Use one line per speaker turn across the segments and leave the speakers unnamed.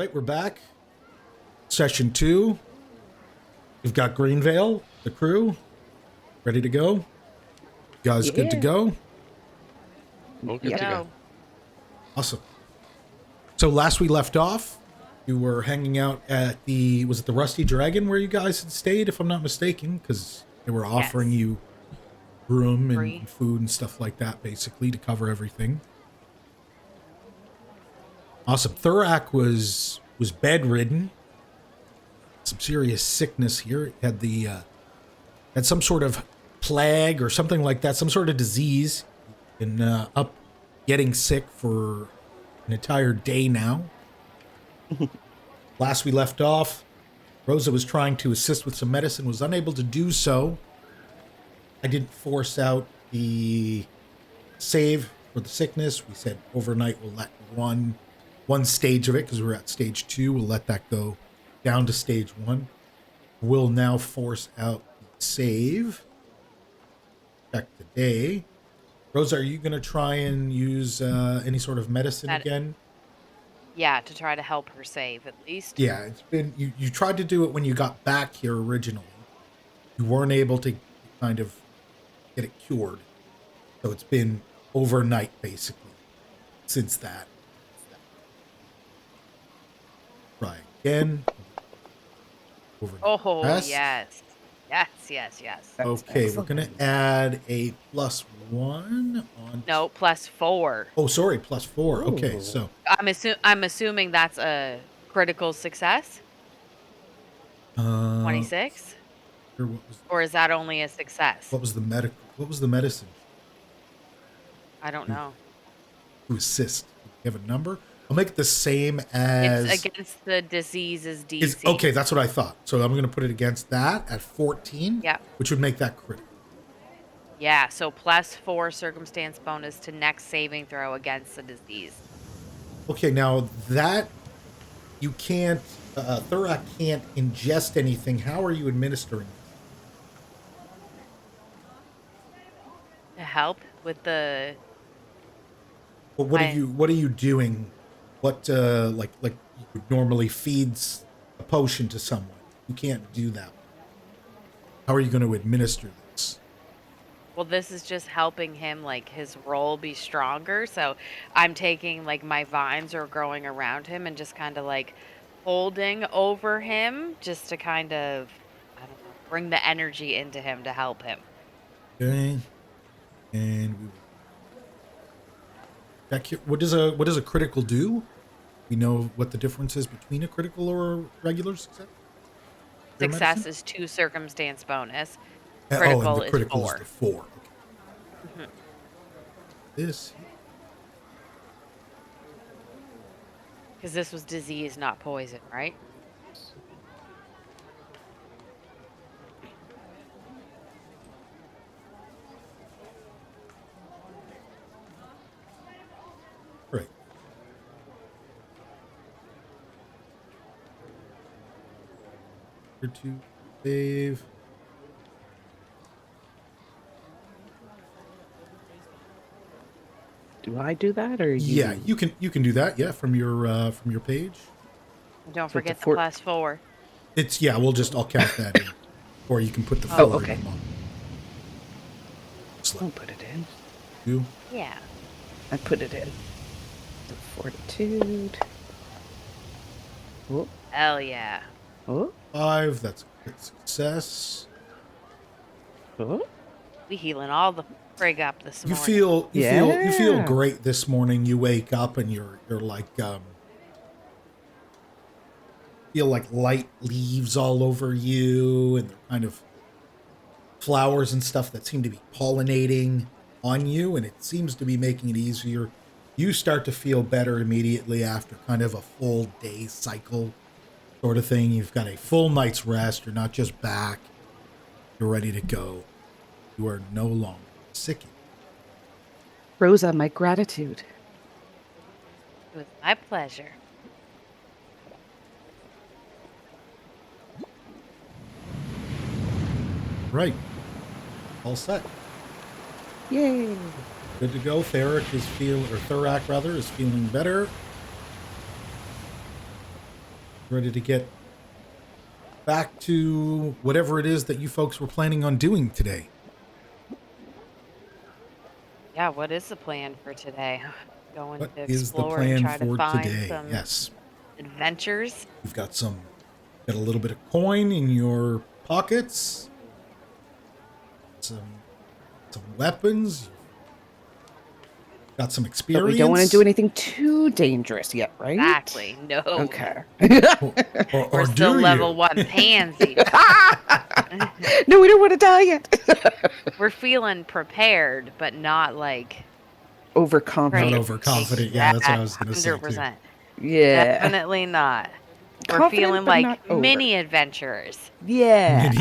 right, we're back. Session 2. We've got Greenveil, the crew, ready to go. You guys good to go?
All good to go.
Awesome. So last we left off, you were hanging out at was it the Rusty Dragon where you guys had stayed, if I'm not mistaken? Because they were offering you room and food and stuff like that, basically, to cover everything. Awesome. Thurak was bedridden. Some serious sickness here. Had had some sort of plague or something like that, some sort of disease. Been up getting sick for an entire day now. Last we left off, Rosa was trying to assist with some medicine, was unable to do so. I didn't force out the save for the sickness. We said overnight we'll let one stage of it, because we're at stage 2. We'll let that go down to stage 1. We'll now force out the save. Check today. Rosa, are you going to try and use any sort of medicine again?
Yeah, to try to help her save, at least.
Yeah, it's been... You tried to do it when you got back here originally. You weren't able to kind of get it cured. So it's been overnight, basically, since that. Try again.
Oh, yes. Yes.
Okay, we're going to add a +1 on...
No, +4.
Oh, sorry, +4. Okay, so...
I'm assuming that's a critical success? 26? Or is that only a success?
What was the medicine?
I don't know.
To assist. You have a number? I'll make it the same as...
It's against the disease's DC.
Okay, that's what I thought. So I'm going to put it against that at 14.
Yeah.
Which would make that critical.
Yeah, so +4 circumstance bonus to next saving throw against the disease.
Okay, now that you can't... Thurak can't ingest anything. How are you administering it?
To help with the...
Well, what are you doing? What like you normally feeds a potion to someone? You can't do that. How are you going to administer this?
Well, this is just helping him, like, his roll be stronger. So I'm taking, like, my vines are growing around him and just kind of, like, holding over him just to kind of, I don't know, bring the energy into him to help him.
Okay. And we back here. What does a critical do? We know what the difference is between a critical or a regular success?
Success is 2 circumstance bonus.
And the critical is 4. Okay.
Mm-hmm.
This.
Because this was disease, not poison, right?
Right. Here to save.
Do I do that, or you?
Yeah, you can do that. Yeah, from your page.
Don't forget the +4.
I'll count that in, or you can put the 4
okay.
in.
I'll put it in.
You?
Yeah.
I put it in. The fortitude. Oh.
Hell yeah.
Oh.
5. That's a crit success.
Oh.
We healing all the frig up this morning.
You feel great this morning. You wake up and you're like feel like light leaves all over you, and they're kind of flowers and stuff that seem to be pollinating on you, and it seems to be making it easier. You start to feel better immediately after kind of a full day cycle sort of thing. You've got a full night's rest. You're not just back. You're ready to go. You are no longer sick.
Rosa, my gratitude.
It was my pleasure.
Right. All set.
Yay.
Good to go. Thurak is feeling better. ready to get back to whatever it is that you folks were planning on doing today.
Yeah, what is the plan for today? Going
What
to
is the
explore and
plan
try to
for
find
today?
some
Yes.
adventures.
You've got a little bit of coin in your pockets, some weapons, got some
But we don't want to
experience.
do anything too dangerous yet, right?
Exactly. No.
Okay.
Or
We're still
do
level
you?
1 pansies.
No, we don't want to die yet.
We're feeling prepared, but not like
Not
Overconfident.
overconfident. Yeah, that's what I was going to say too.
100%.
Yeah.
Definitely not. We're
Confident,
feeling
but
like
not over.
mini adventurers.
Yeah.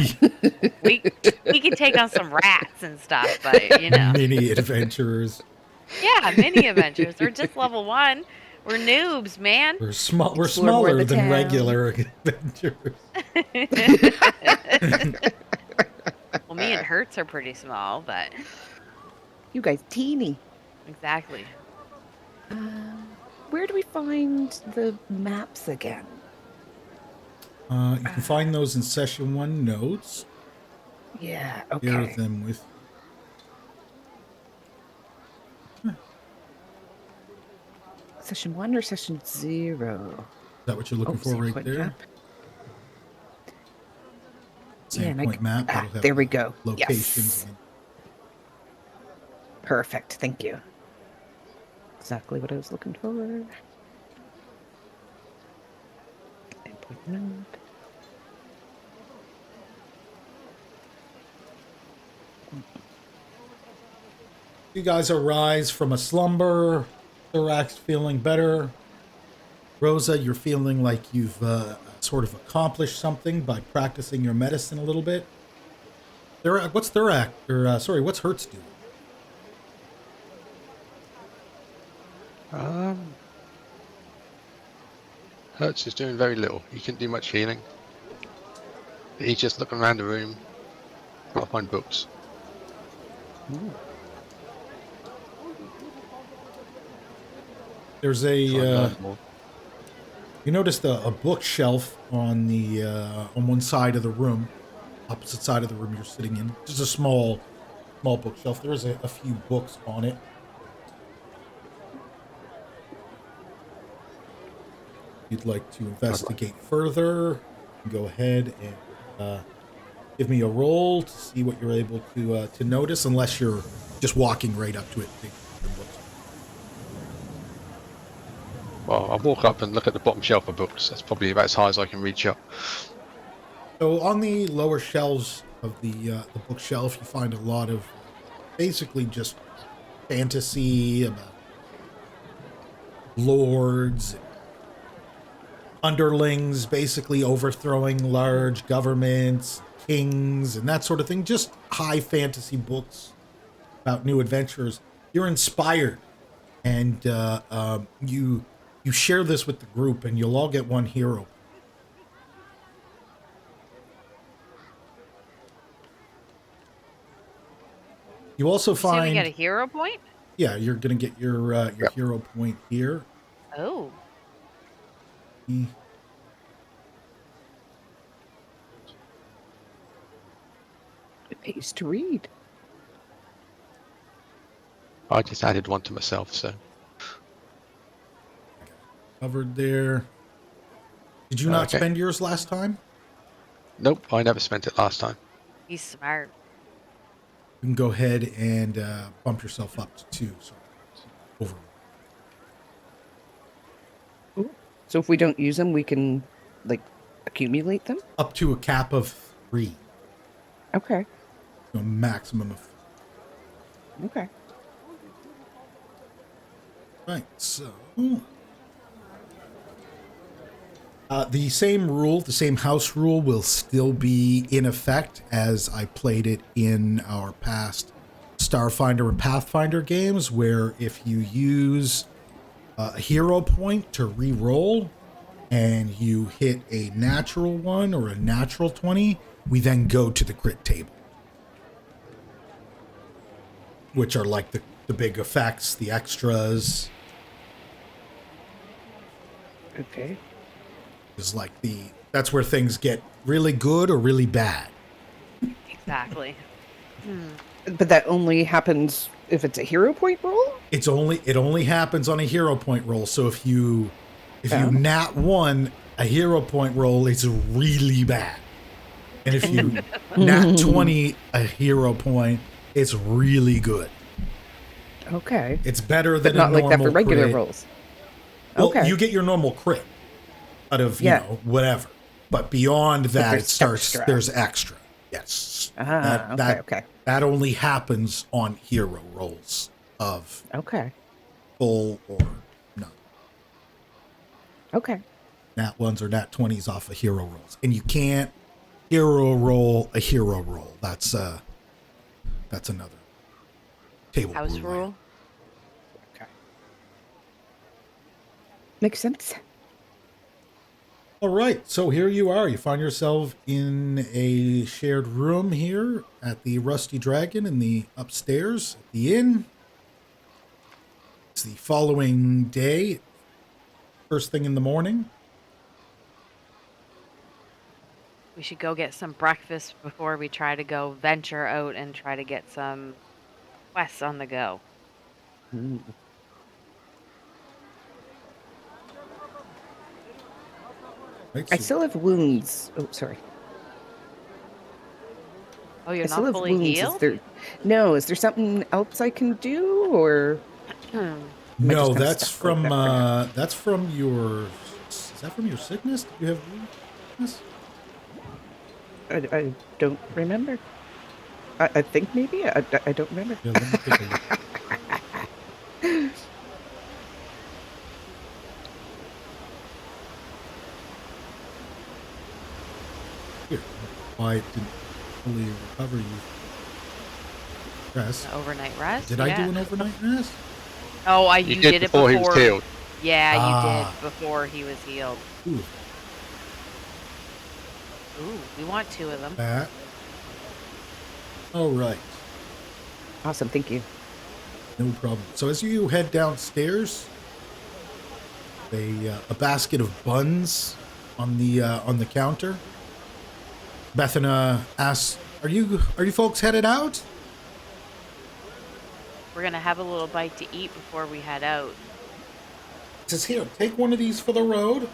We can take on some rats and stuff, but
Mini adventurers.
yeah, mini adventures. We're just level 1. We're noobs, man.
We're
Explore more
smaller
of the
than
town.
regular adventurers.
Well, me and Hertz are pretty small, but
You guys teeny.
exactly.
Where do we find the maps again?
You can find those in session 1 notes.
Yeah,
Share
okay.
them with.
Session 1 or session 0?
Is that what you're looking for right
Sandpoint
there?
map. Yeah, and
Sandpoint map. That'll have
there we go.
locations.
Yes. Perfect. Thank you. Exactly what I was looking for. Sandpoint map.
You guys arise from a slumber. Thorax feeling better. Rosa, you're feeling like you've sort of accomplished something by practicing your medicine a little bit. What's Thorax? What's Hertz doing?
Hertz is doing very little. He couldn't do much healing. He's just looking around the room. Gotta find books.
Ooh.
There's
Try and
a.
learn more.
You noticed a bookshelf on the on one side of the room, opposite side of the room you're sitting in. Just a small bookshelf. There is a few books on it. If you'd like to investigate further, go ahead and give me a roll to see what you're able to notice, unless you're just walking right up to it.
Well, I'll walk up and look at the bottom shelf of books. That's probably about as high as I can reach up.
So on the lower shelves of the bookshelf, you find a lot of basically just fantasy about lords, underlings, basically overthrowing large governments, kings, and that sort of thing. Just high fantasy books about new adventures. You're inspired, and you share this with the group, and you'll all get one hero. You also
So we
find,
get a hero point?
yeah, you're gonna get your hero point here.
Oh.
It pays to read.
I just added one to myself, so.
Covered there. Did you not
Okay.
spend yours last time?
Nope, I never spent it last time.
He's smart.
You can go ahead and bump yourself up to 2. So over.
So if we don't use them, we can, like, accumulate them?
Up to a cap of 3.
Okay.
A maximum of.
Okay.
Right, so. The same rule, the same house rule will still be in effect as I played it in our past Starfinder and Pathfinder games, where if you use a hero point to re-roll and you hit a natural 1 or a natural 20, we then go to the crit table, which are like the big effects, the extras.
Okay.
is like that's where things get really good or really bad.
Exactly.
But that only happens if it's a hero point roll?
It only happens on a hero point roll. So if you nat 1 a hero point roll, it's really bad. And if you nat 20 a hero point, it's really good.
Okay.
It's better than
But not
a
like
normal
that for regular
crit.
rolls.
Well,
Okay.
you get your normal crit out of whatever, but beyond that,
there's
it starts.
extra.
There's extra. Yes.
Okay.
That only happens on hero rolls of
Okay.
full or none.
Okay.
Nat 1s or nat 20s off of hero rolls, and you can't hero roll a hero roll. That's another table
House
rule.
rule.
Okay. Makes sense.
All right, so here you are. You find yourself in a shared room here at the Rusty Dragon in the upstairs at the inn. It's the following day, first thing in the morning.
We should go get some breakfast before we try to go venture out and try to get some quests on the go.
Right,
I
so
still have wounds. Oh, sorry.
Oh, you're
I still
not
have
fully
wounds.
healed?
Is there something else I can do, or am I
no,
just kinda
that's
stuck like
from
that for
that's from your. Is that from your sickness? Do you have sickness?
now? I don't remember. I think maybe. I don't remember.
Yeah, let me take a look. Here, why it didn't fully recover you? Rest.
Overnight rest?
Did I do
Yeah.
an overnight rest?
Oh,
You
you
did
did it
before
before.
he was healed.
Yeah, you
Ah.
did before he was healed.
Ooh,
Ooh, we want 2 of them.
that. All right,
Awesome. Thank you.
no problem. So as you head downstairs, a basket of buns on the counter. Bethana asks, "Are you folks headed out?"
We're gonna have a little bite to eat before we head out.
Says, "Here, take one of these for the road.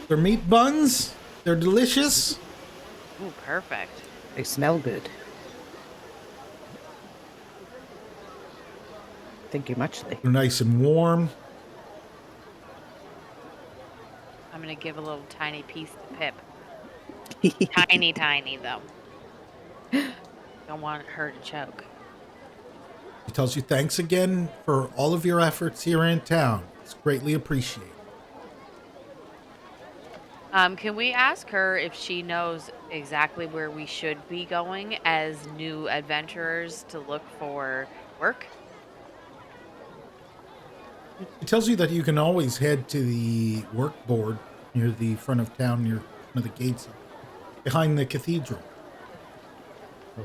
They're meat buns. They're delicious."
Ooh, perfect.
They smell good. Thank you muchly.
They're nice and warm.
I'm gonna give a little tiny piece to Pip. Tiny, tiny though. Don't want her to choke.
He tells you thanks again for all of your efforts here in town. It's greatly appreciated.
Can we ask her if she knows exactly where we should be going as new adventurers to look for work?
He tells you that you can always head to the work board near the front of town, near one of the gates behind the cathedral.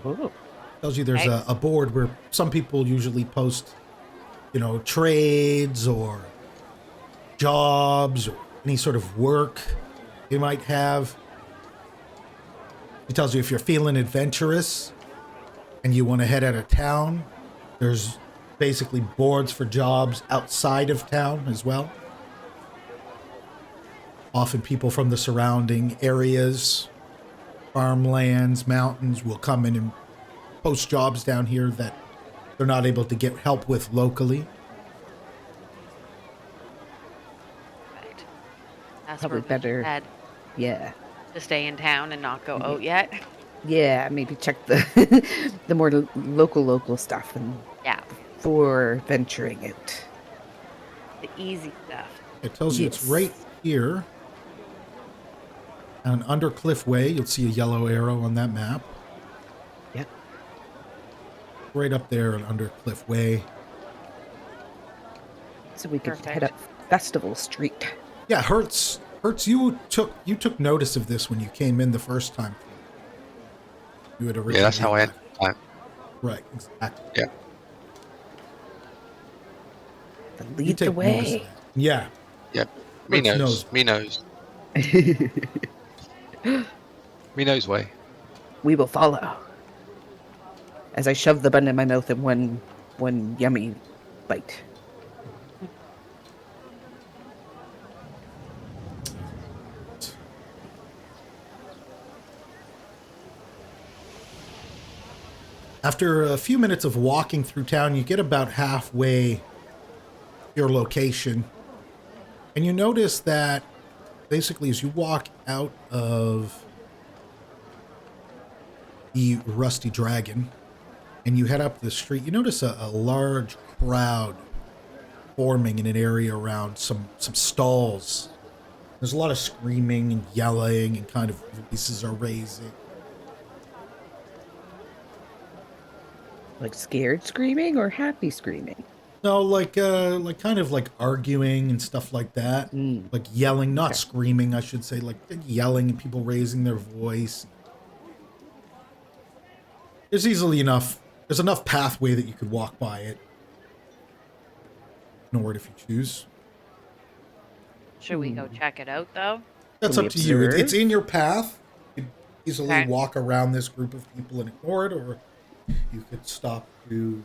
Oh.
Tells you there's
Nice.
a board where some people usually post, trades or jobs or any sort of work you might have. He tells you if you're feeling adventurous and you want to head out of town, there's basically boards for jobs outside of town as well. Often people from the surrounding areas, farmlands, mountains will come in and post jobs down here that they're not able to get help with locally.
Right. That's
Probably
where we
better.
should head
Yeah.
to stay in town and not go out yet.
Yeah. Maybe check the the more local stuff and
Yeah,
before venturing out.
the easy stuff.
It tells you it's
Yes.
right here on Undercliff Way. You'll see a yellow arrow on that map.
Yep.
Right up there on Undercliff Way.
So we could
Perfect.
head up Festival Street.
Yeah, Hertz, you took notice of this when you came in the first time. You had originally
Yeah, that's how I had time.
Right, exactly.
Yeah.
The
You
lead the
take notice of
way.
that. Yeah.
Yep. Me
Hurts
knows. Me knows. Me knows way.
We will follow. As I shove the bun in my mouth in one yummy bite.
After a few minutes of walking through town, you get about halfway to your location, and you notice that basically as you walk out of the Rusty Dragon and you head up the street, you notice a large crowd forming in an area around some stalls. There's a lot of screaming and yelling and kind of voices are raising.
Like scared screaming or happy screaming?
No, like kind of like arguing and stuff like that. Like yelling, not screaming, I should say, like yelling and people raising their voice. There's enough pathway that you could walk by it. Nowhere if you choose.
Should we go check it out, though?
That's
Can we
up to you.
observe?
It's in your path. You could easily
Okay.
walk around this group of people and ignore it, or you could stop to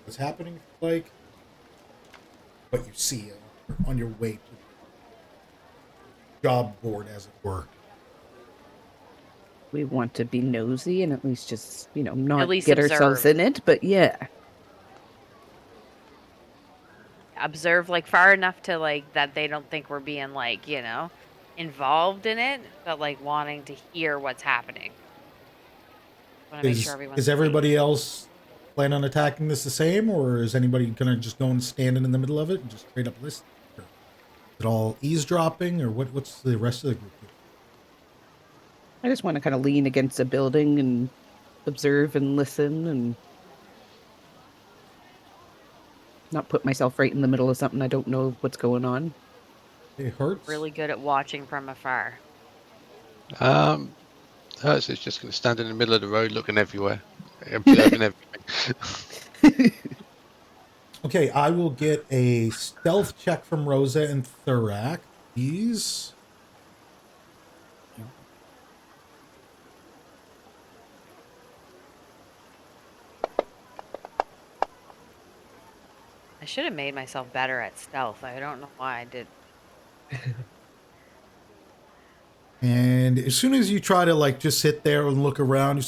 what's happening if you like. What you see on your way to the job board, as it were.
We want to be nosy and at least just, not
At least
get ourselves
observe.
in it, but yeah.
Observe, like, far enough to, like, that they don't think we're being, like, involved in it, but, like, wanting to hear what's happening. Want to make sure everyone's
Is
safe.
everybody else plan on attacking this the same, or is anybody gonna just go and stand in the middle of it and just straight up listen? Is it all eavesdropping, or what's the rest of the group doing?
I just want to kind of lean against a building and observe and listen and not put myself right in the middle of something I don't know what's going on.
It hurts.
Really good at watching from afar.
Hurts is just going to stand in the middle of the road looking everywhere. Observing everything.
Okay, I will get a stealth check from Rosa and Thurak. Please.
I should have made myself better at stealth. I don't know why I did.
And as soon as you try to like just sit there and look around,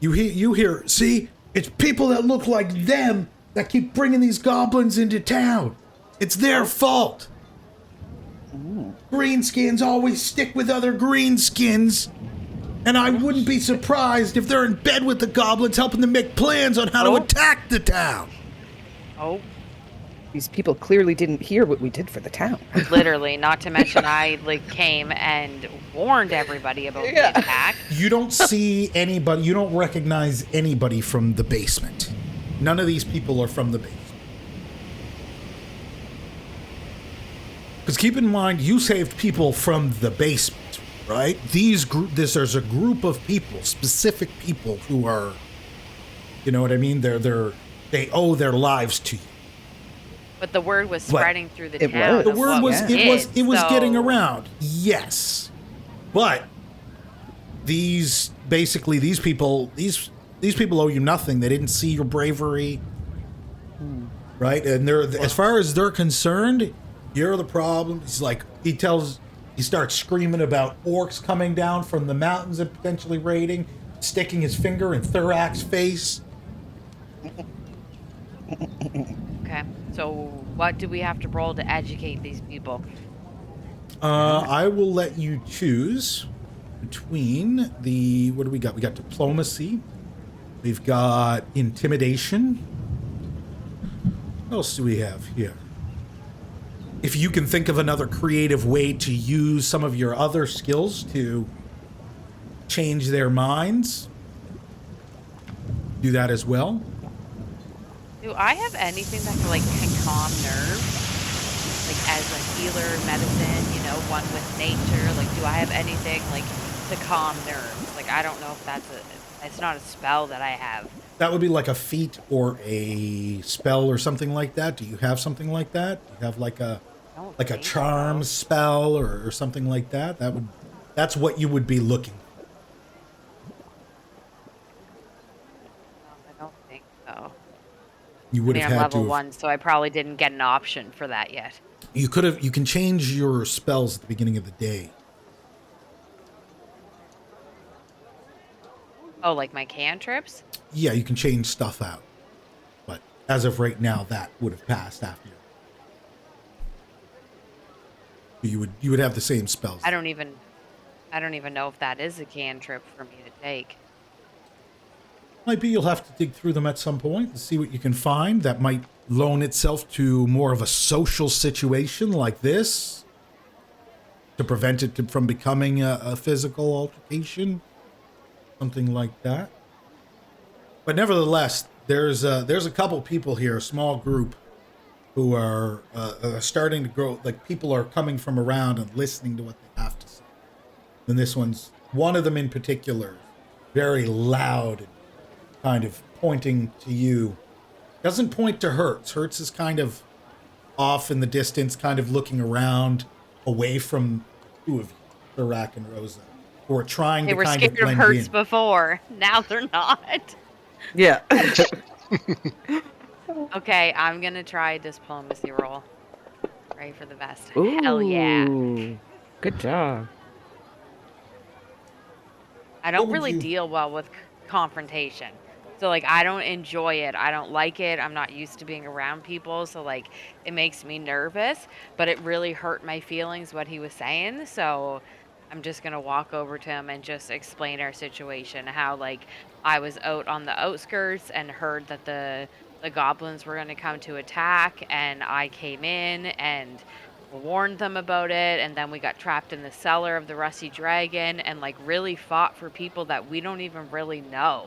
you hear, see, it's people that look like them that keep bringing these goblins into town. It's their fault. Greenskins always stick with other greenskins. And I wouldn't be surprised if they're in bed with the goblins helping them make plans on how to attack the town.
Oh,
These people clearly didn't hear what we did for the town.
literally. Not to mention I, like, came and warned everybody about the attack.
You don't see anybody, you don't recognize anybody from the basement. None of these people are from the basement. Because keep in mind, you saved people from the basement, right? There's a group of people, specific people who are, you know what I mean? They owe their lives to you.
But the word was spreading through the
It
town.
was.
The
of
word
what
was
we
it was
did,
getting
so-
around. Yes. But these people owe you nothing. They didn't see your bravery. Right? And as far as they're concerned, you're the problem. He starts screaming about orcs coming down from the mountains and potentially raiding, sticking his finger in Thurak's face.
Okay, so what do we have to roll to educate these people?
I will let you choose between what do we got? We got diplomacy. We've got intimidation. What else do we have here? If you can think of another creative way to use some of your other skills to change their minds, do that as well.
Do I have anything that can calm nerves? Like, as a healer, medicine, one with nature? Like, do I have anything, to calm nerves? Like, I don't know if it's not a spell that I have.
That would be like a feat or a spell or something like that. Do you have something like that? Do you have like a
don't
like a
think
charm
so.
spell or something like that. That's what you would be looking for.
No, I don't think so.
You
I
would
mean,
have
I'm
had
level
to have.
1, so I probably didn't get an option for that yet.
You could have. You can change your spells at the beginning of the day.
Oh, like my cantrips?
Yeah, you can change stuff out. But as of right now, that would have passed after you would have the same spells.
I don't even know if that is a cantrip for me to take.
Might be you'll have to dig through them at some point and see what you can find that might loan itself to more of a social situation like this to prevent it from becoming a physical altercation, something like that. But nevertheless, there's a couple people here, a small group, who are starting to grow. Like, people are coming from around and listening to what they have to say. And this one of them in particular, very loud and kind of pointing to you. Doesn't point to Hertz. Hertz is kind of off in the distance, kind of looking around away from two of you, Thorak and Rosa, who are trying
They
to
were
kind
scared
of
of
blend
Hertz
in.
before. Now they're not.
Yeah.
Okay, I'm gonna try a diplomacy roll. Pray for the best.
Ooh.
Hell yeah.
Good job.
I don't
would
really
you-
deal well with confrontation. So, like, I don't enjoy it. I don't like it. I'm not used to being around people. So, like, it makes me nervous. But it really hurt my feelings what he was saying. So, I'm just going to walk over to him and just explain our situation. How, like, I was out on the outskirts and heard that the goblins were going to come to attack. And I came in and warned them about it. And then we got trapped in the cellar of the Rusty Dragon and, like, really fought for people that we don't even really know.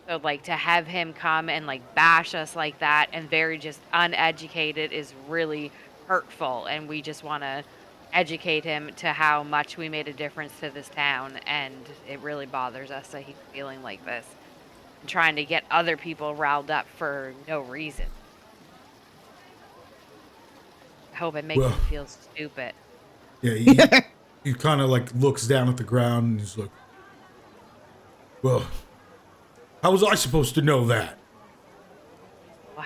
So, like, to have him come and, like, bash us like that and very just uneducated is really hurtful. And we just want to educate him to how much we made a difference to this town. And it really bothers us that he's feeling like this. And trying to get other people riled up for no reason. I hope it makes
Well-
him feel stupid.
Yeah, he kind of like looks down at the ground and he's like, well, how was I supposed to know that?
Wow.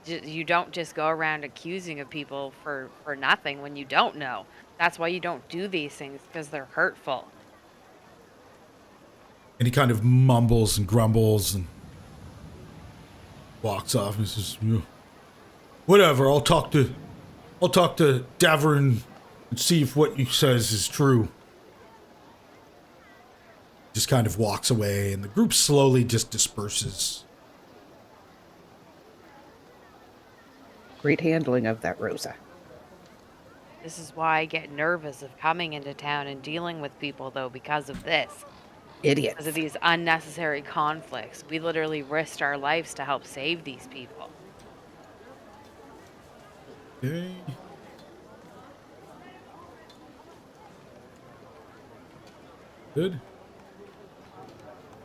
You don't just go around accusing of people for nothing when you don't know. That's why you don't do these things, because they're hurtful.
And he kind of mumbles and grumbles and walks off and says, whatever, I'll talk to Davern and see if what he says is true. Just kind of walks away and the group slowly just disperses.
Great handling of that, Rosa.
This is why I get nervous of coming into town and dealing with people, though, because of this.
Idiots.
Because of these unnecessary conflicts. We literally risked our lives to help save these people.
Okay. Good.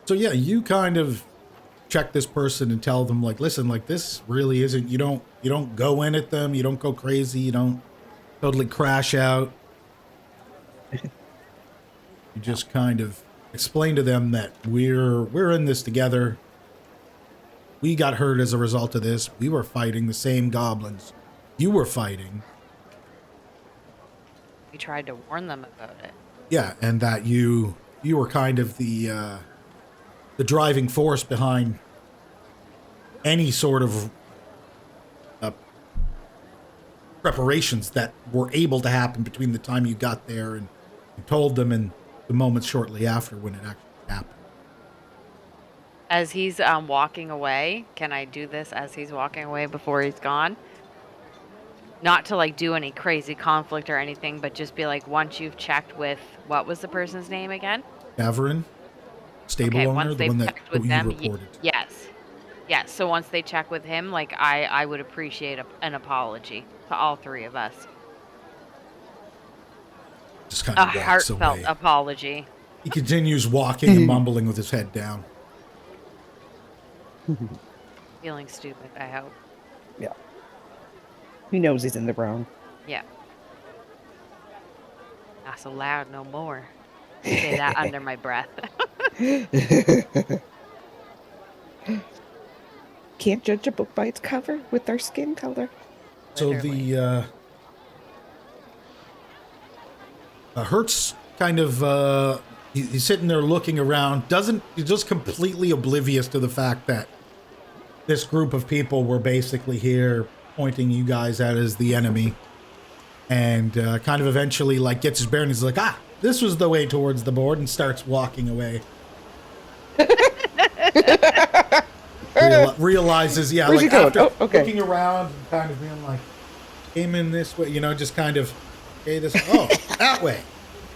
So yeah, you kind of check this person and tell them, like, listen, like, this really isn't, you don't go in at them, you don't go crazy, you don't totally crash out. You just kind of explain to them that we're in this together. We got hurt as a result of this. We were fighting the same goblins you were fighting.
We tried to warn them about it.
Yeah, and that you were kind of the driving force behind any sort of preparations that were able to happen between the time you got there and you told them and the moments shortly after when it actually happened.
As he's walking away, can I do this as he's walking away before he's gone? Not to, like, do any crazy conflict or anything, but just be like, once you've checked with, what was the person's name again?
Davern, stable owner,
once
the
they've
one that
checked with
you
them,
reported.
yes. Yes, so once they check with him, like, I would appreciate an apology to all three of us.
Just kind
A
of walks
heartfelt
away.
apology.
He continues walking and mumbling with his head down.
Feeling stupid, I hope.
Yeah. He knows he's in the wrong.
Yeah. Not so loud no more. Say that under my breath.
Can't judge a book by its cover with our skin color.
So
Literally.
the Hertz kind of he's sitting there looking around. He's just completely oblivious to the fact that this group of people were basically here pointing you guys out as the enemy, and kind of eventually like gets his bearings. He's like, this was the way towards the board, and starts walking away. Realizes, yeah,
Where's
like
he going?
after
Oh, okay.
looking around and kind of being like, came in this way, just kind of, okay, that way,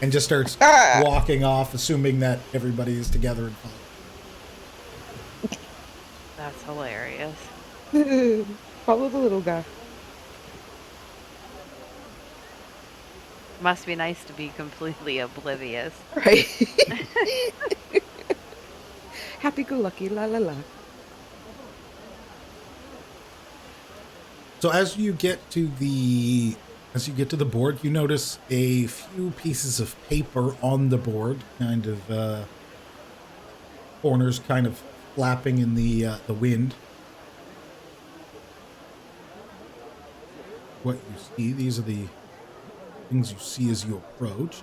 and just starts walking off, assuming that everybody is together and fine.
That's hilarious.
Follow the little guy.
Must be nice to be completely oblivious.
Right. Happy-go-lucky, la la la.
So as you get to the board, you notice a few pieces of paper on the board, kind of corners kind of flapping in the wind. What you see, these are the things you see as you approach.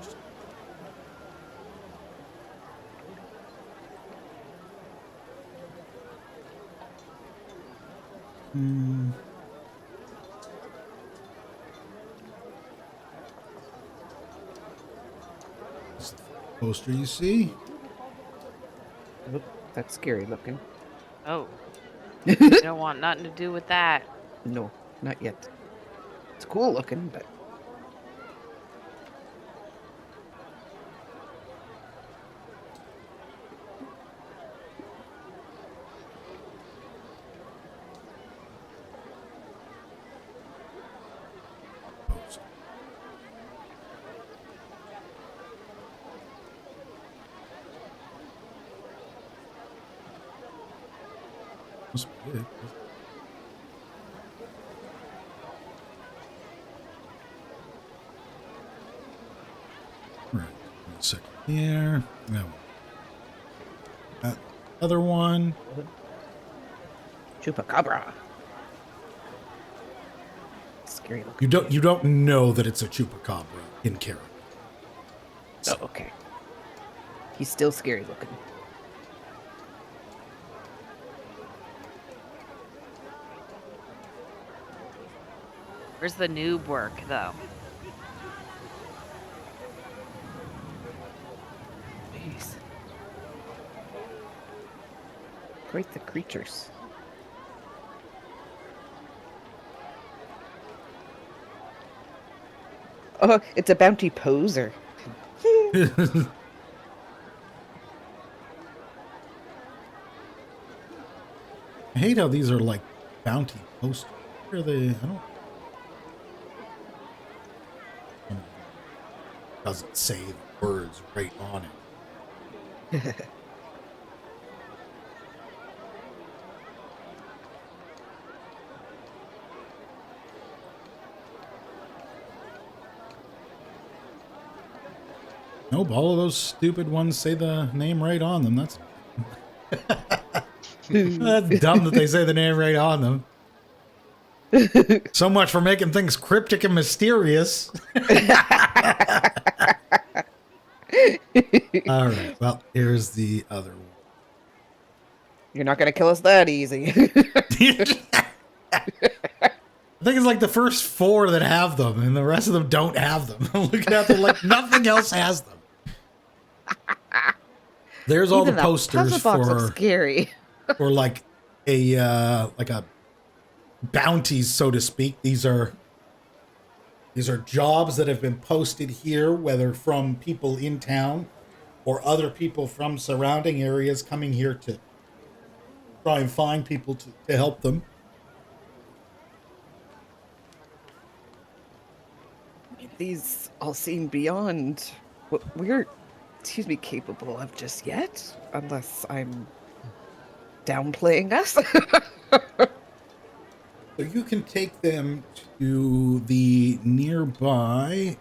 This is the poster you see.
Oh, that's scary looking.
Oh. You don't want nothing to do with that.
No, not yet. It's cool looking, but...
Must be it. Right, 1 second here. No. That other one.
Chupacabra. Scary looking.
You don't know that it's a chupacabra in character.
Oh, okay. He's still scary looking.
Where's the noob work, though?
Jeez. Quite the creatures. Oh, it's a bounty poser.
I hate how these are like bounty posters. Where are they? I don't. Doesn't say the words right on it. Nope, all of those stupid ones say the name right on them. That's that's dumb that they say the name right on them. So much for making things cryptic and mysterious. All right, well, here's the other one.
You're not gonna kill us that easy.
I think it's like the first 4 that have them, and the rest of them don't have them. I'm looking at them like nothing else has them. There's all
Even
the posters
puzzle box looks scary.
for like a bounties, so to speak. These are jobs that have been posted here, whether from people in town or other people from surrounding areas coming here to try and find people to help them.
These all seem beyond what we're, capable of just yet, unless I'm downplaying us.
So you can take them to the nearby.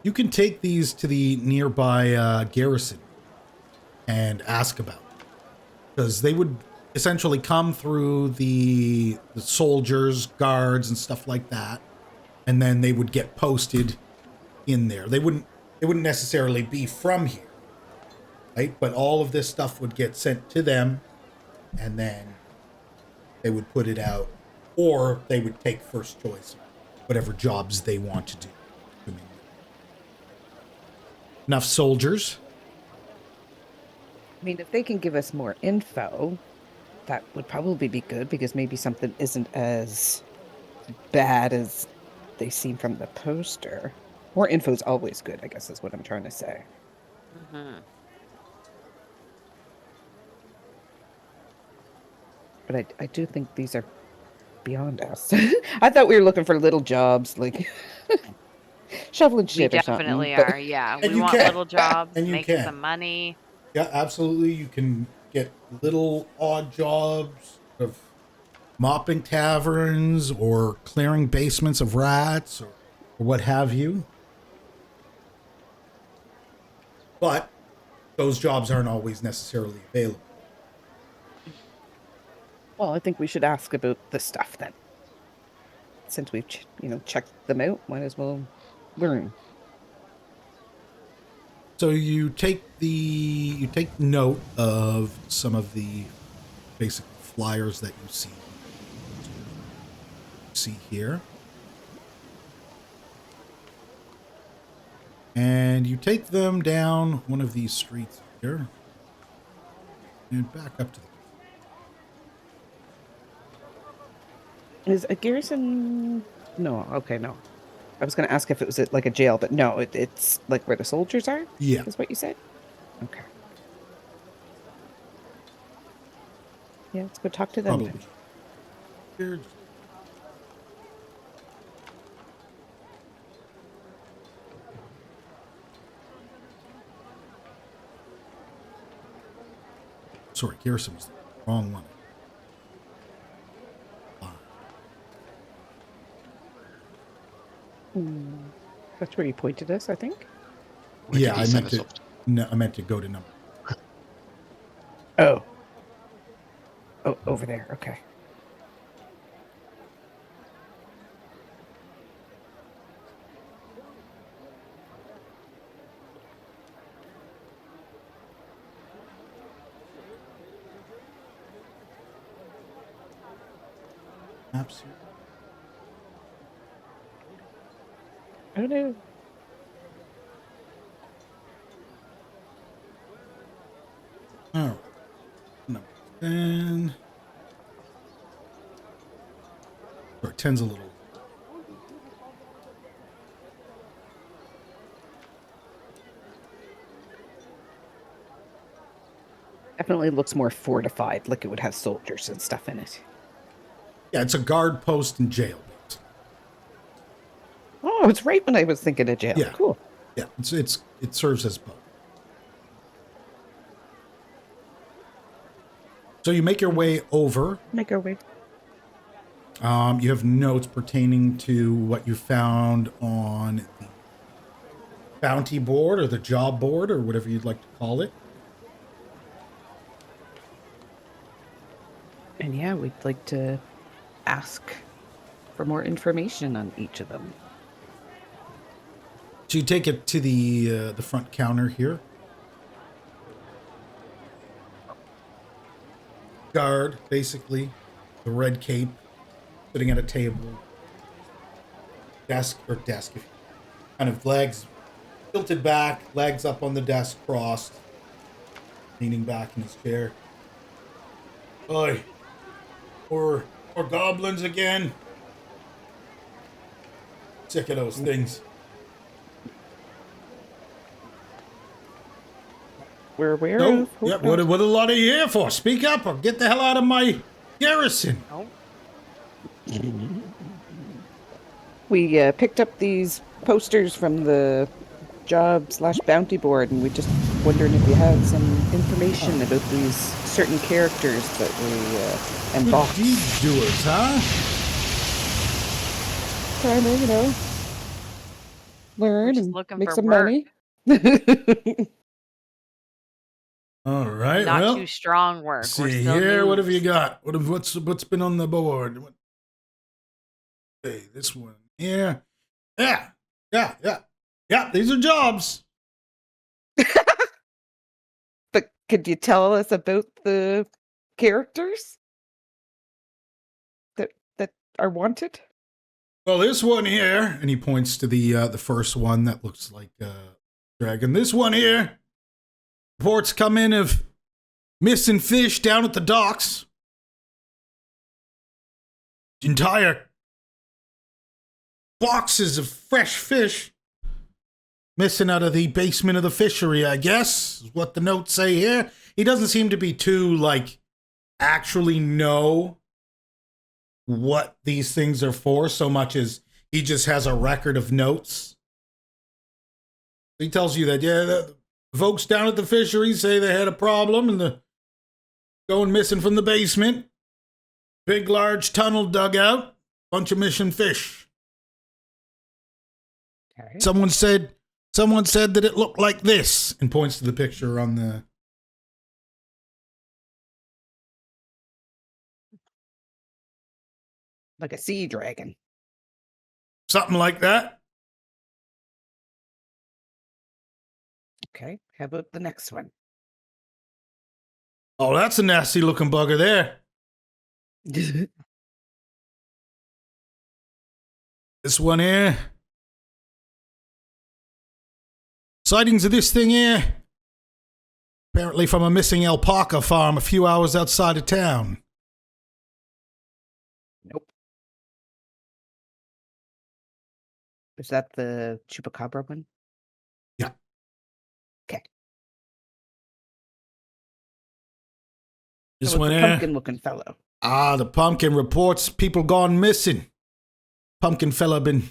You can take these to the nearby garrison and ask about it. Because they would essentially come through the soldiers, guards, and stuff like that, and then they would get posted in there. They wouldn't necessarily be from here, right? But all of this stuff would get sent to them, and then they would put it out, or they would take first choice, whatever jobs they want to do. Enough soldiers.
I mean, if they can give us more info, that would probably be good, because maybe something isn't as bad as they seem from the poster. More info is always good, I guess is what I'm trying to say.
Mm-hmm.
But I do think these are beyond us. I thought we were looking for little jobs, like shoveling
We
shit or something.
definitely
but-
are. Yeah,
And
we
you
want
can.
little jobs,
And you
making
can.
some money.
Yeah, absolutely. You can get little odd jobs of mopping taverns or clearing basements of rats or what have you. But those jobs aren't always necessarily available.
Well, I think we should ask about the stuff then. Since we've, checked them out, might as well learn.
So you take note of some of the basic flyers that you see here. And you take them down one of these streets here and back up to the
Is a garrison? No, okay, no. I was going to ask if it was like a jail, but no, it's like where the soldiers are?
Yeah.
Is what you said? Okay. Yeah, let's go talk to them
probably.
then.
Here, sorry, garrison was the wrong one.
That's where you pointed us, I think.
Where
Yeah,
did he
I
send
meant
us
to.
off to?
No, I meant to go to number.
Oh. Oh, over there. Okay.
Absolutely.
I don't know.
All right. Number 10. Sorry, 10's a little.
Definitely looks more fortified, like it would have soldiers and stuff in it.
Yeah, it's a guard post and jail.
Oh, it's right when I was thinking of jail.
Yeah.
Cool.
Yeah, it serves as both. So you make your way over.
Make our way.
You have notes pertaining to what you found on the bounty board or the job board or whatever you'd like to call it.
And yeah, we'd like to ask for more information on each of them.
So you take it to the front counter here. Guard, basically, the red cape, sitting at a table. Desk, kind of legs tilted back, legs up on the desk, crossed, leaning back in his chair. Oi, or goblins again. Sick of those things.
We're aware
No,
of.
yeah, what a lot of you here for? Speak up or get the hell out of my garrison.
Oh,
We picked up these posters from the job/bounty board, and we just wondering if you had some information about these certain characters that we
Good
embarked.
deed doers, huh?
Trying to, learn
just
and
looking
make
for
some
work.
money.
All right.
Not
well,
too strong work. We're
see
still
here. What have you
noobs.
got? What's been on the board? Hey, this one. Yeah. These are jobs.
But could you tell us about the characters that are wanted?
Well, this one here, and he points to the first one that looks like dragon. This one here. Reports come in of missing fish down at the docks. Entire boxes of fresh fish missing out of the basement of the fishery, I guess, is what the notes say here. He doesn't seem to be too, actually know what these things are for so much as he just has a record of notes. He tells you that, the folks down at the fishery say they had a problem and the going missing from the basement. Big, large tunnel dug out. Bunch of missing fish.
Okay.
Someone said that it looked like this, and points to the picture on the.
Like a sea dragon.
Something like that.
Okay. How about the next one?
Oh, that's a nasty looking bugger there. This one here. Sightings of this thing here. Apparently from a missing alpaca farm a few hours outside of town.
Nope. Is that the chupacabra one?
Yeah.
Okay.
This
How about
one
the
here.
pumpkin-looking fellow.
Ah, the pumpkin reports people gone missing. Pumpkin fella been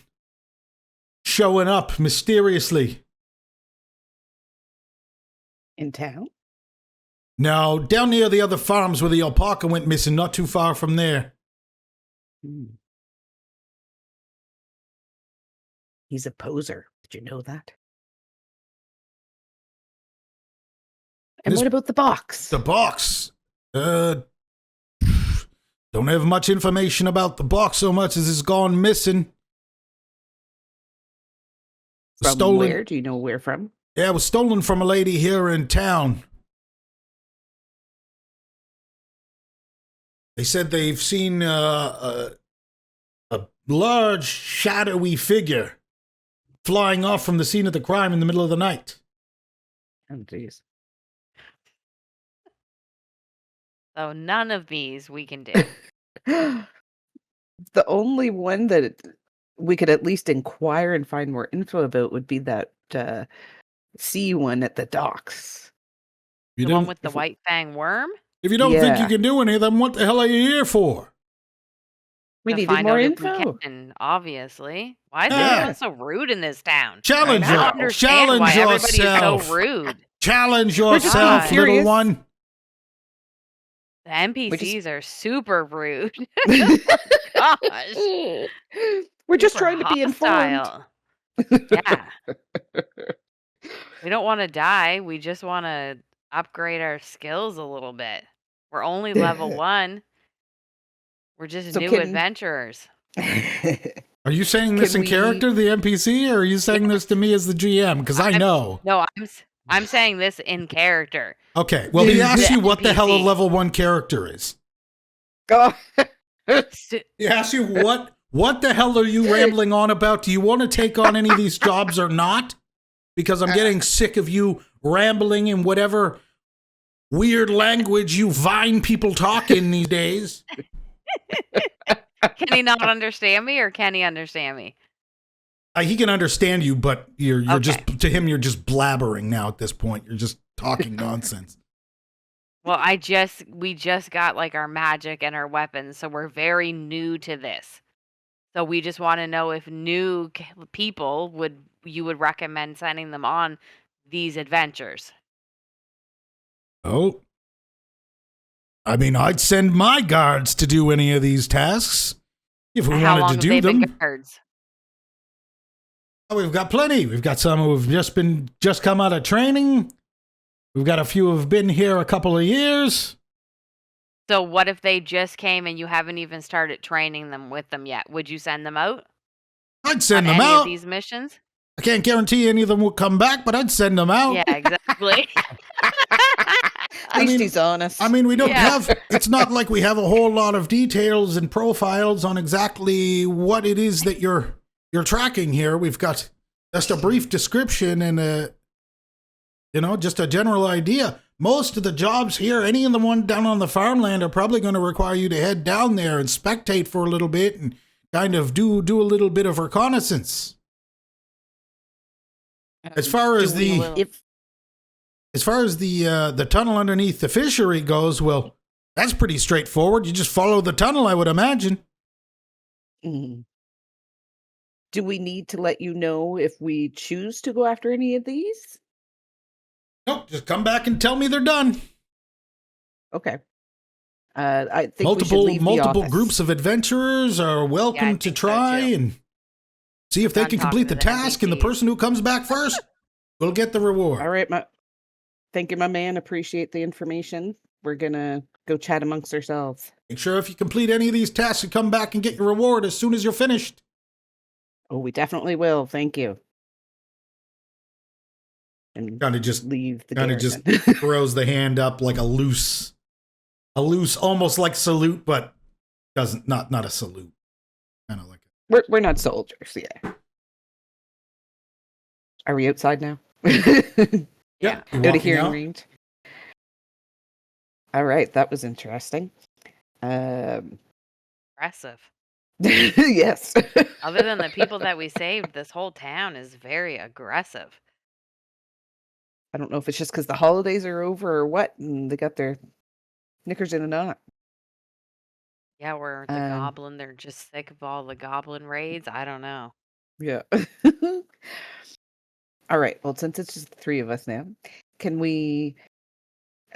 showing up mysteriously.
In town?
No, down near the other farms where the alpaca went missing, not too far from there.
He's a poser. Did you know that? And
This-
what about the box?
The box. Don't have much information about the box so much as it's gone missing.
From
Stolen.
where? Do you know where from?
Yeah, it was stolen from a lady here in town. They said they've seen a large, shadowy figure flying off from the scene of the crime in the middle of the night.
Oh, jeez.
So none of these we can do.
The only one that we could at least inquire and find more info about would be that sea one at the docks.
You
The one
don't-
with the white fang worm?
If you don't think
Yeah.
you can do any of them, what the hell are you here for?
We
To
needed
find
more
out if we
info.
can, obviously. Why is
Yeah.
everyone so rude in this town?
Challenge,
I know.
I don't understand why everybody
yourself.
is so rude.
Challenge
We're just
yourself, little
curious.
one.
The NPCs are super rude. Gosh.
We're just
Super
trying to be informed.
hostile. Yeah. We don't want to die. We just want to upgrade our skills a little bit. We're only level 1. We're just
So
new
can-
adventurers.
Are you saying this
Can
in character, the NPC, or are you saying this to me as the GM? Because I know.
No, I'm saying this in character.
Okay, well, he asked
The
you what the hell a
NPC.
level 1 character is.
Go.
He asked you what the hell are you rambling on about? Do you want to take on any of these jobs or not? Because I'm getting sick of you rambling in whatever weird language you Vine people talk in these days.
Can he not understand me, or can he understand me?
He can understand you, but you're
Okay.
just, to him, you're just blabbering now at this point. You're just talking nonsense.
Well, we just got like our magic and our weapons, so we're very new to this. So we just want to know if new people you would recommend sending them on these adventures.
Oh. I mean, I'd send my guards to do any of these tasks if we
How
wanted
long
to
have
do
they
them.
been guards?
Oh, we've got plenty. We've got some who have just come out of training. We've got a few who've been here a couple of years.
So what if they just came and you haven't even started training them with them yet? Would you send them out
I'd send
on
them
any of
out.
these missions?
I can't guarantee any of them will come back, but I'd send them out.
Yeah, exactly.
At least he's honest.
I mean, we don't
Yeah.
have, it's not like we have a whole lot of details and profiles on exactly what it is that you're tracking here. We've got just a brief description and just a general idea. Most of the jobs here, any of the one down on the farmland, are probably going to require you to head down there and spectate for a little bit and kind of do a little bit of reconnaissance. As far as the tunnel underneath the fishery goes, well, that's pretty straightforward. You just follow the tunnel, I would imagine.
Mm. Do we need to let you know if we choose to go after any of these?
Nope, just come back and tell me they're done.
Okay. I think we should leave the
multiple
office.
groups of adventurers are welcome
I
to
think so,
try
too.
and see if they
I'm
can
talking
complete
to
the
the
task, and the
NPCs.
person who comes back first will get the reward.
All right, thank you, my man. Appreciate the information. We're gonna go chat amongst ourselves.
Make sure if you complete any of these tasks, you come back and get your reward as soon as you're finished.
Oh, we definitely will. Thank you. And
Kind of just
leave the
kind of just
garrison.
throws the hand up like a loose, almost like salute, but doesn't not a salute. Kind of like
We're not soldiers, yeah. Are we outside now?
Yeah.
you
Out of
walking
hearing
out?
range. All right, that was interesting.
Aggressive.
Yes.
Other than the people that we saved, this whole town is very aggressive.
I don't know if it's just because the holidays are over or what, and they got their knickers in a knot.
Yeah, we're the
Um,
goblin. They're just sick of all the goblin raids. I don't know.
Yeah. All right. Well, since it's just the three of us now, can we?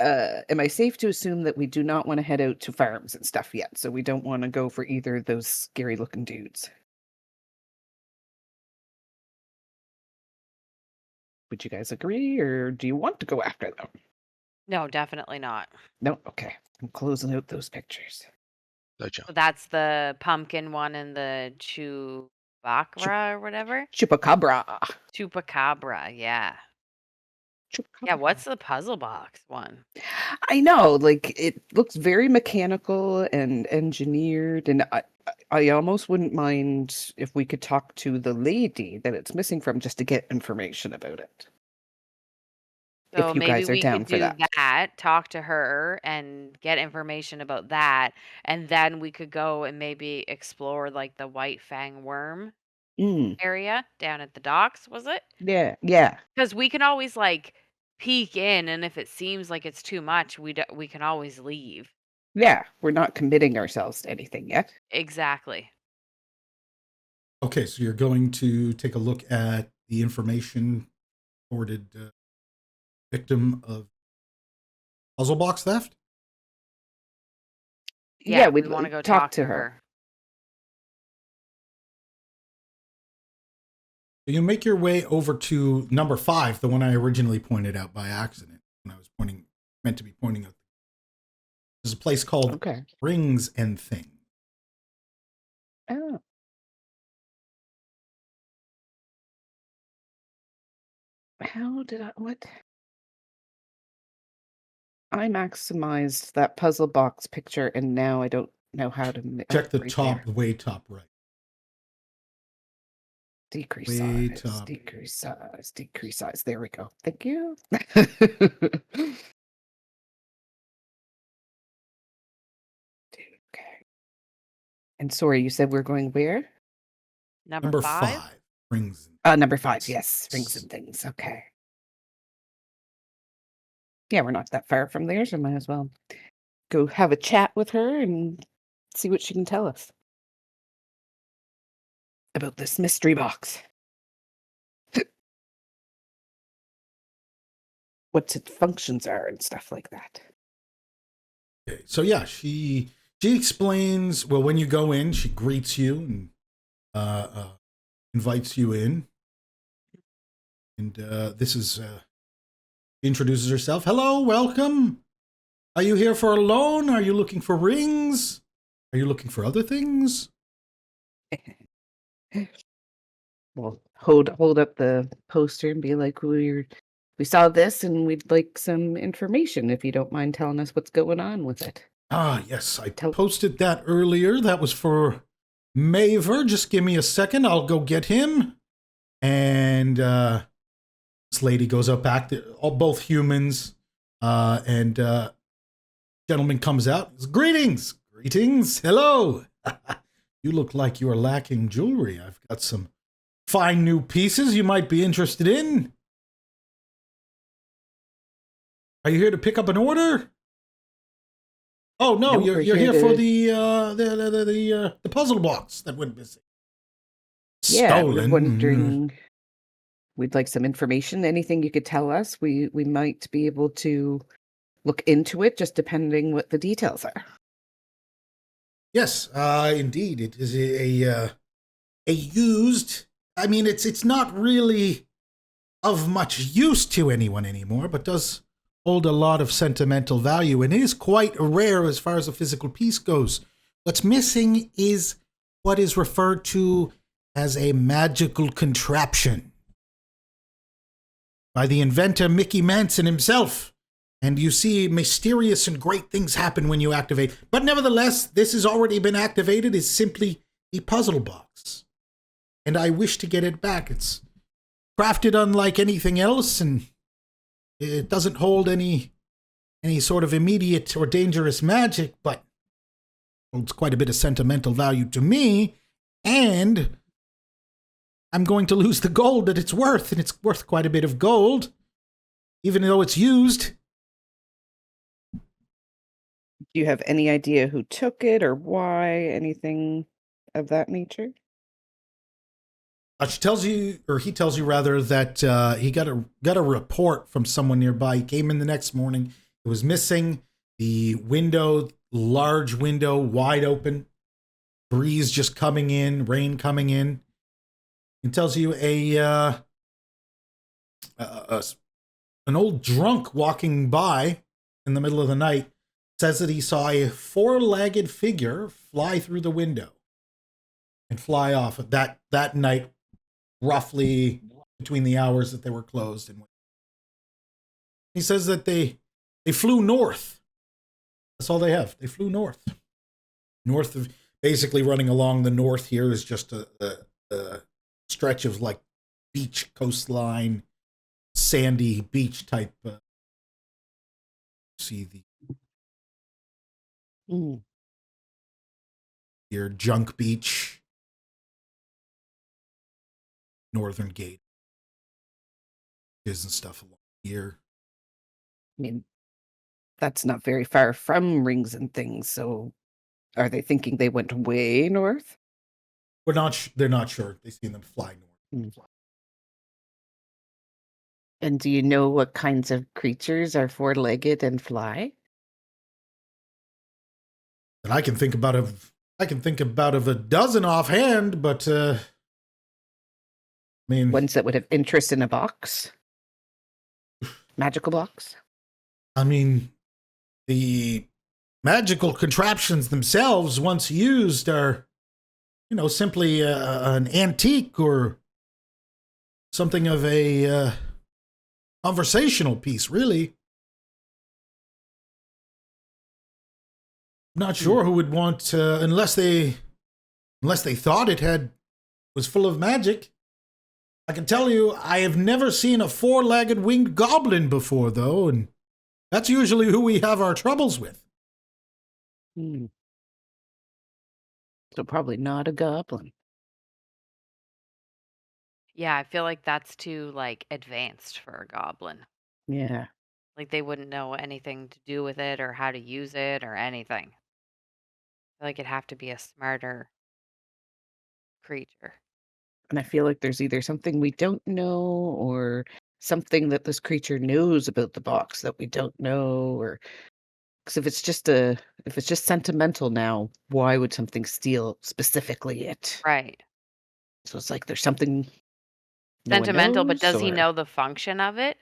Am I safe to assume that we do not want to head out to farms and stuff yet? So we don't want to go for either of those scary-looking dudes. Would you guys agree, or do you want to go after them?
No, definitely not.
No. Okay. I'm closing out those pictures.
Gotcha.
So that's the pumpkin one and the chupacabra or whatever.
Chupacabra.
Chupacabra, yeah. Yeah, what's the puzzle box one?
I know, like it looks very mechanical and engineered, and I almost wouldn't mind if we could talk to the lady that it's missing from just to get information about it.
So
If you
maybe
guys are
we
down
could
for
do
that.
talk to her and get information about that, and then we could go and maybe explore like the White Fang worm
Mm,
area down at the docks, was it?
yeah.
Because we can always like peek in, and if it seems like it's too much, we can always leave.
Yeah, we're not committing ourselves to anything yet.
Exactly.
Okay, so you're going to take a look at the information reported victim of puzzle box theft.
Yeah,
we
we'd
want to go
talk to her.
You make your way over to number 5, the one I originally pointed out by accident when I was meant to be pointing out. There's a place called
Okay.
Rings and Things.
Oh. How did what? I maximized that puzzle box picture, and now I don't know how to
Check the
right
top,
there.
way top right.
Decrease
Way
size,
top.
decrease size, decrease size. There we go. Thank you. Okay. And sorry, you said we're going where?
Number 5?
5, Rings.
Number 5. Yes, rings and things. Okay. Yeah, we're not that far from there, so might as well go have a chat with her and see what she can tell us about this mystery box. what its functions are and stuff like that.
Okay, so yeah, she explains. Well, when you go in, she greets you and invites you in, and this is introduces herself. Hello, welcome. Are you here for a loan? Are you looking for rings? Are you looking for other things?
We'll hold up the poster and be like, we saw this and we'd like some information if you don't mind telling us what's going on with it.
Ah, yes, I
Tell-
posted that earlier. That was for Maver. Just give me a second. I'll go get him. And this lady goes up back. Both humans. And gentleman comes out. Greetings. Greetings. Hello. You look like you are lacking jewelry. I've got some fine new pieces you might be interested in. Are you here to pick up an order? Oh no,
Nope,
you're
we're
here
here
for
to-
the puzzle box that went missing.
Yeah, we're
Stolen.
wondering. We'd like some information. Anything you could tell us, we might be able to look into it, just depending what the details are.
Yes, indeed, it is a used. I mean, it's not really of much use to anyone anymore, but does hold a lot of sentimental value, and it is quite rare as far as a physical piece goes. What's missing is what is referred to as a magical contraption by the inventor Mickey Manson himself. And you see mysterious and great things happen when you activate. But nevertheless, this has already been activated. It's simply the puzzle box. And I wish to get it back. It's crafted unlike anything else, and it doesn't hold any sort of immediate or dangerous magic, but holds quite a bit of sentimental value to me. And I'm going to lose the gold that it's worth, and it's worth quite a bit of gold, even though it's used.
Do you have any idea who took it or why? Anything of that nature?
She tells you, or he tells you rather, that he got a report from someone nearby. He came in the next morning. It was missing. The window, large window, wide open. Breeze just coming in, rain coming in. He tells you an old drunk walking by in the middle of the night says that he saw a four-legged figure fly through the window and fly off that night, roughly between the hours that they were closed. And he says that they flew north. That's all they have. They flew north. North of, basically running along the north here is just a stretch of like beach, coastline, sandy beach type. See your junk beach, northern gate is and stuff along here.
I mean, that's not very far from rings and things. So, are they thinking they went way north?
They're not sure. They've seen them fly north.
And do you know what kinds of creatures are four-legged and fly?
And I can think about of a dozen offhand, but I mean,
Ones that would have interest in a box? Magical box?
I mean, the magical contraptions themselves, once used, are, simply an antique or something of a conversational piece, really. I'm not sure who would want, unless they thought it was full of magic. I can tell you, I have never seen a four-legged winged goblin before, though, and that's usually who we have our troubles with.
So probably not a goblin.
Yeah, I feel like that's too like advanced for a goblin.
Yeah.
Like they wouldn't know anything to do with it or how to use it or anything. I feel like it'd have to be a smarter creature.
And I feel like there's either something we don't know or something that this creature knows about the box that we don't know, or because if it's just sentimental now, why would something steal specifically it?
Right.
So it's like there's something no one
Sentimental, but
knows,
does he
or
know the function of it?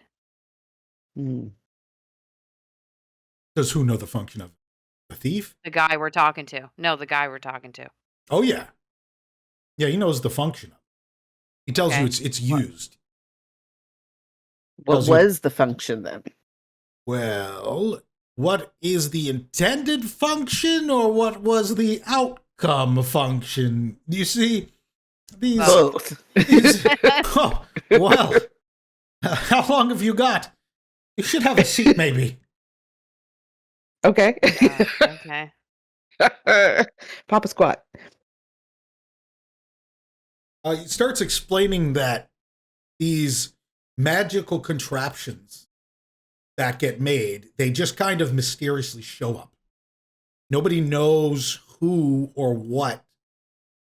Does who know the function of it? The thief?
The guy we're talking to. No, the guy we're talking to.
Oh, yeah. Yeah, he knows the function of it. He tells you
Okay.
it's used.
what
tells you-
was the function then?
Well, what is the intended function or what was the outcome function? You see, these...
Both.
Oh, well, how long have you got? You should have a seat, maybe.
Okay.
Okay.
Papa squat.
He starts explaining that these magical contraptions that get made, they just kind of mysteriously show up. Nobody knows who or what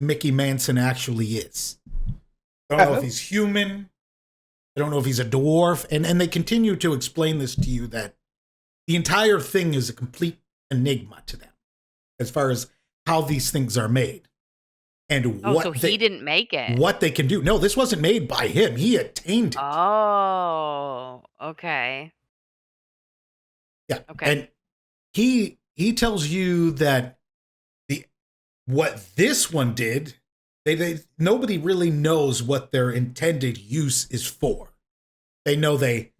Mickey Manson actually is. I don't know if he's human. I don't know if he's a dwarf. And they continue to explain this to you, that the entire thing is a complete enigma to them as far as how these things are made. And
Oh,
what
so he didn't make it.
what they can do. No, this wasn't made by him. He attained it.
Oh, okay.
Yeah.
Okay.
And he tells you that what this one did, they nobody really knows what their intended use is for. They know they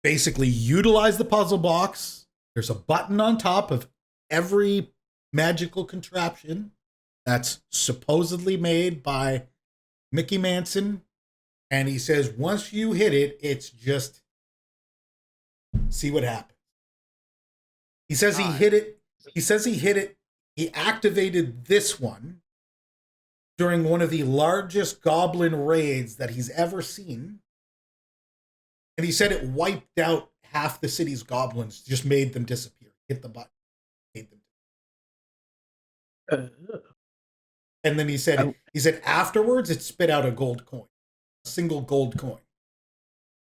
basically utilize the puzzle box. There's a button on top of every magical contraption that's supposedly made by Mickey Manson. And he says, once you hit it, it's just see what happens. He says he hit it. He says he hit it. He activated this one during one of the largest goblin raids that he's ever seen. And he said it wiped out half the city's goblins, just made them disappear. Hit the button, made them. And then he said afterwards it spit out a gold coin, a single gold coin.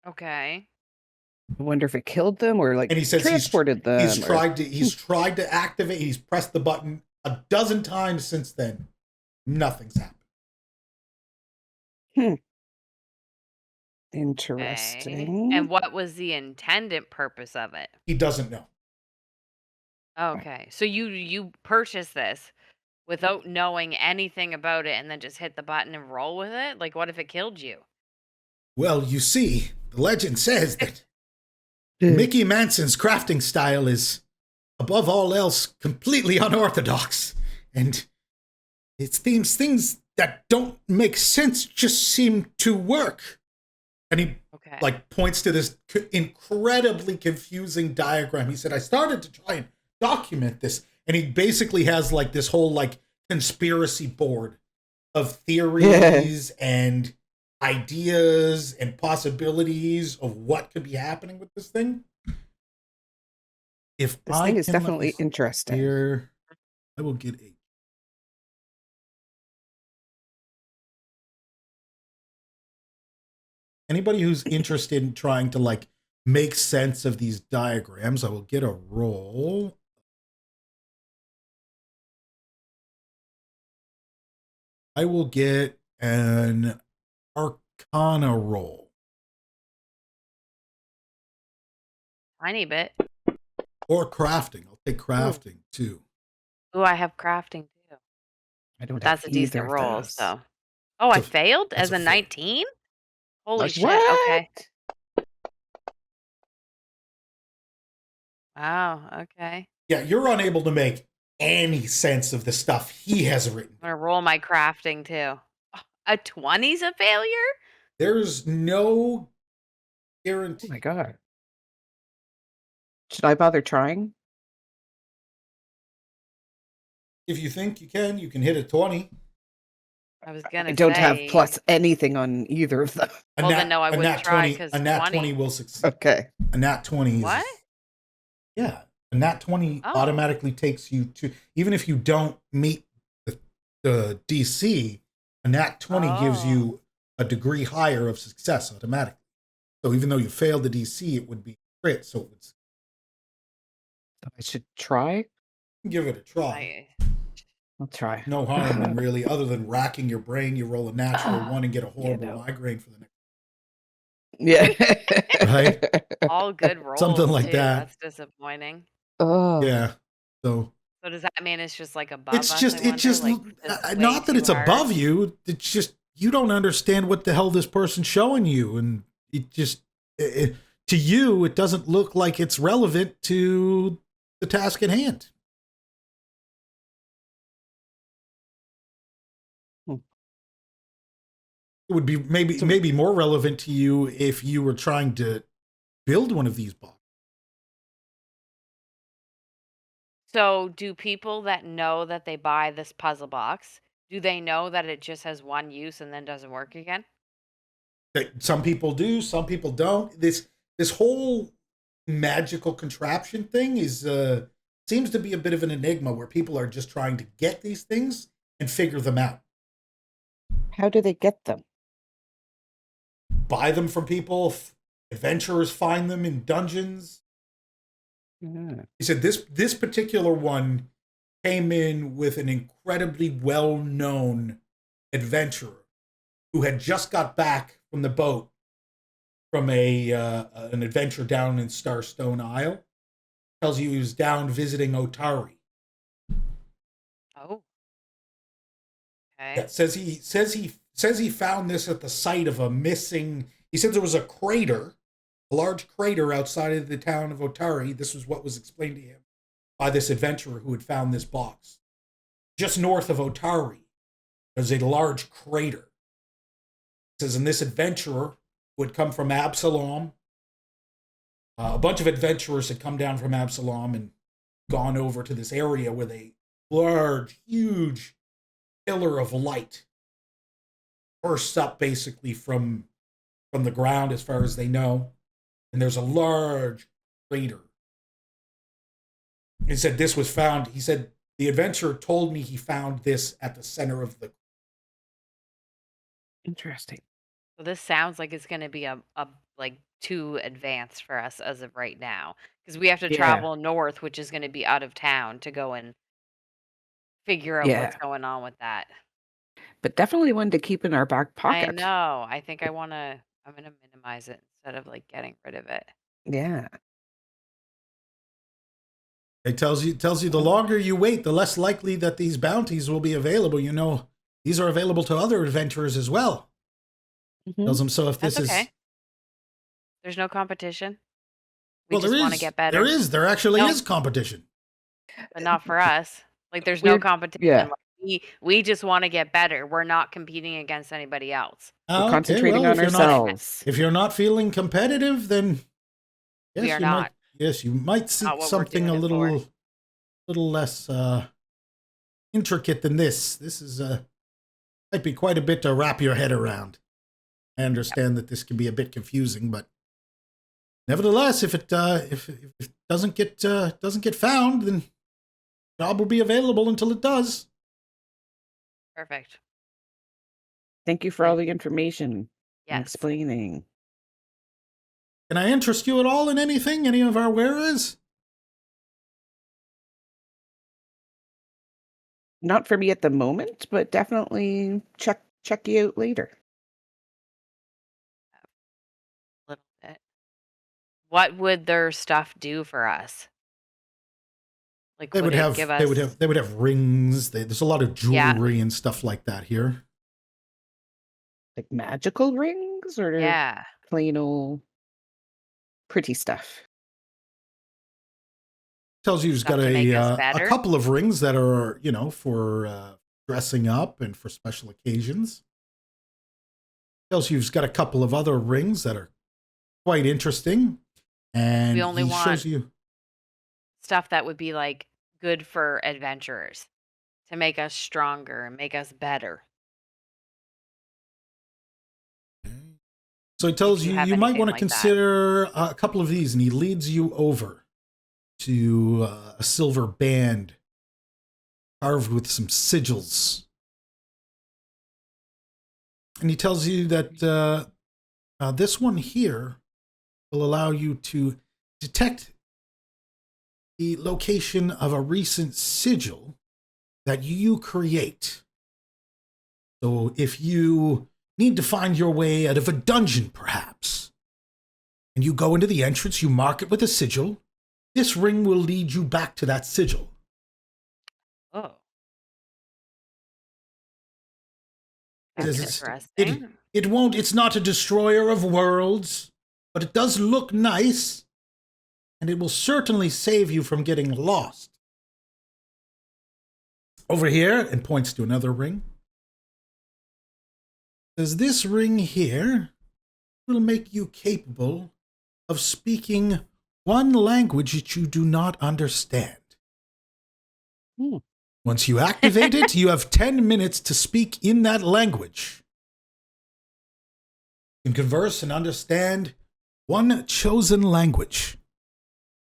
Okay.
I wonder if it killed them or like
And he says
transported them.
He's tried to activate. He's pressed the button a dozen times since then. Nothing's happened.
Interesting.
Okay. And what was the intended purpose of it?
He doesn't know.
Okay. So you purchased this without knowing anything about it and then just hit the button and roll with it? Like, what if it killed you?
Well, you see, the legend says that Mickey Manson's crafting style is, above all else, completely unorthodox. And it seems things that don't make sense just seem to work. And he points to this incredibly confusing diagram. He said, I started to try and document this. And he basically has like this whole like conspiracy board of theories and ideas and possibilities of what could be happening with this thing. If
this thing is definitely interesting.
Here, I will get a. Anybody who's interested in trying to like make sense of these diagrams, I will get a roll. I will get an Arcana roll.
Tiny bit.
Or crafting. I'll take crafting too.
Ooh, I have crafting too.
I don't.
That's a decent roll. So, I failed as a 19. Holy shit!
What?
Okay. Wow. Okay.
Yeah, you're unable to make any sense of the stuff he has written.
I'm gonna roll my crafting too. A 20's a failure?
There's no guarantee.
Oh my god. Should I bother trying?
If you think you can hit a 20.
I was gonna.
I don't have plus anything on either of them.
Well, then no, I wouldn't try because
a nat 20 will succeed.
Okay.
A nat 20 is...
What?
Yeah. A nat 20 automatically takes you to... Even if you don't meet the DC, a nat 20 gives you a degree higher of success automatically. So even though you failed the DC, it would be crit. So it would
I should try.
give it a try.
I'll try.
No harm in really, other than racking your brain. You roll a natural one and get a horrible
no.
migraine for the next.
Yeah.
Right?
All good rolls.
Something like
too.
that.
That's disappointing.
Oh.
Yeah. So
does that mean it's just like above
it's
us?
just,
I wonder?
not that
way
it's
too hard?
above you. It's just, you don't understand what the hell this person's showing you. And it just, to you, it doesn't look like it's relevant to the task at hand. It would be maybe more relevant to you if you were trying to build one of these boxes.
So, do people that know that they buy this puzzle box, do they know that it just has one use and then doesn't work again?
Some people do, some people don't. This whole magical contraption thing is seems to be a bit of an enigma, where people are just trying to get these things and figure them out.
How do they get them?
Buy them from people. Adventurers find them in dungeons.
Yeah.
He said this particular one came in with an incredibly well-known adventurer who had just got back from the boat from an adventure down in Starstone Isle. Tells you he was down visiting Otari.
Oh. Okay.
Yeah, says he found this at the site of a missing. He said there was a crater, a large crater outside of the town of Otari. This was what was explained to him by this adventurer who had found this box. Just north of Otari, there's a large crater. It says, and this adventurer who had come from Absalom, a bunch of adventurers had come down from Absalom and gone over to this area with a large, huge pillar of light bursts up basically from the ground as far as they know. And there's a large crater. He said this was found. He said the adventurer told me he found this at the center of the.
Interesting.
So this sounds like it's going to be a like too advanced for us as of right now, because we have to
Yeah.
travel north, which is going to be out of town, to go and figure out what's
Yeah.
going on with that.
But definitely one to keep in our back
I
pocket.
know. I think I'm going to minimize it instead of like getting rid of it.
Yeah.
It tells you the longer you wait, the less likely that these bounties will be available. You know, these are available to other adventurers as well.
Mhm.
Tells them, so if
That's
this
okay.
is,
There's no competition. We
well,
just
there
want to
is,
get better,
there actually
No.
is competition.
but not for us. Like there's no
We're-
competition.
yeah.
Like, we just want to get better. We're not competing against anybody else.
We're
Okay,
concentrating
well,
on ourselves.
If you're not feeling competitive, then yes,
We are
you
not.
might. Yes, you might seek
what we're
something a
doing it for.
little less intricate than this. This is might be quite a bit to wrap your head around. I understand that this can be a bit confusing, but nevertheless, if it doesn't get found, then the job will be available until it does.
Perfect.
Thank you for all the information and
Yes.
explaining.
Can I interest you at all in anything? Any of our wares?
Not for me at the moment, but definitely check you out later.
A little bit. What would their stuff do for us? Like
They would
it
have
give us
they would have rings. There's a lot of jewelry and stuff like that here.
Like magical rings or
Yeah.
plain old pretty stuff.
Tells you he's
Stuff
got
to make us
a
better?
couple of rings that are, you know, for dressing up and for special occasions. Tells you he's got a couple of other rings that are quite interesting, and
We only
he
want
shows you.
stuff that would be like good for adventurers to make us stronger and make us better.
So he tells
you
you
have
you might
anything
want to
like that.
consider a couple of these, and he leads you over to a silver band carved with some sigils. And he tells you that this one here will allow you to detect the location of a recent sigil that you create. So if you need to find your way out of a dungeon, perhaps, and you go into the entrance, you mark it with a sigil, this ring will lead you back to that sigil.
Oh,
It
that's
is-
interesting.
it's not a destroyer of worlds, but it does look nice, and it will certainly save you from getting lost. Over here, and points to another ring. Says this ring here will make you capable of speaking one language that you do not understand.
Hmm.
Once you activate it, you have 10 minutes to speak in that language. You can converse and understand one chosen language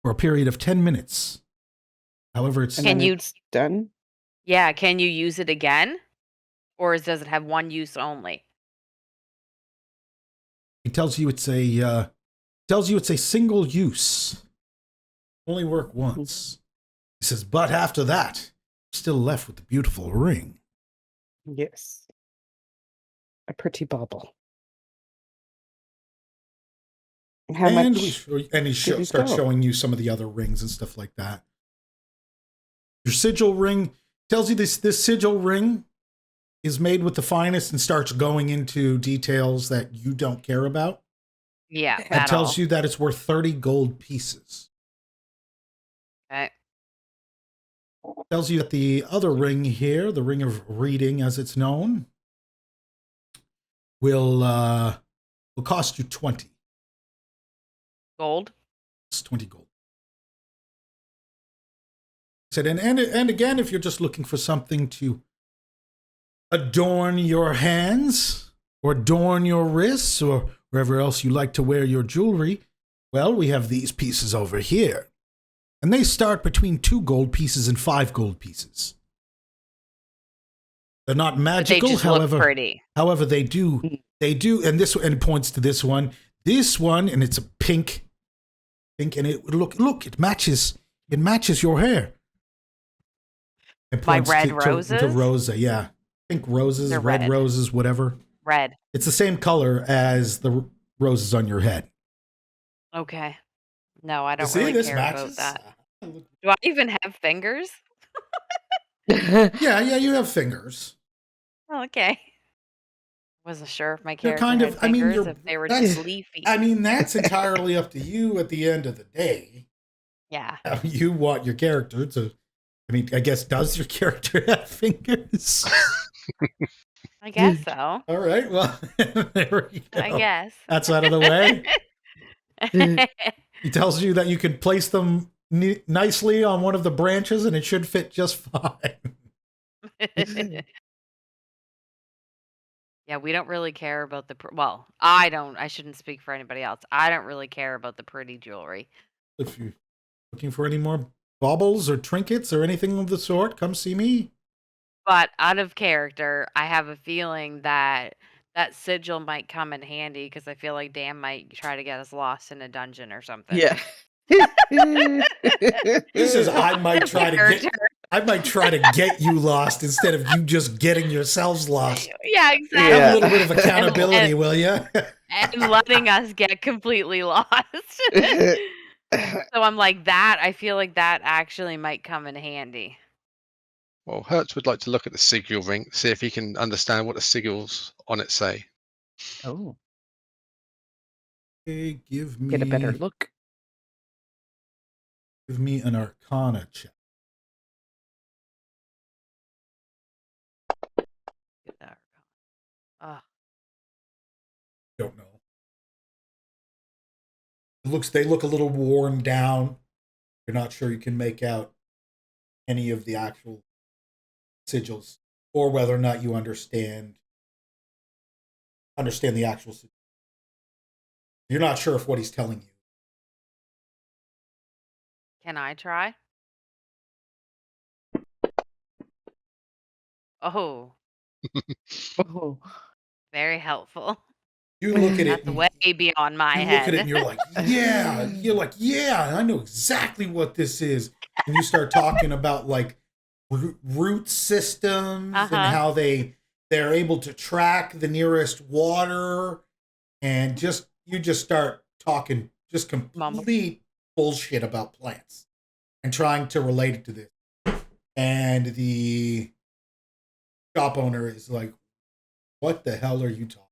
for a period of 10 minutes. However, it's
And
Can
then
you-
it's done?
Yeah, can you use it again? Or does it have one use only?
it tells you it's a single use. Only work once. He says, but after that, you're still left with the beautiful ring.
Yes. A pretty bauble. How
and
much?
he
did he
starts
go?
showing you some of the other rings and stuff like that. Your sigil ring tells you this sigil ring is made with the finest and starts going into details that you don't care about.
Yeah,
It
at
tells
all.
you that it's worth 30 gold pieces.
Okay.
Tells you that the other ring here, the ring of reading as it's known, will cost you 20.
Gold.
It's 20 gold. Said, and again, if you're just looking for something to adorn your hands or adorn your wrists or wherever else you like to wear your jewelry, well, we have these pieces over here. And they start between 2 gold pieces and 5 gold pieces. They're not
But they
magical,
just
however,
look pretty.
however they do, and this, and it points to this one, and it's a pink, and it look, it matches your hair. It
My
points
red
to
roses?
Rosa, yeah. Pink roses,
They're
red
red.
roses, whatever.
Red.
It's the same color as the roses on your head.
Okay. No, I
You
don't
see,
really
this
care
matches.
about that. Do I even have fingers?
Yeah, you have fingers.
Oh, okay. Wasn't sure if my
You're
character
kind
had
of,
fingers, if they were just leafy.
that's entirely up to you at the end of the day.
Yeah.
How you want your character to, I guess, does your character have fingers?
I guess so.
All right, well, there we go.
I guess.
That's out of the way. He tells you that you can place them nicely on one of the branches and it should fit just fine.
Yeah, we don't really care about the well, I don't. I shouldn't speak for anybody else. I don't really care about the pretty jewelry.
If you're looking for any more baubles or trinkets or anything of the sort, come see me.
But out of character, I have a feeling that that sigil might come in handy because I feel like Dan might try to get us lost in a dungeon or something.
Yeah.
He says, I might try to get you lost instead of you just getting yourselves lost.
Yeah, exactly.
Have a
Yeah.
little bit of accountability, will you?
And letting us get completely lost. So I'm like, that, I feel like that actually might come in handy.
Well, Hertz would like to look at the sigil ring, see if he can understand what the sigils on it say.
Oh,
Okay, give
get a better
me
look.
an Arcana check.
Oh,
Don't know. They look a little worn down. You're not sure you can make out any of the actual sigils, or whether or not you understand the actual sigil. You're not sure if what he's telling you.
can I try? Oh,
Oh,
very helpful.
You look at it
That's
and
way beyond my
you look at it
head.
and you're like, yeah. You're like, yeah, I know exactly what this is. And you start talking about like root systems and
Uh-huh.
how they're able to track the nearest water, and you just start talking just complete bullshit about plants and trying to relate it to this. And the shop owner is like, what the hell are you talking?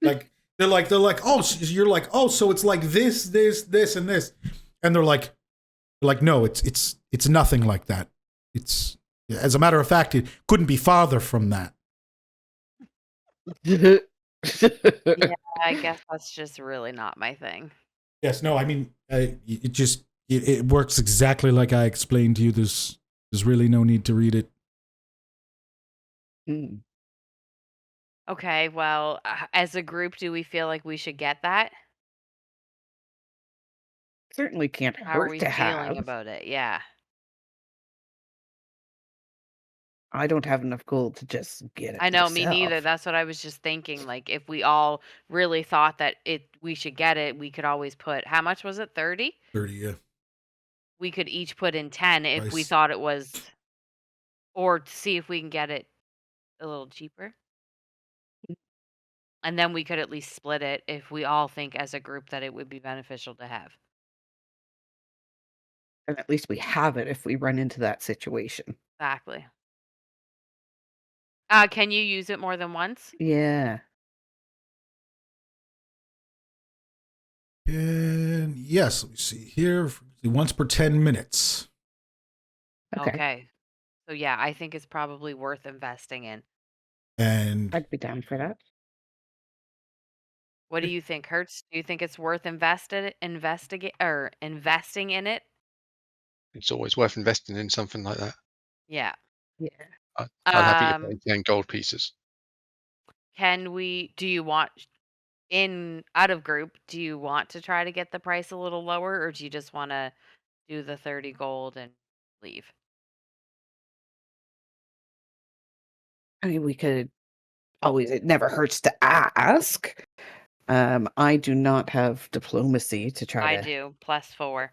Like they're like, oh, you're like, oh, so it's like this, and this, and they're like, no, it's nothing like that. It's, as a matter of fact, it couldn't be farther from that.
Yeah, I guess that's just really not my thing.
Yes, no, I mean, it works exactly like I explained to you. There's really no need to read it.
Hmm.
Okay, well, as a group, do we feel like we should get that?
Certainly can't
How are
hurt
we
to
feeling
have.
about it? Yeah.
I don't have enough gold to just get it
I know, me neither.
myself.
That's what I was just thinking. Like, if we all really thought that we should get it, we could always put, how much was it? 30?
30, yeah.
We could each put in 10 if we
Price.
thought it was, or to see if we can get it a little cheaper. And then we could at least split it if we all think as a group that it would be beneficial to have.
And at least we have it if we run into that situation.
Exactly. Can you use it more than once?
Yeah.
And yes, let me see here. Once per 10 minutes.
Okay.
So yeah, I think it's probably worth investing in.
And
I'd be down for that.
What do you think, Hertz? Do you think it's worth investing in it?
It's always worth investing in something like that.
Yeah.
Yeah.
I'd happy to pay 10 gold pieces.
Do you want out of group, do you want to try to get the price a little lower, or do you just want to do the 30 gold and leave?
I mean, we could always, it never hurts to ask. I do not have diplomacy to try
I
to.
do, +4.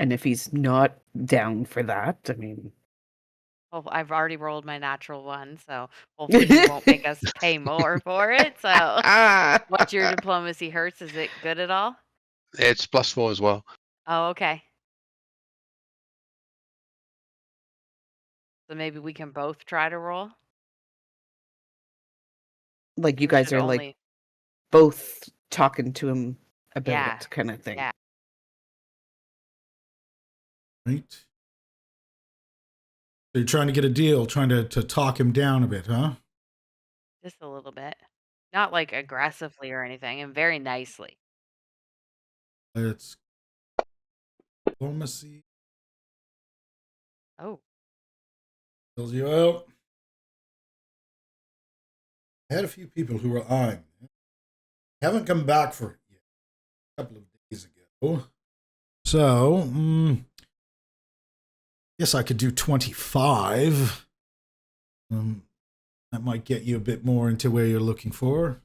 And if he's not down for that, I mean.
Well, I've already rolled my natural one, so hopefully he won't make us pay more for it. So, what's your diplomacy, Hertz? Is it good at all?
It's +4 as well.
Oh, okay. So maybe we can both try to roll.
Like you
We
guys
should
are like
only-
both talking to him about
Yeah,
it, kind of thing.
yeah.
right. So you're trying to get a deal, trying to talk him down a bit, huh?
Just a little bit. Not like aggressively or anything, and very nicely.
It's diplomacy.
Oh,
Fills you out. I had a few people who were eyeing it. Haven't come back for it yet. A couple of days ago. So, guess I could do 25. That might get you a bit more into where you're looking for.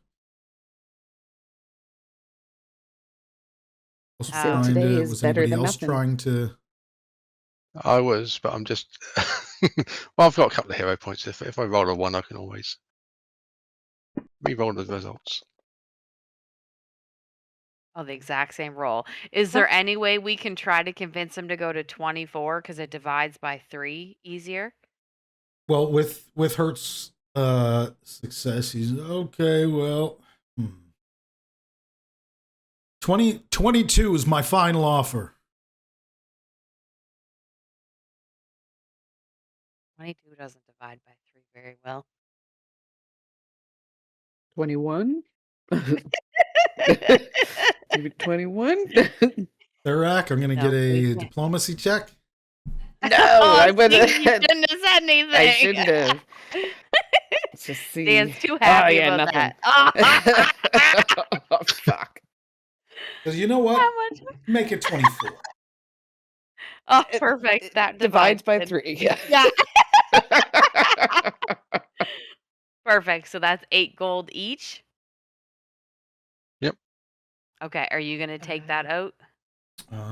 Today is
Was
better
anybody
than
else
nothing.
trying to?
I was, but I'm just. Well, I've got a couple of hero points. If I roll a 1, I can always re-roll the results.
the exact same roll. Is there any way we can try to convince him to go to 24 because it divides by 3 easier?
Well, with Hertz success, he's okay. Well, 22 is my final offer.
22 doesn't divide by 3 very well.
21? 21?
Therac, I'm going to
No,
get a
we can't.
diplomacy check.
No,
Oh,
I would
see,
have.
you shouldn't have said anything.
I shouldn't have. Let's just see.
Dan's too happy about that.
Oh, fuck.
Because you know what?
How much?
Make it 24.
Oh, perfect. That
Divides by
it.
3. Yeah.
Yeah. Perfect. So that's 8 gold each.
Yep.
Okay. Are you gonna take that out,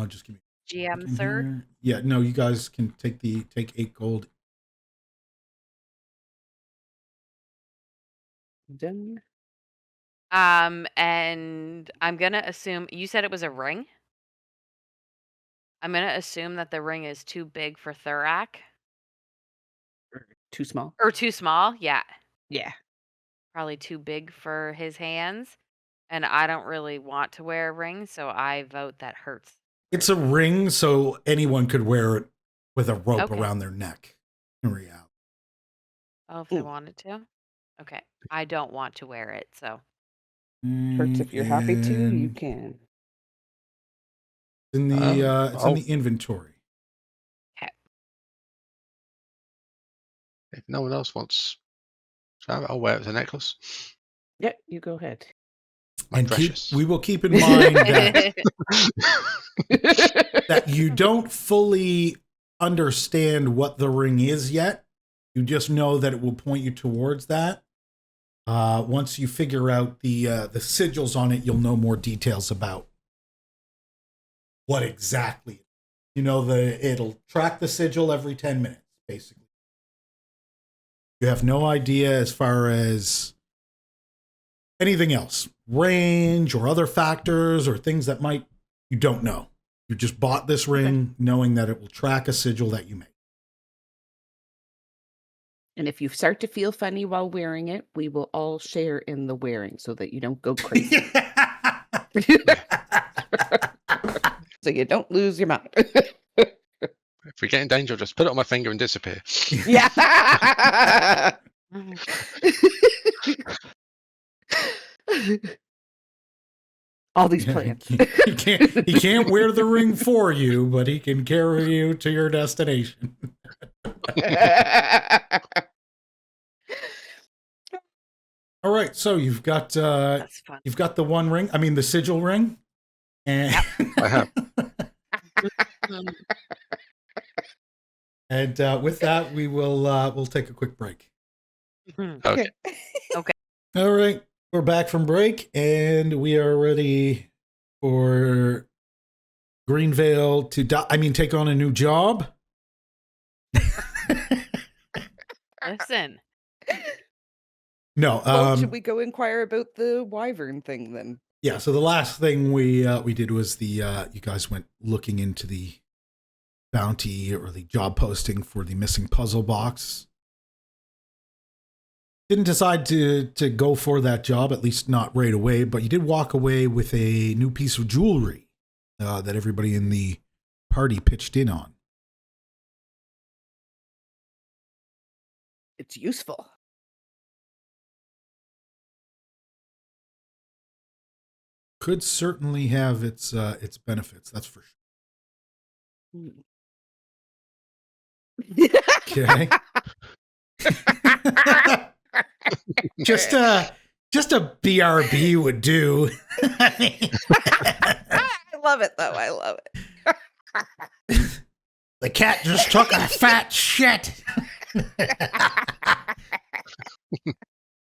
Just give me a
GM
second
sir?
here. Yeah, no, you guys can take 8 gold.
Done.
And I'm gonna assume you said it was a ring. I'm gonna assume that the ring is too big for Thurak
Too small.
or too small. Yeah,
Yeah.
probably too big for his hands. And I don't really want to wear a ring, so I vote that hurts.
It's a ring, so anyone could wear it with a rope
Okay.
around their neck. In reality,
Oh, if they
Ooh.
wanted to. Okay. I don't want to wear it, so
Hurts if you're happy to, you
And
can.
it's in
I'll,
the inventory.
okay.
if no one else wants to have it, I'll wear it as a necklace.
Yeah, you go ahead.
My
And
precious.
we will keep in mind that that you don't fully understand what the ring is yet. You just know that it will point you towards that. Once you figure out the sigils on it, you'll know more details about what exactly. You know, it'll track the sigil every 10 minutes, basically. You have no idea as far as anything else, range or other factors or things that you don't know. You just bought this ring knowing that it will track a sigil that you make.
And if you start to feel funny while wearing it, we will all share in the wearing so that you don't go crazy. So you don't lose your mind.
If we get in danger, I'll just put it on my finger and disappear.
Yeah. All these plans.
He can't wear the ring for you, but he can carry you to your destination. All right, so you've got
That's fun.
you've got the one ring. I mean, the sigil ring, and
I have.
and with that, we'll take a quick break.
Okay.
All right, we're back from break, and we are ready for Greenveil to take on a new job.
Listen.
No,
Well, should we go inquire about the wyvern thing then?
Yeah, so the last thing we did was you guys went looking into the bounty or the job posting for the missing puzzle box. Didn't decide to go for that job, at least not right away, but you did walk away with a new piece of jewelry that everybody in the party pitched in on.
It's useful.
Could certainly have its benefits, that's for sure. Okay. just a BRB would do.
I love it though. I love it.
The cat just took a fat shit.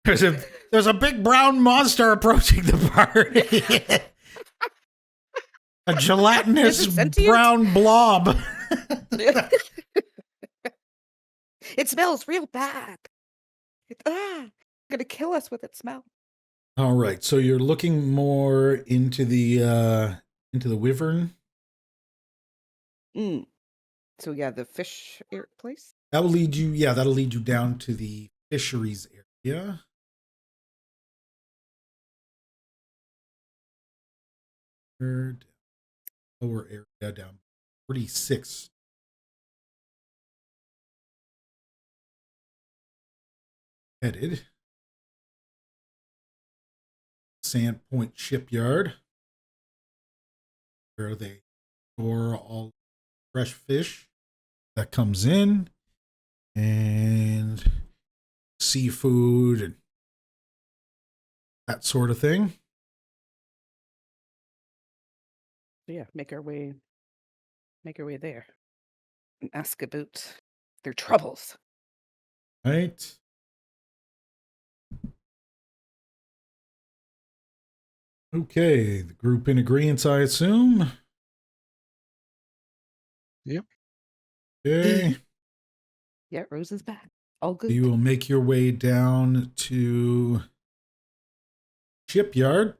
There's a big brown monster approaching the party. A gelatinous brown blob.
It smells real bad. It's gonna kill us with its smell.
All right, so you're looking more into the wyvern.
So yeah, the fish place.
That'll lead you. Yeah, that'll lead you down to the fisheries area. Lower area down 46. Headed Sandpoint shipyard, where they store all fresh fish that comes in and seafood and that sort of thing.
Yeah, make our way there and ask about their troubles.
Right. Okay, the group in agreement, I assume.
Yep.
Okay.
Yeah, Rose is back. All good.
You will make your way down to shipyard.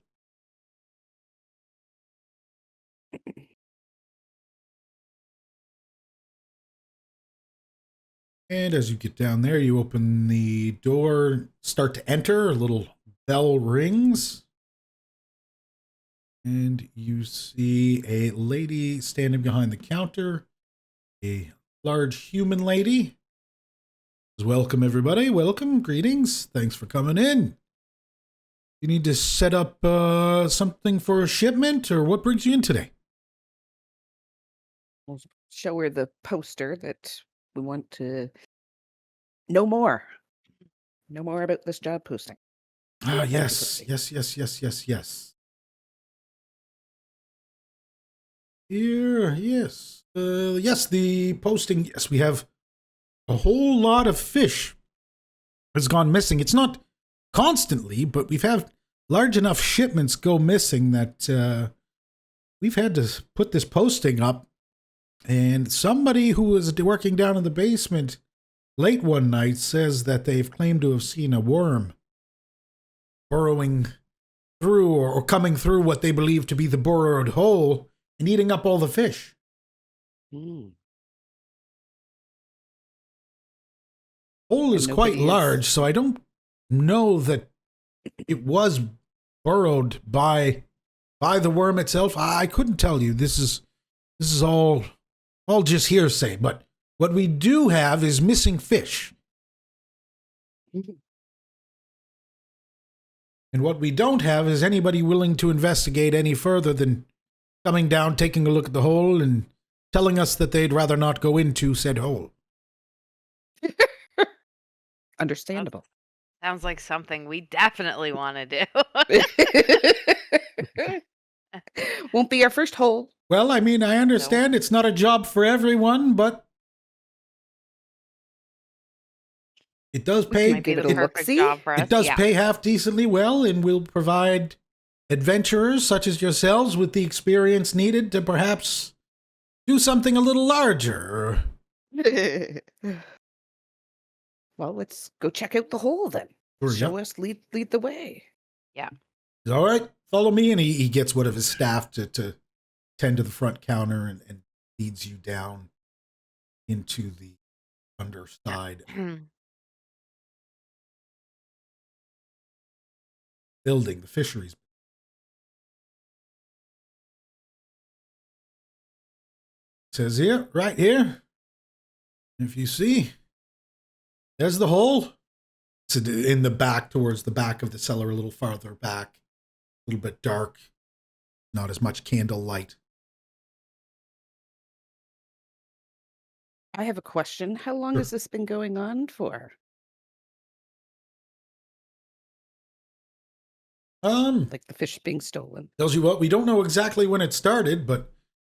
And as you get down there, you open the door, start to enter, a little bell rings. And you see a lady standing behind the counter, a large human lady. Welcome, everybody. Welcome. Greetings. Thanks for coming in. You need to set up something for a shipment, or what brings you in today?
We'll show her the poster that we want to know more. Know more about this job posting.
Ah,
Thank you,
yes,
Percy.
yes. Here, yes. Yes, the posting. Yes, we have a whole lot of fish has gone missing. It's not constantly, but we've had large enough shipments go missing that we've had to put this posting up. And somebody who was working down in the basement late one night says that they've claimed to have seen a worm burrowing through or coming through what they believe to be the burrowed hole and eating up all the fish.
Mm.
Hole is
And
quite
nobody is-
large, so I don't know that it was burrowed by the worm itself. I couldn't tell you. This is all just hearsay, but what we do have is missing fish.
Mhm.
And what we don't have is anybody willing to investigate any further than coming down, taking a look at the hole, and telling us that they'd rather not go into said hole.
Understandable.
Sounds like something we definitely want to do.
Won't be our first hole.
Well, I mean, I understand it's not a job for everyone, but it does pay.
Might be the
It'll
perfect
look-see.
job for us.
It does
yeah.
pay half decently well, and will provide adventurers such as yourselves with the experience needed to perhaps do something a little larger.
Well, let's go check out the hole then.
Sure,
Show
yeah.
us, lead the way.
All right, follow me. And he gets one of his staff to tend to the front counter and leads you down into the underside building, the fisheries. It says here, right here, if you see, there's the hole. It's in the back, towards the back of the cellar, a little farther back, a little bit dark, not as much candle light.
I have a question. How long
Sure.
has this been going on for? Like the fish being stolen.
Tells you what, we don't know exactly when it started, but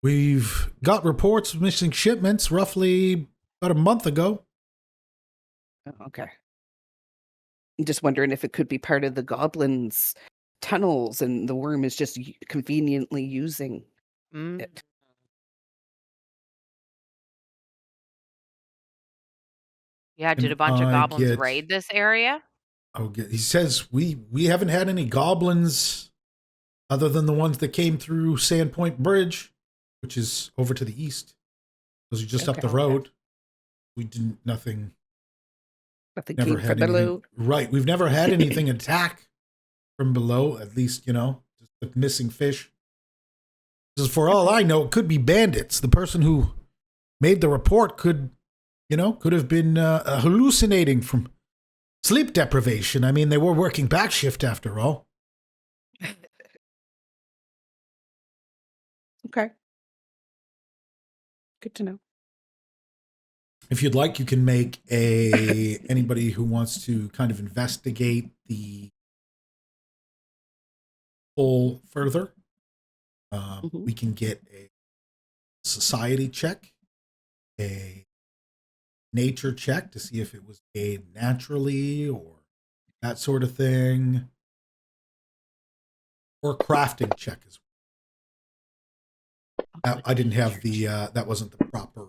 we've got reports of missing shipments roughly about a month ago.
Oh, okay. I'm just wondering if it could be part of the goblins' tunnels and the worm is just conveniently using
Mm.
it.
Yeah, did
And
a bunch of
I
goblins
get-
raid this area?
He says we haven't had any goblins other than the ones that came through Sandpoint Bridge, which is over to the east. Those are just up the
Okay.
road. We didn't nothing.
Nothing
Never
came
had
from
anything.
below.
Right. We've never had anything attack from below. At least just the missing fish. Because for all I know, it could be bandits. The person who made the report could have been hallucinating from sleep deprivation. I mean, they were working back shift after all.
Okay. Good to know.
If you'd like, you can make anybody who wants to kind of investigate the hole further. We can get a society check, a nature check to see if it was made naturally or that sort of thing. or crafting check as well. I didn't have the that wasn't the proper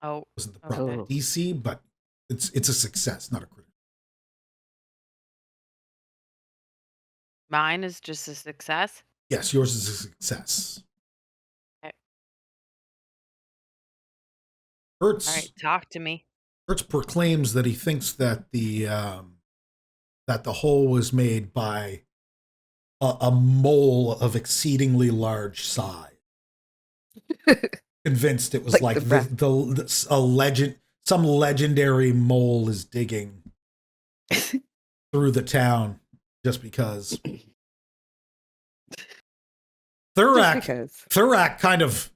Oh,
okay.
DC, but it's a success, not a critical.
mine is just a success.
Yes, yours is a success.
Okay. All right,
Hertz
talk to me.
Hertz proclaims that he thinks that the hole was made by a mole of exceedingly large size. Convinced it was
Like
like
the
a legend, some legendary mole is digging through the town just because.
Just because.
Thurak kind of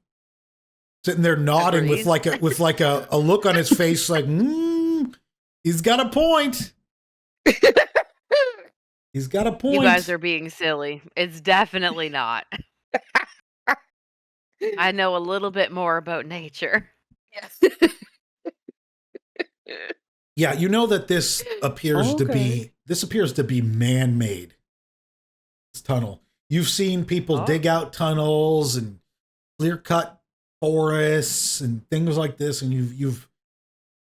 sitting there nodding with
Agrees.
like a look on his face, like, he's got a point. He's got a point.
You guys are being silly. It's definitely not. I know a little bit more about nature.
Yes.
Yeah, you know that this appears to be man-made. This tunnel. You've seen people dig out tunnels and clear-cut forests and things like this, and you've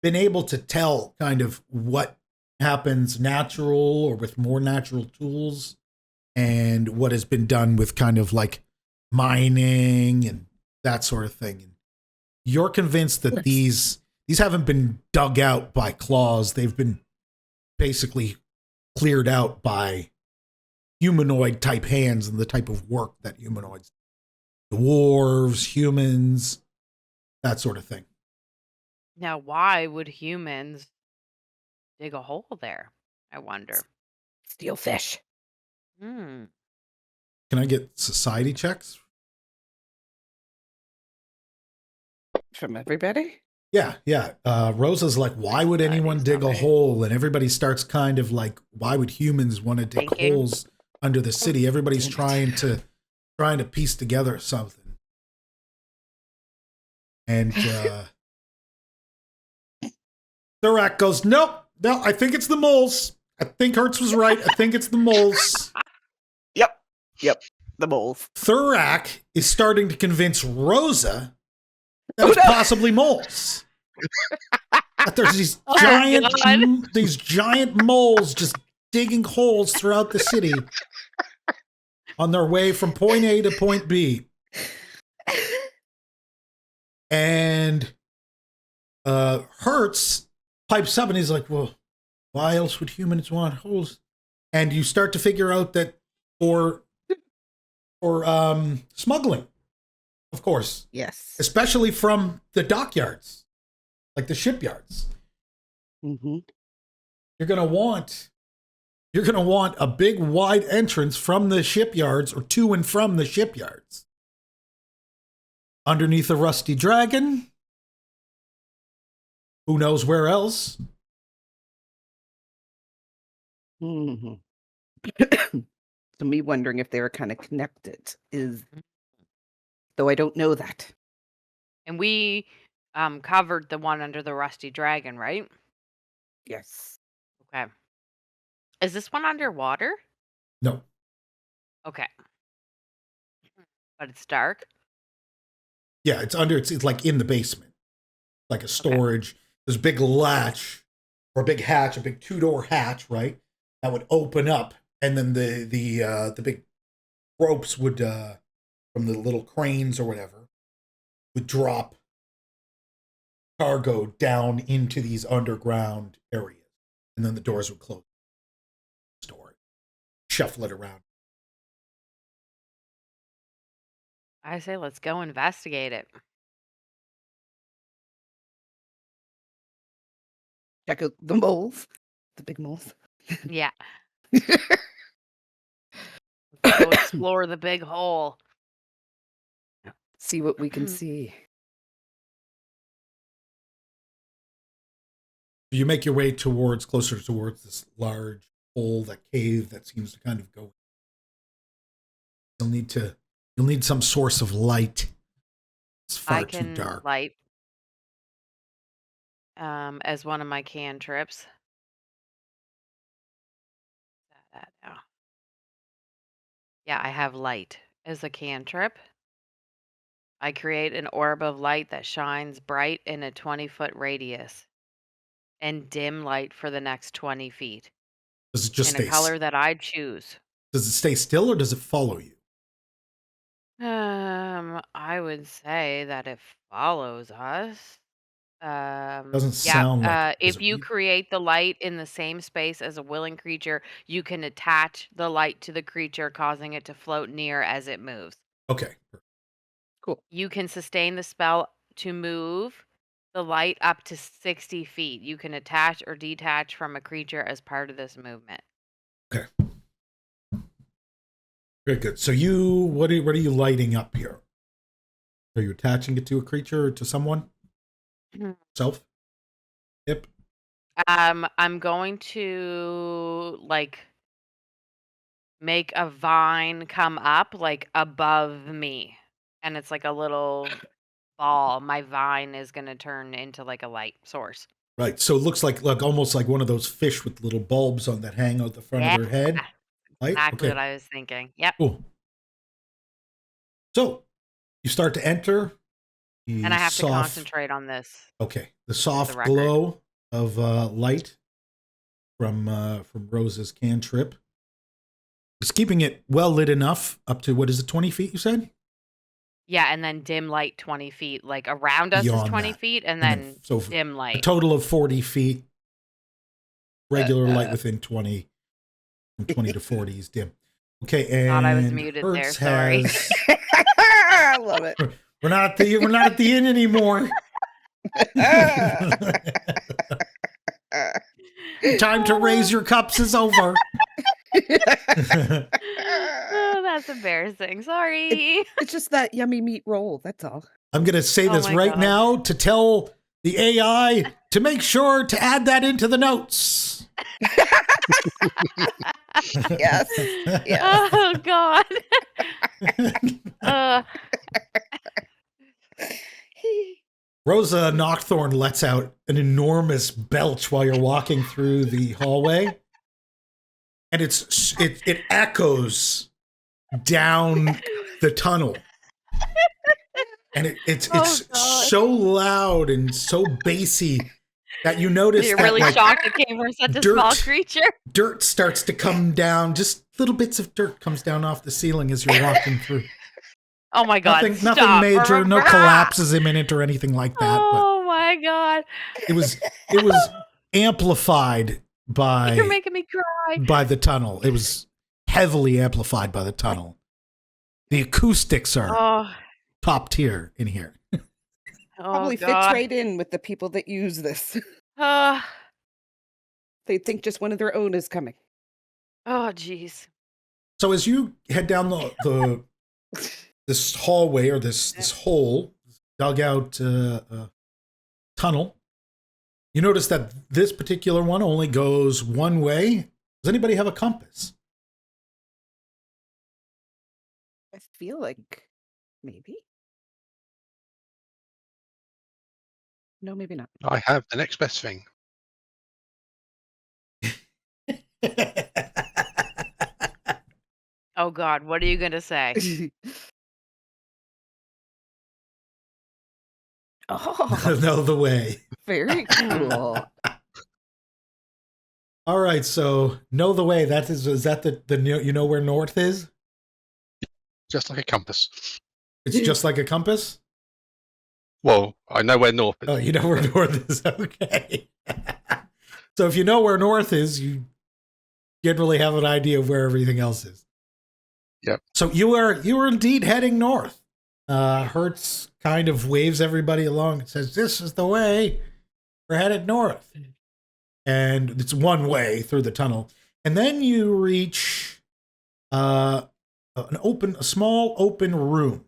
been able to tell kind of what happens natural or with more natural tools, and what has been done with kind of like mining and that sort of thing. And you're convinced that these haven't been dug out by claws. They've been basically cleared out by humanoid type hands and the type of work that humanoids, dwarves, humans, that sort of thing.
Now, why would humans dig a hole there? I wonder.
Steal fish.
Hmm.
Can I get society checks?
From everybody?
Yeah. Rosa's like, why would anyone dig a hole? And everybody starts kind of like, why would humans want to dig
Thinking.
holes under the city? Everybody's
damn it.
trying to piece together something. And Thurak goes, no, I think it's the moles. I think Hertz was right. I think it's the moles.
Yep. The moles.
Thurak is starting to convince Rosa that it's possibly moles. That there's these giant moles just digging holes throughout the city on their way from point A to point B. And Hertz pipes up and he's like, well, why else would humans want holes? And you start to figure out that for smuggling, of course.
Yes.
Especially from the dockyards, like the shipyards.
Mm-hmm.
You're gonna want a big wide entrance from the shipyards or to and from the shipyards. Underneath a rusty dragon. Who knows where else?
Mm-hmm. So me wondering if they were kind of connected is, though I don't know that.
And we covered the one under the rusty dragon, right?
Yes.
Okay. Is this one underwater?
No.
Okay. But it's dark.
Yeah, it's like in the basement. Like a storage. There's a big latch or a big hatch, a big 2-door hatch, right? That would open up, and then the big ropes would from the little cranes or whatever would drop cargo down into these underground areas, and then the doors would close. Store it, shuffle it around.
I say let's go investigate it.
Check out the moles. The big moles.
Yeah. Let's go explore the big hole.
See what we can see.
You make your way closer towards this large hole, that cave that seems to kind of go. You'll need some source of light. It's far too dark.
Light as one of my cantrips. Yeah, I have light as a cantrip. I create an orb of light that shines bright in a 20-foot radius and dim light for the next 20 feet
Does it just
in a
stay?
color that I choose.
Does it stay still or does it follow you?
I would say that it follows us.
Doesn't
Yeah,
sound like it. Does
if
it
you
read?
create the light in the same space as a willing creature, you can attach the light to the creature, causing it to float near as it moves.
Okay.
Cool.
You can sustain the spell to move the light up to 60 feet. You can attach or detach from a creature as part of this movement.
Okay. Very good. So what are you lighting up here? Are you attaching it to a creature or to someone? Self? Yep.
I'm going to make a vine come up like above me. And it's like a little ball. My vine is gonna turn into like a light source.
Right. So it looks like almost like one of those fish with little bulbs on that hang out the front of
Yeah,
their head. Right?
exactly
Okay.
what I was thinking. Yep.
Cool. So you start to enter the
And I have to
soft,
concentrate on this.
okay, the
the
soft
record.
glow of light from Rose's cantrip. It's keeping it well lit enough up to, what is it, 20 feet, you said?
Yeah, and then dim light 20 feet. Like around us
Beyond
is 20
that.
feet, and
And
then
so
dim
a
light.
total of 40 feet. Regular light within 20. From 20 to 40 is dim. Okay, and
Thought I was muted there,
Hertz
sorry.
has...
I love it.
We're not at the inn anymore. Time to raise your cups is over.
Oh, that's embarrassing. Sorry.
It's just that yummy meat roll. That's all.
I'm going to say
Oh
this
my
right
God.
now to tell the AI to make sure to add that into the notes.
Yes. Yes.
Oh God.
Rosa Knockthorn lets out an enormous belch while you're walking through the hallway. And it echoes down the tunnel. And it's
God.
so loud and so bassy that you notice
You're
that
really
like,
shocked it came from such a small
dirt.
creature.
dirt starts to come down. Just little bits of dirt comes down off the ceiling as you're walking through.
Oh my God.
Nothing
stop.
major, no collapses imminent or anything like that.
Oh my God.
But it was amplified
You're
by
making me cry.
the tunnel. It was heavily amplified by the tunnel. The acoustics are
Oh,
top tier in here.
Probably fits
God.
right in with the people that use this.
Oh,
They think just one of their own is coming.
jeez.
So as you head down the this hallway or this hole, dug out tunnel, you notice that this particular one only goes one way. Does anybody have a compass?
I feel like maybe. No, maybe not.
I have the next best thing.
Oh God, what are you gonna say?
Oh,
Know the way.
very cool.
All right, so know the way. Is that the you know where north is?
Just like a compass.
It's just like a compass.
Well, I know where north is.
Oh, you know where north is. Okay. So if you know where north is, you generally have an idea of where everything else is.
Yep.
So you were indeed heading north. Hertz kind of waves everybody along and says, "This is the way. We're headed north." And it's one way through the tunnel. And then you reach a small open room.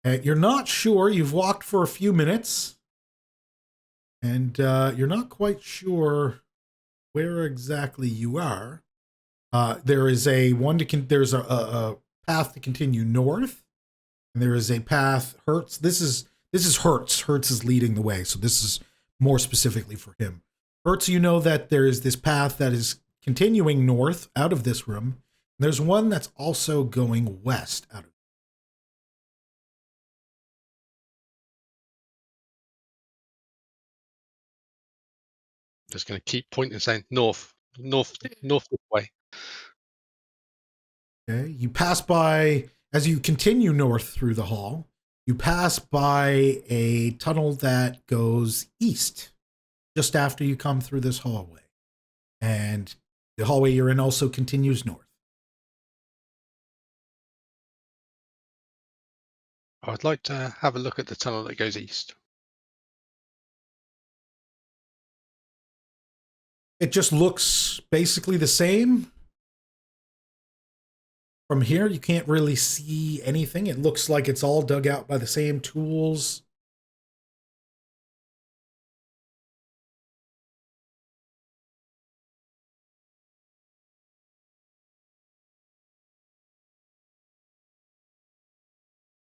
You're not sure. You've walked for a few minutes. And you're not quite sure where exactly you are. There is there's a path to continue north, and there is a path. Hertz. This is Hertz. Hertz is leading the way, so this is more specifically for him. Hertz, you know that there is this path that is continuing north out of this room. There's one that's also going west out of.
Just going to keep pointing and saying north, north, north this way.
Okay. You pass by, as you continue north through the hall, you pass by a tunnel that goes east just after you come through this hallway. And the hallway you're in also continues north.
I'd like to have a look at the tunnel that goes east.
It just looks basically the same. From here, you can't really see anything. It looks like it's all dug out by the same tools.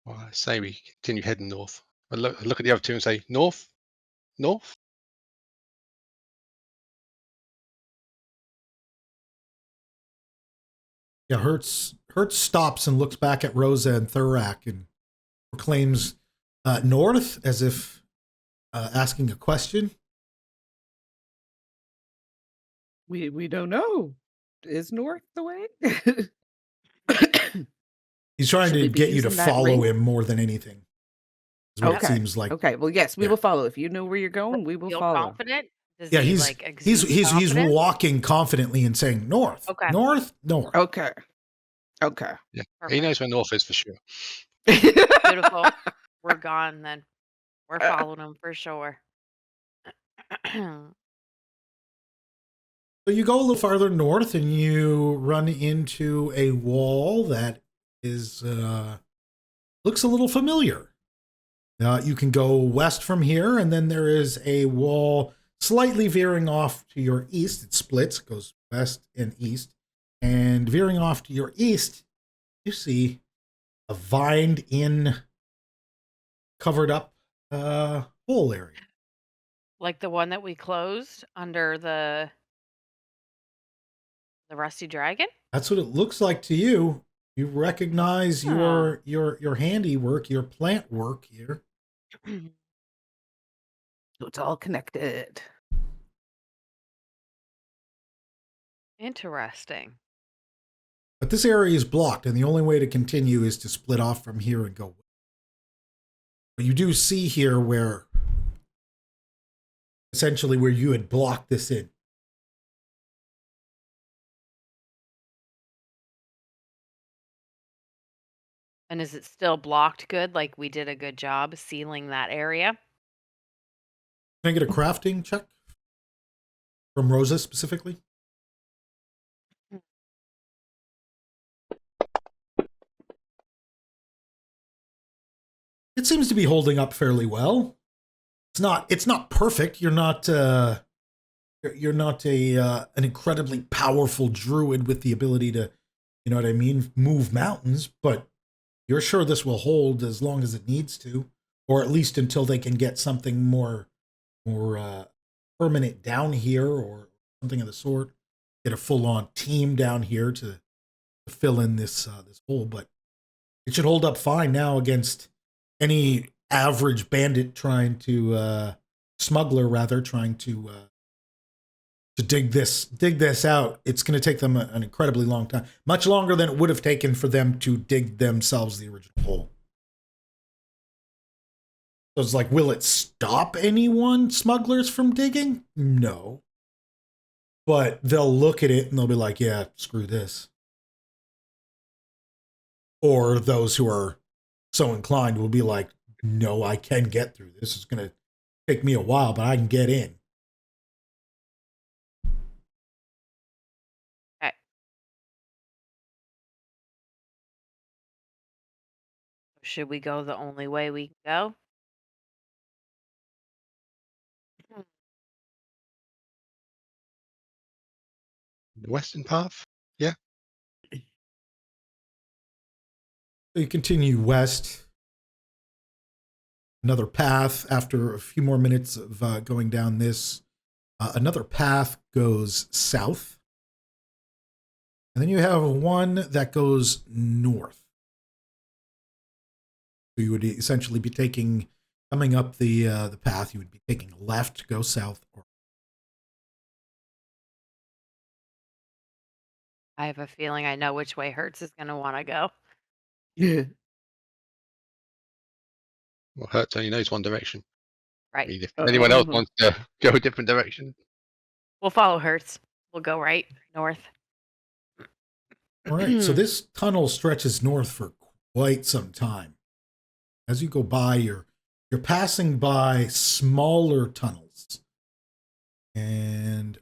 Well, I say we continue heading north. I look at the other two and say north, north.
Yeah, Hertz stops and looks back at Rosa and Thurak and proclaims north as if asking a question.
We don't know. Is north the way?
He's trying
Should we
to
be
get you to
using that
follow
ring?
him more than anything. Is what it seems like.
Okay. Well, yes, we
Yeah.
will follow. If you know where you're going, we will
Feel
follow.
confident? Does
Yeah,
he
he's
like
he's
exude
he's
confidence?
walking confidently and saying north,
Okay.
north, north.
Okay. Okay.
Yeah, he
Perfect.
knows where north is for sure.
Beautiful. We're gone then. We're following him for sure.
So you go a little farther north and you run into a wall that is looks a little familiar. You can go west from here, and then there is a wall slightly veering off to your east. It splits, goes west and east. And veering off to your east, you see a vined-in, covered up hole area.
Like the one that we closed under the Rusty Dragon?
That's what it looks like to you. You recognize
Huh.
your handiwork, your plant work here.
So it's all connected.
Interesting.
But this area is blocked, and the only way to continue is to split off from here and go. But you do see here where, essentially, where you had blocked this in.
And is it still blocked good? Like we did a good job sealing that area?
Can I get a crafting check from Rosa specifically? It seems to be holding up fairly well. It's not perfect. You're not an incredibly powerful druid with the ability to, you know what I mean, move mountains, but you're sure this will hold as long as it needs to, or at least until they can get something more permanent down here or something of the sort. Get a full-on team down here to fill in this hole, but it should hold up fine now against any average bandit smuggler rather trying to dig this out. It's going to take them an incredibly long time, much longer than it would have taken for them to dig themselves the original hole. So it's like, will it stop smugglers from digging? No. But they'll look at it and they'll be like, yeah, screw this. Or those who are so inclined will be like, no, I can get through this. It's going to take me a while, but I can get in.
Okay. Should we go the only way we can go?
The western path. Yeah.
So you continue west. Another path, after a few more minutes of going down this, another path goes south. And then you have one that goes north. So you would essentially be coming up the path, you would be taking a left to go south.
I have a feeling I know which way Hertz is going to want to go.
Well, Hertz only knows one direction. I
Right.
mean, if anyone else wants to go a different direction,
We'll follow Hertz. We'll go right north.
All right, so this tunnel stretches north for quite some time. As you go by, you're passing by smaller tunnels, and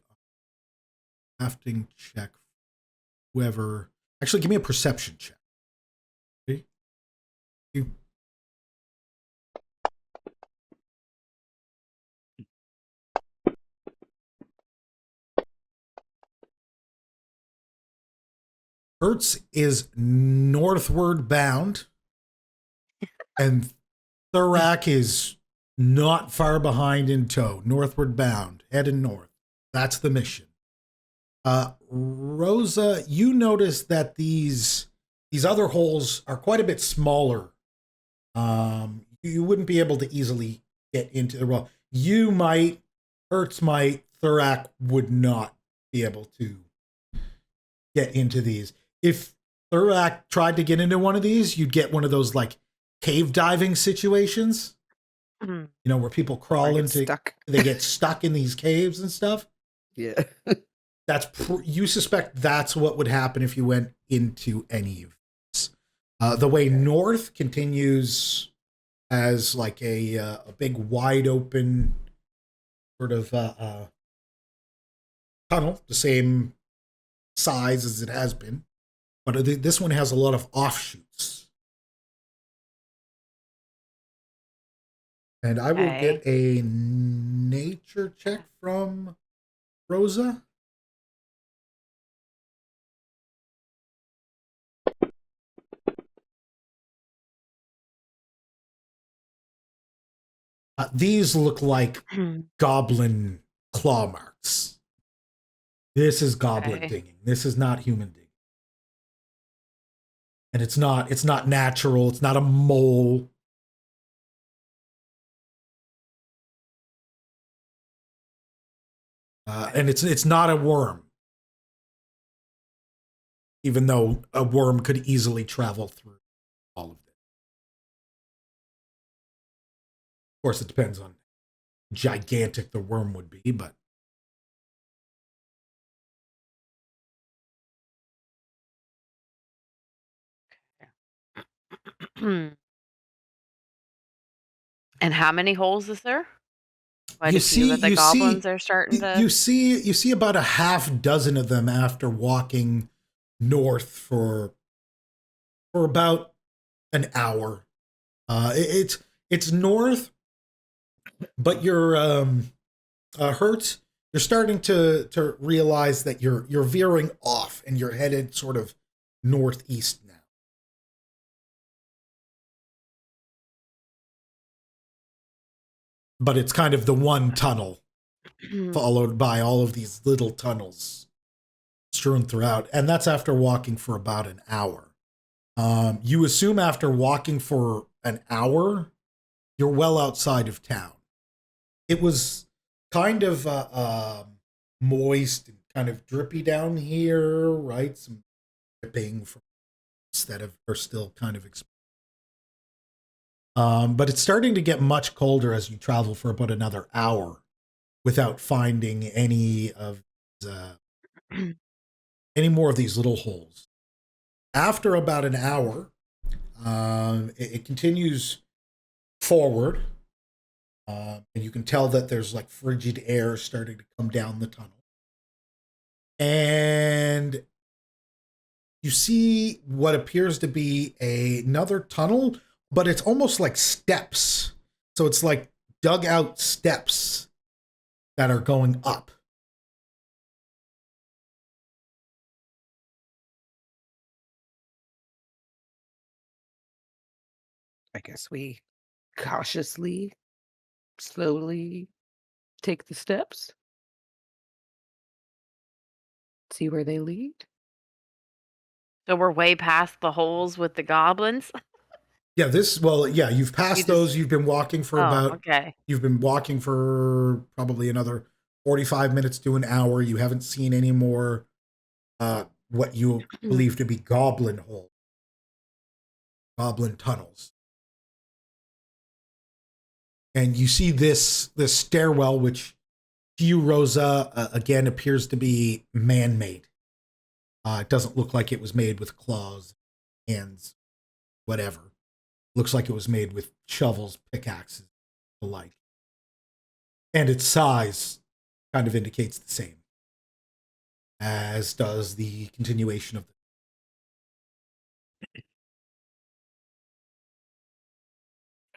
crafting check. Whoever, actually, give me a perception check. Okay? You. Hertz is northward bound, and Thurak is not far behind in tow, northward bound, heading north. That's the mission. Rosa, you notice that these other holes are quite a bit smaller. You wouldn't be able to easily get into the well. You might, Hertz might, Thurak would not be able to get into these. If Thurak tried to get into one of these, you'd get one of those like cave diving situations. You know, where people crawl into
stuck.
They get stuck in these caves and stuff.
Yeah.
You suspect that's what would happen if you went into any of this. The way north continues as like a big wide open sort of tunnel, the same size as it has been, but this one has a lot of offshoots. And I will get a nature check from Rosa. These look like goblin claw marks. This is goblin digging. This is not human digging. And it's not natural. It's not a mole. And it's not a worm. Even though a worm could easily travel through all of this. Of course, it depends on how gigantic the worm would be, but
And how many holes is there? Quite a few that the goblins are starting to.
You see about a half dozen of them after walking north for about an hour. It's north, but you're Hertz. You're starting to realize that you're veering off and you're headed sort of northeast now. But it's kind of the one tunnel followed by all of these little tunnels strewn throughout. And that's after walking for about an hour. You assume after walking for an hour, you're well outside of town. It was kind of moist and kind of drippy down here, right? Some dripping from that are still kind of exposed. But it's starting to get much colder as you travel for about another hour without finding any more of these little holes. After about an hour, it continues forward, and you can tell that there's like frigid air starting to come down the tunnel. And you see what appears to be another tunnel, but it's almost like steps. So it's like dug out steps that are going up.
I guess we cautiously, slowly take the steps. See where they lead.
So we're way past the holes with the goblins.
Yeah, you've passed those. You've been walking for
Okay.
you've been walking for probably another 45 minutes to an hour. You haven't seen any more what you believe to be goblin tunnels. And you see this stairwell, which to you, Rosa, again appears to be man-made. It doesn't look like it was made with claws, hands, whatever. Looks like it was made with shovels, pickaxes, the like. And its size kind of indicates the same, as does the continuation of the.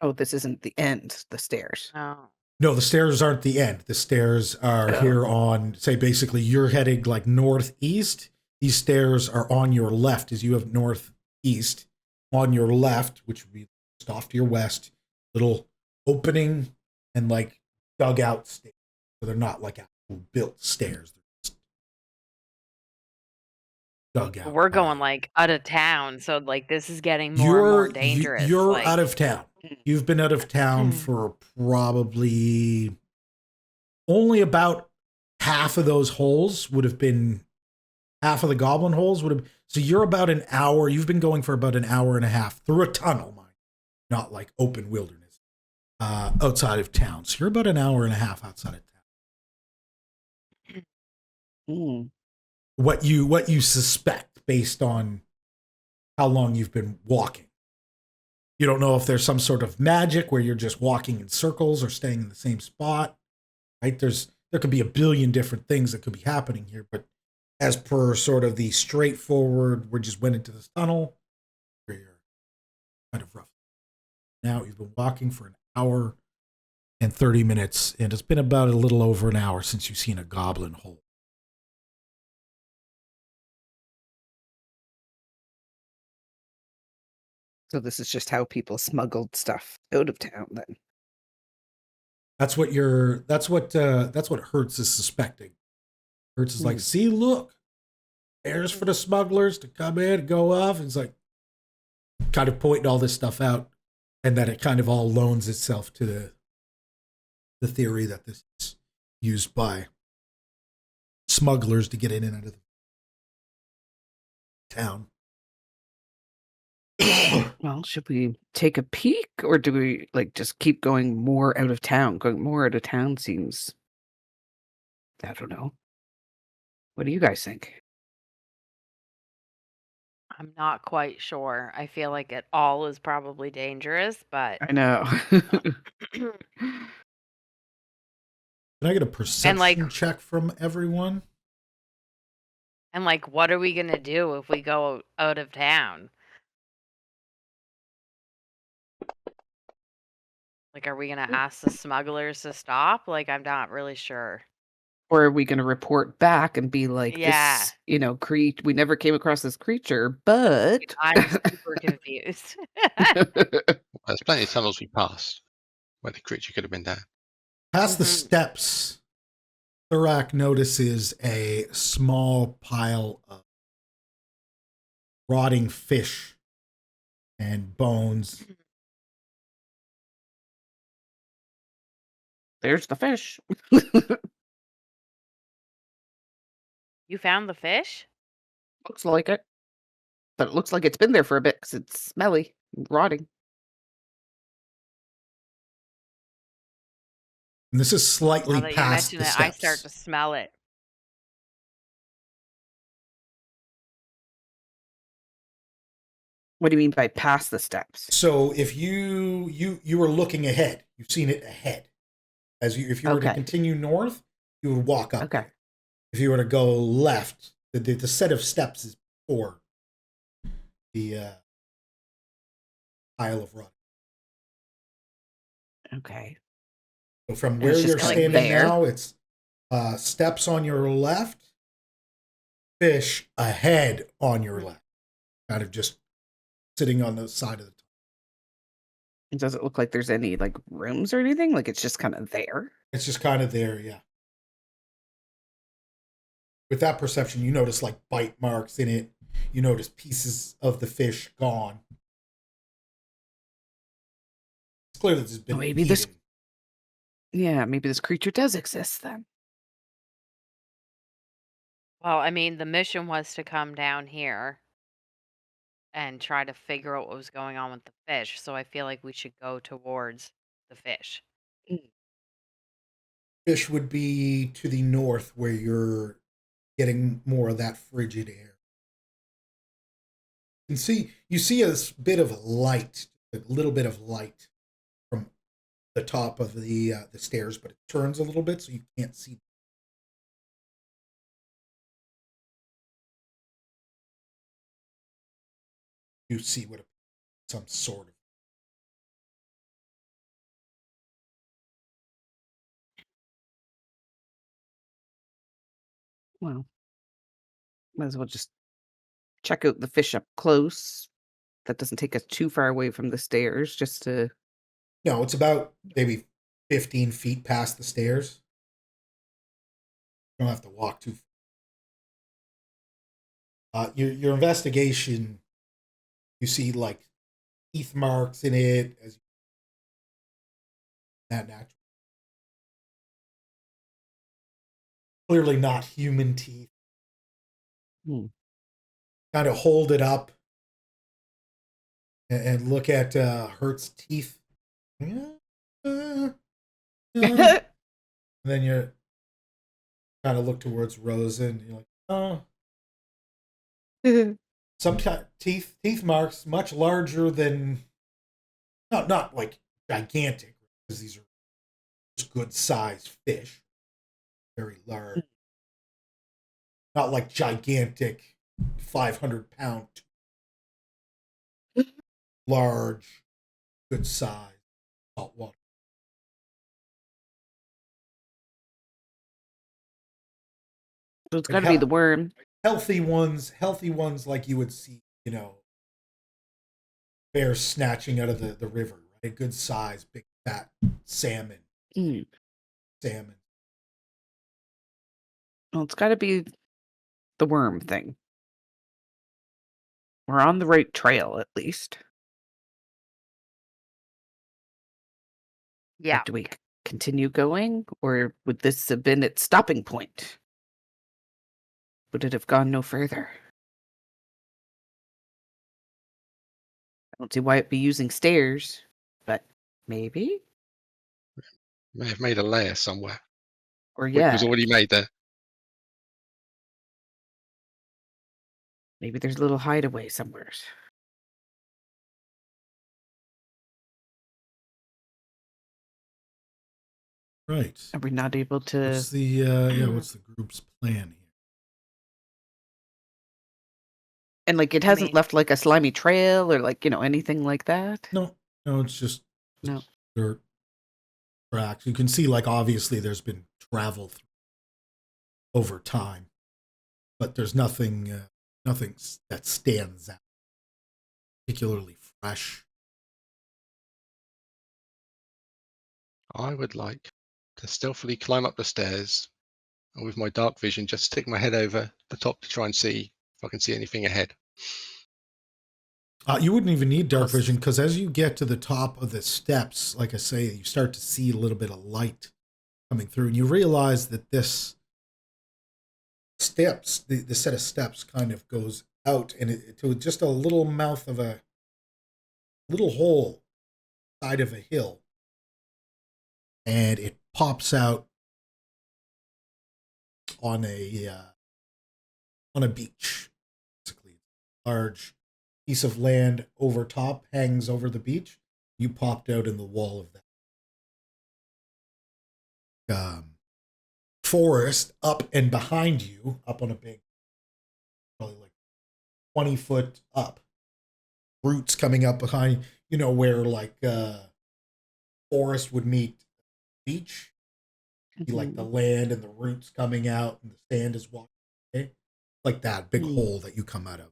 Oh, this isn't the end, the stairs.
Oh.
No, the stairs aren't the end. The stairs are here on, say, basically you're heading like northeast. These stairs are on your left as you have northeast. On your left, which would be just off to your west, little opening and like dugout stairs. So they're not like actual built stairs. They're just dugout.
We're going like out of town, so like this is getting more and more dangerous.
You're
like...
out of town. You've been out of town for probably only about half of those holes would have been half of the goblin holes would have. So you're about an hour. You've been going for about an hour and a half through a tunnel, mind, not like open wilderness, outside of town. So you're about an hour and a half outside of town.
Mm.
What you suspect based on how long you've been walking. You don't know if there's some sort of magic where you're just walking in circles or staying in the same spot, right? There could be a billion different things that could be happening here, but as per sort of the straightforward, we just went into this tunnel, where you're kind of rough. Now you've been walking for an hour and 30 minutes, and it's been about a little over an hour since you've seen a goblin hole.
So this is just how people smuggled stuff out of town then.
That's what Hertz is suspecting. Hertz is like, see, look, there's for the smugglers to come in, go off. It's like kind of pointing all this stuff out, and that it kind of all loans itself to the theory that this is used by smugglers to get in and out of the town.
Well, should we take a peek, or do we like just keep going more out of town? Going more out of town seems, I don't know. What do you guys think?
I'm not quite sure. I feel like it all is probably dangerous, but
I know.
Can I get a perception check from everyone?
And like, what are we gonna do if we go out of town? Like, are we gonna ask the smugglers to stop? Like, I'm not really sure.
Or are we going to report back and be like,
Yeah.
this, we never came across this creature, but
I'm super confused.
There's plenty of tunnels we passed where the creature could have been down.
Past the steps, Thurak notices a small pile of rotting fish and bones.
there's the fish.
You found the fish?
Looks like it. But it looks like it's been there for a bit because it's smelly, and rotting.
And this is slightly
Now that you
past
mention
the
it,
steps.
I start to smell it.
What do you mean by past the steps?
So if you were looking ahead, you've seen it ahead. If you were to continue north, you would walk up.
Okay.
If you were to go left, the set of steps is before the pile of rock.
Okay.
So from
And
where
it's just
you're
like
standing
there?
now, it's steps on your left, fish ahead on your left, kind of just sitting on the side of the.
And does it look like there's any like rooms or anything? Like it's just kind of there?
It's just kind of there, yeah. With that perception, you notice like bite marks in it. You notice pieces of the fish gone. It's clear that this has been
maybe this
eaten.
maybe this creature does exist then.
Well, I mean, the mission was to come down here and try to figure out what was going on with the fish. So I feel like we should go towards the fish.
Mm.
Fish would be to the north where you're getting more of that frigid air. You see a bit of light, a little bit of light from the top of the stairs, but it turns a little bit so you can't see. You see what some sort of.
Well, might as well just check out the fish up close. That doesn't take us too far away from the stairs, just to.
No, it's about maybe 15 feet past the stairs. You don't have to walk too far. Your investigation, you see like teeth marks in it as that natural. Clearly not human teeth.
Hmm.
Kind of hold it up and look at Hert's teeth. And then you kind of look towards Rosa and you're like, oh. Some teeth marks much larger than, not like gigantic, because these are just good sized fish, very large, not like gigantic 500-pound, large, good size saltwater.
So it's got to be the worm.
Healthy ones like you would see, bears snatching out of the river, right? Good size, big fat salmon. Salmon.
Well, it's got to be the worm thing. We're on the right trail, at least.
Yeah.
Like, do we continue going, or would this have been its stopping point? Would it have gone no further? I don't see why it'd be using stairs, but maybe?
May have made a lair somewhere.
Or
Which was already made there.
maybe there's a little hideaway somewhere.
Right.
Are we not able to?
What's the what's the group's plan here?
And like it hasn't left like a slimy trail or like, anything like that?
No, it's just
No.
dirt tracks. You can see like obviously there's been travel over time, but there's nothing that stands out particularly fresh.
I would like to stealthily climb up the stairs and with my dark vision just stick my head over the top to try and see if I can see anything ahead.
You wouldn't even need dark vision because as you get to the top of the steps, like I say, you start to see a little bit of light coming through, and you realize that this steps, the set of steps, kind of goes out and to just a little mouth of a little hole side of a hill, and it pops out on a beach. Basically, large piece of land over top hangs over the beach. You popped out in the wall of that forest up and behind you, up on a big, probably like 20-foot up, roots coming up behind, where like forest would meet beach. You like the land and the roots coming out and the sand is walking away. Like that big hole that you come out of.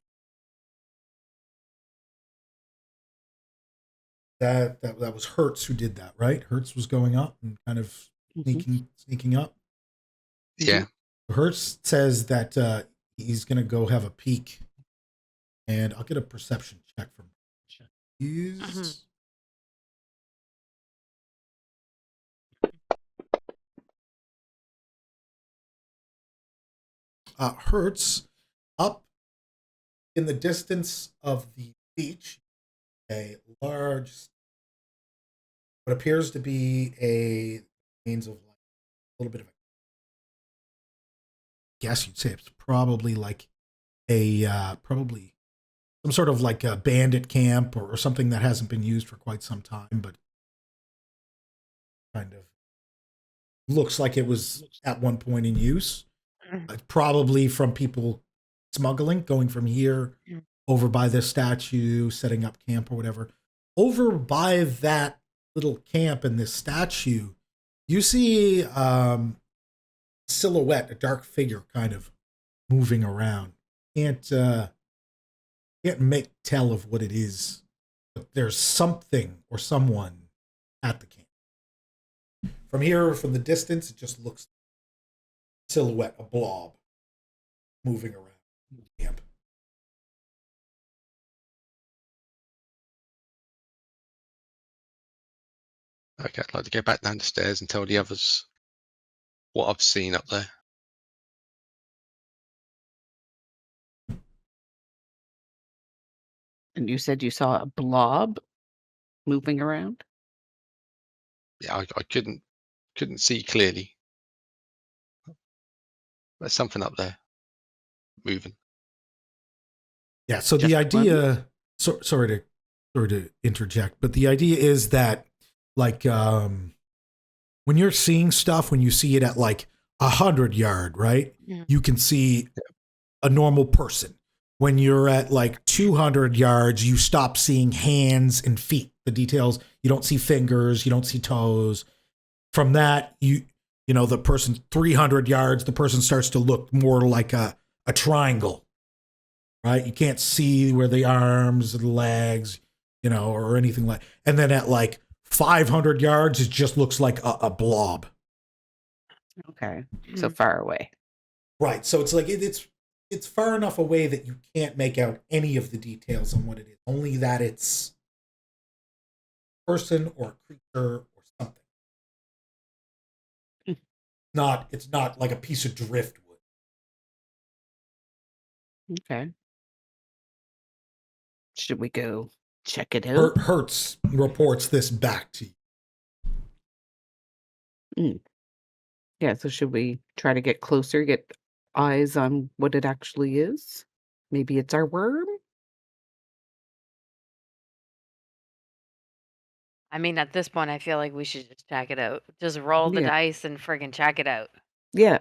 That was Hertz who did that, right? Hertz was going up and kind of sneaking up.
Yeah.
Hertz says that he's going to go have a peek And I'll get a perception check from
Mhm.
is Hertz up in the distance of the beach, a large, what appears to be a means of like a little bit of a guess you'd say it's probably like a probably some sort of like a bandit camp or something that hasn't been used for quite some time, but kind of looks like it was at one point in use. Probably from people smuggling, going from here over by this statue, setting up camp or whatever. Over by that little camp and this statue, you see silhouette, a dark figure kind of moving around. Can't make tell of what it is, but there's something or someone at the camp. From here, from the distance, it just looks silhouette, a blob moving around the camp.
Okay, I'd like to go back down the stairs and tell the others what I've seen up there.
And you said you saw a blob moving around?
Yeah, I couldn't see clearly. There's something up there moving.
Yeah, so
Just
the
one?
idea, sorry to interject, but the idea is that like when you're seeing stuff, when you see it at like 100 yard, right? You can see a normal person. When you're at like 200 yards, you stop seeing hands and feet, the details. You don't see fingers, you don't see toes. From that, you know, the person 300 yards, the person starts to look more like a triangle, right? You can't see where the arms, the legs, you know, or anything like. And then at like 500 yards, it just looks like a blob.
Okay. So far away.
Right. So it's like it's far enough away that you can't make out any of the details on what it is. Only that it's a person or a creature or something. It's not like a piece of driftwood.
Okay. Should we go check it out?
Hertz reports this back to you.
Yeah, so should we try to get closer, get eyes on what it actually is? Maybe it's our worm?
I mean, at this point, I feel like we should just check it out. Just roll the
Yeah.
dice and friggin' check it out.
Yeah.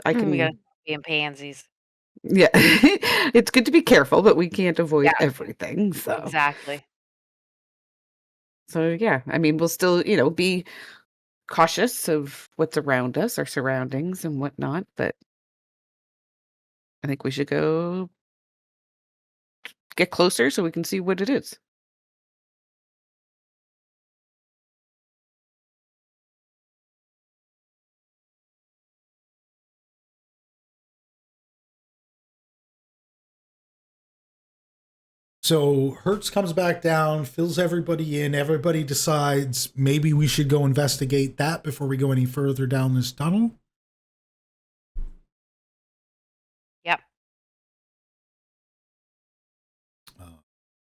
I
We gotta
can.
stop being pansies.
Yeah. It's good to be careful, but we can't avoid
Yeah,
everything.
exactly.
So yeah, I mean, we'll still, be cautious of what's around us, our surroundings and whatnot, but I think we should go get closer so we can see what it is.
So Hertz comes back down, fills everybody in. Everybody decides maybe we should go investigate that before we go any further down this tunnel.
Yep.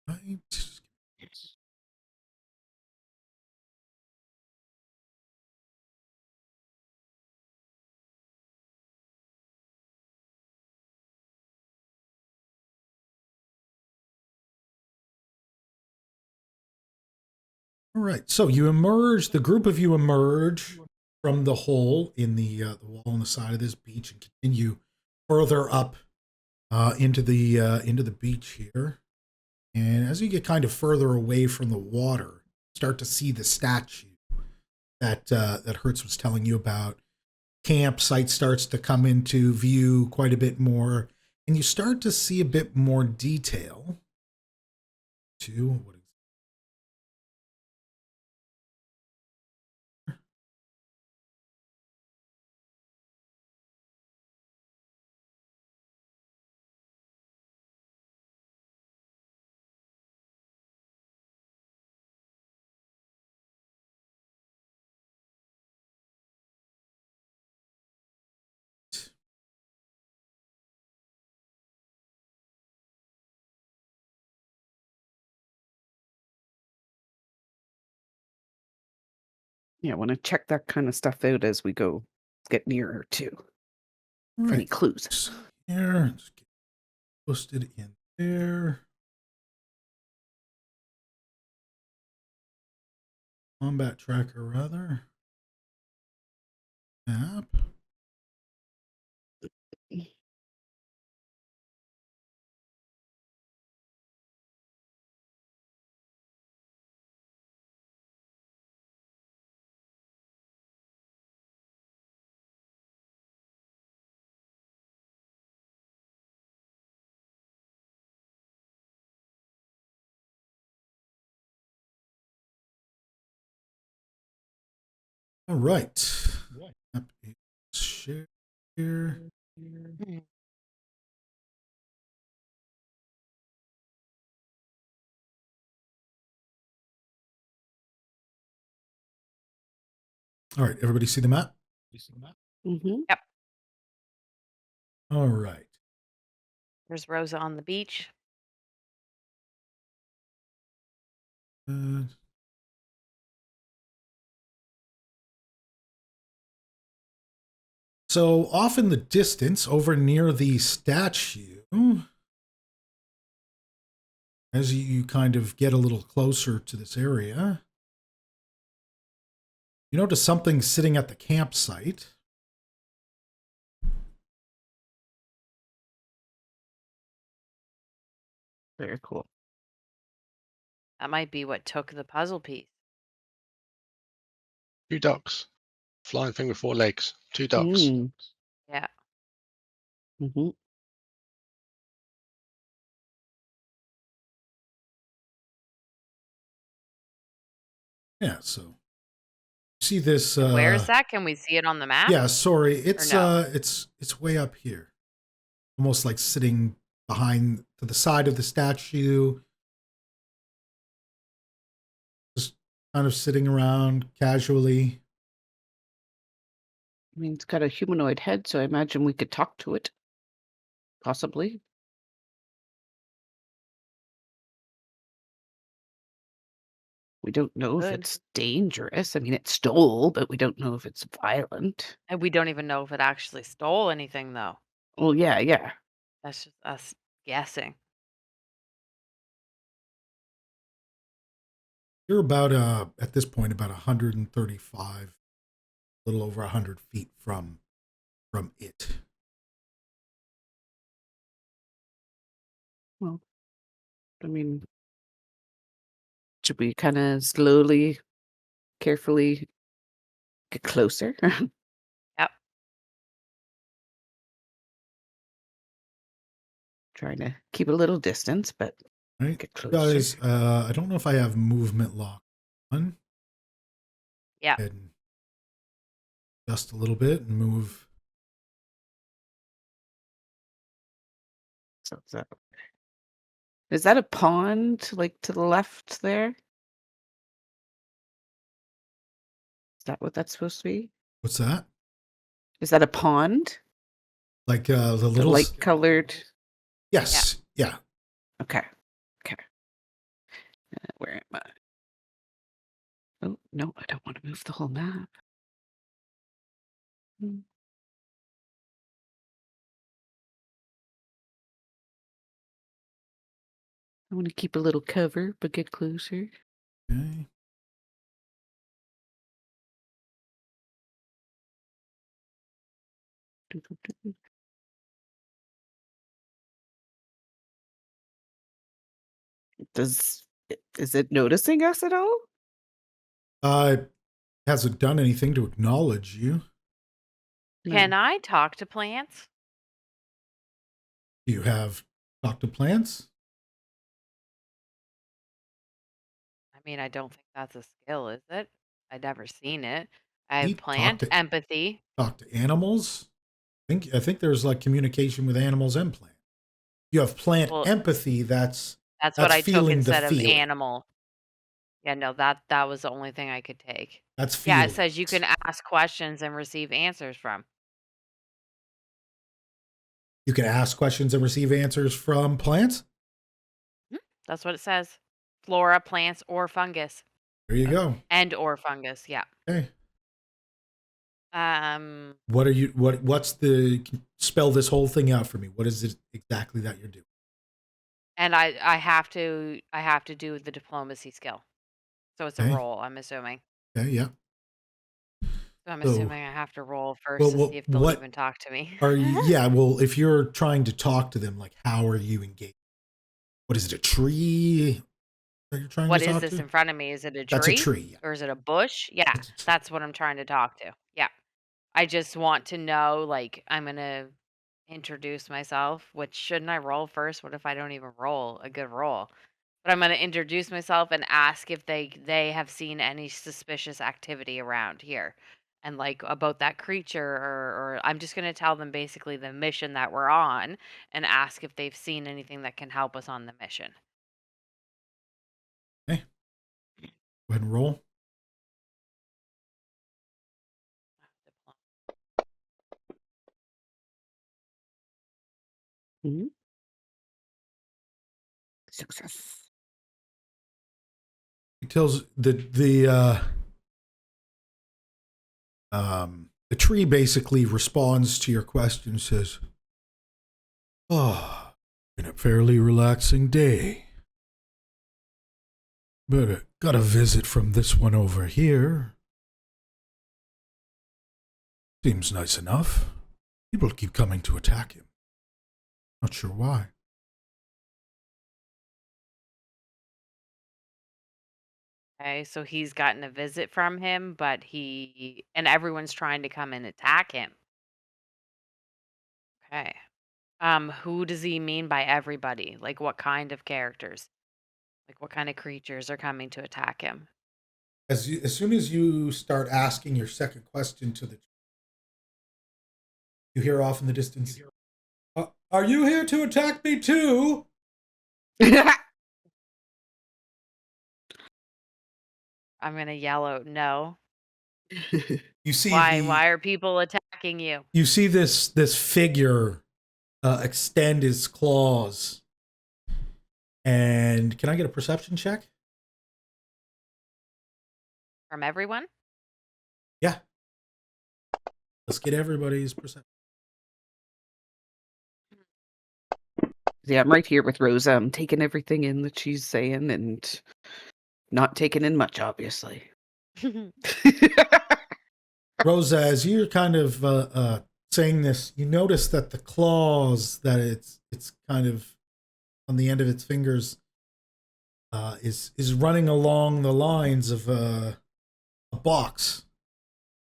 Right. All right. So you emerge. The group of you emerge from the hole in the wall on the side of this beach and continue further up into the beach here. And as you get kind of further away from the water, start to see the statue that Hertz was telling you about. Campsite starts to come into view quite a bit more, and you start to see a bit more detail to what
Yeah, I want to check that kind of stuff out as we get nearer to.
All
For any
right.
clues.
Here, just get posted in there. Combat tracker, rather. Map. All right. Map is share here. All right, everybody see the map?
Mm-hmm.
Yep.
All right.
There's Rosa on the beach.
Uh, so off in the distance, over near the statue, as you kind of get a little closer to this area, you notice something sitting at the campsite.
Very cool.
That might be what took the puzzle piece.
2 ducks. Flying thing with 4 legs. 2 ducks.
Yeah.
Mm-hmm.
Yeah, so see this
Where is that? Can we see it on the map?
Yeah, sorry. It's
no?
It's way up here. Almost like sitting behind to the side of the statue. Just kind of sitting around casually.
I mean, it's got a humanoid head, so I imagine we could talk to it. Possibly. We don't know if
Good.
it's dangerous. I mean, it stole, but we don't know if it's violent.
And we don't even know if it actually stole anything, though.
Well, yeah.
That's just us guessing.
You're about at this point about 135, a little over 100 feet from it.
Well, I mean, should we kind of slowly, carefully get closer?
Yep.
Trying to keep a little distance, but
Right,
get
you
closer.
guys. I don't know if I have movement lock on.
Yeah.
And just a little bit and move.
So is that a pond, like to the left there? Is that what that's supposed to be?
What's that?
Is that a pond?
Like the
The
little
light colored.
Yes. Yeah.
Okay. Where am I? Oh, no, I don't want to move the whole map. I want to keep a little cover, but get closer.
Okay.
Is it noticing us at all?
It hasn't done anything to acknowledge you.
Can I talk to plants?
Do you have talk to plants?
I mean, I don't think that's a skill, is it? I've never seen it. I have
Eat,
plant empathy.
Talk to animals? I think there's like communication with animals and plants. You have plant
Well,
empathy. That's
what I took
feeling
instead
the
of
feeling.
animal. Yeah, no, that was the only thing I could take.
That's
Yeah,
feeling.
it says you can ask questions and receive answers from.
You can ask questions and receive answers from plants.
That's what it says. Flora, plants, or fungus.
There you go.
And or fungus, yeah.
Okay.
Um,
What's the, spell this whole thing out for me. What is it exactly that you're doing?
and I have to do the diplomacy skill. So it's a
Okay.
roll, I'm assuming.
Okay, yeah.
So I'm
So,
assuming I have to roll first
well,
to see if they'll
what
even talk to me.
are you? Yeah, well, if you're trying to talk to them, like, how are you engaged? What is it? A tree that you're trying
What
to
is
talk
this
to?
in front of me? Is it a
That's a
tree?
tree. Yeah,
Or is it a bush? Yeah,
it's a tree.
that's what I'm trying to talk to. Yeah. I just want to know, like, I'm gonna introduce myself, which shouldn't I roll first? What if I don't even roll a good roll? But I'm gonna introduce myself and ask if they have seen any suspicious activity around here. And like about that creature or I'm just gonna tell them basically the mission that we're on and ask if they've seen anything that can help us on the mission.
Okay, go ahead and roll.
Mhm. Success.
He tells the tree basically responds to your question, says, "Oh, been a fairly relaxing day. But got a visit from this one over here. Seems nice enough. People keep coming to attack him. Not sure why."
Okay, so he's gotten a visit from him, but and everyone's trying to come and attack him. Okay. Who does he mean by everybody? Like what kind of characters? Like what kind of creatures are coming to attack him?
As soon as you start asking your second question to the, you hear off in the distance, "Are you here to attack me too?"
I'm gonna yell out no.
You see
Why are people attacking you?
you see this figure extend his claws. And can I get a perception check?
From everyone?
Yeah. Let's get everybody's perception.
Yeah, I'm right here with Rosa. I'm taking everything in that she's saying and not taking in much, obviously.
Rosa, as you're kind of saying this, you notice that the claws that it's kind of on the end of its fingers is running along the lines of a box.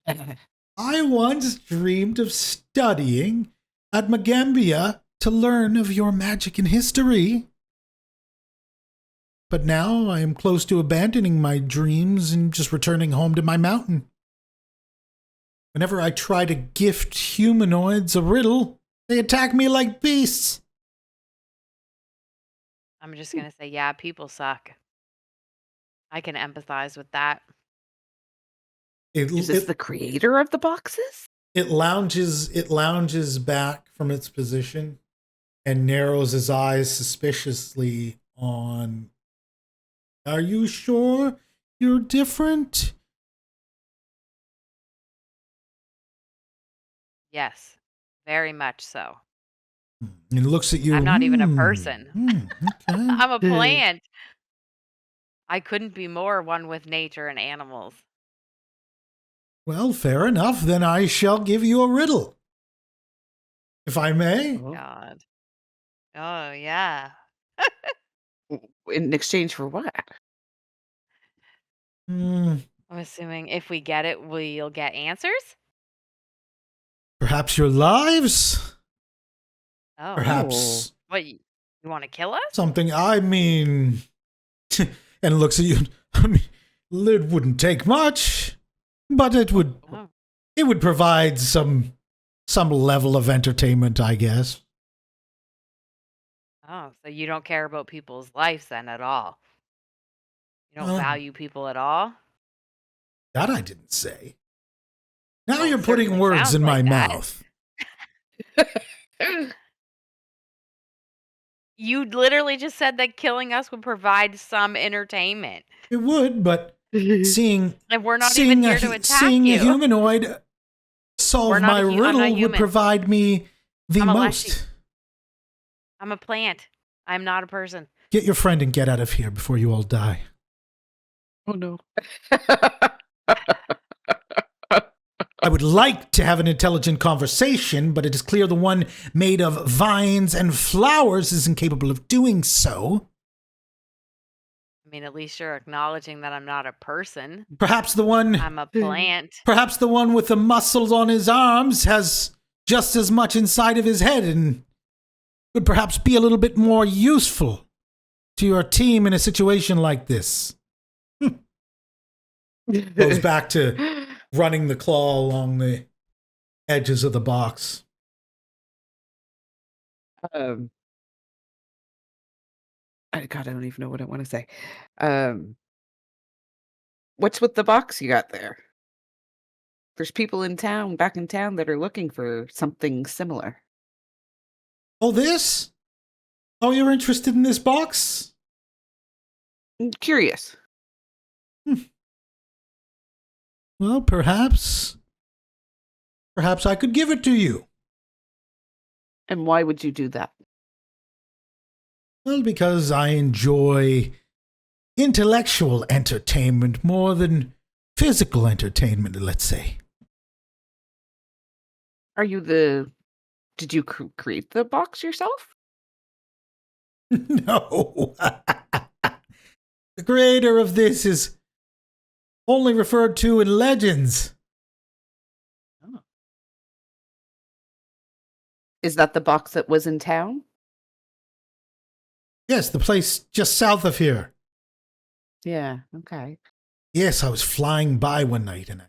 "I once dreamed of studying at Magambia to learn of your magic and history. But now I am close to abandoning my dreams and just returning home to my mountain. Whenever I try to gift humanoids a riddle, they attack me like beasts."
I'm just gonna say, yeah, people suck. I can empathize with that.
Is this the creator of the boxes?
It lounges back from its position and narrows his eyes suspiciously on, "Are you sure you're different?"
Yes, very much so.
And looks at you.
I'm not even a person.
Okay.
I'm a plant. I couldn't be more one with nature and animals.
Well, fair enough. Then I shall give you a riddle, if I may.
Oh.
God. Oh, yeah.
In exchange for what?
Hmm,
I'm assuming if we get it, we'll get answers?
perhaps your lives?
Oh.
Perhaps
What, you want to kill us?
something, I mean, and looks at you. I mean, it wouldn't take much, but it would
Oh.
provide some level of entertainment, I guess.
Oh, so you don't care about people's lives then at all? You don't value people at all?
That I didn't say. Now
Well,
you're
it
putting
certainly
words
sounds
in my
like that.
mouth.
You literally just said that killing us would provide some entertainment.
It would, but Seeing
And we're not even here to attack
seeing a
you.
humanoid solve
We're not
my
I'm not
riddle would
human.
provide me the
I'm a
most.
leshy. I'm a plant. I'm not a person.
Get your friend and get out of here before you all die.
Oh no.
I would like to have an intelligent conversation, but it is clear the one made of vines and flowers is incapable of doing so.
I mean, at least you're acknowledging that I'm not a person.
Perhaps the one
I'm a plant.
Perhaps the one with the muscles on his arms has just as much inside of his head and could perhaps be a little bit more useful to your team in a situation like this. Goes back to running the claw along the edges of the box.
God, I don't even know what I want to say. What's with the box you got there? There's people back in town that are looking for something similar.
Oh, this? Oh, you're interested in this box?
I'm curious.
Well, perhaps I could give it to you.
And why would you do that?
Well, because I enjoy intellectual entertainment more than physical entertainment, let's say.
Did you create the box yourself?
No. The creator of this is only referred to in legends.
Oh. Is that the box that was in town?
Yes, the place just south of here.
Yeah, okay.
Yes, I was flying by one night and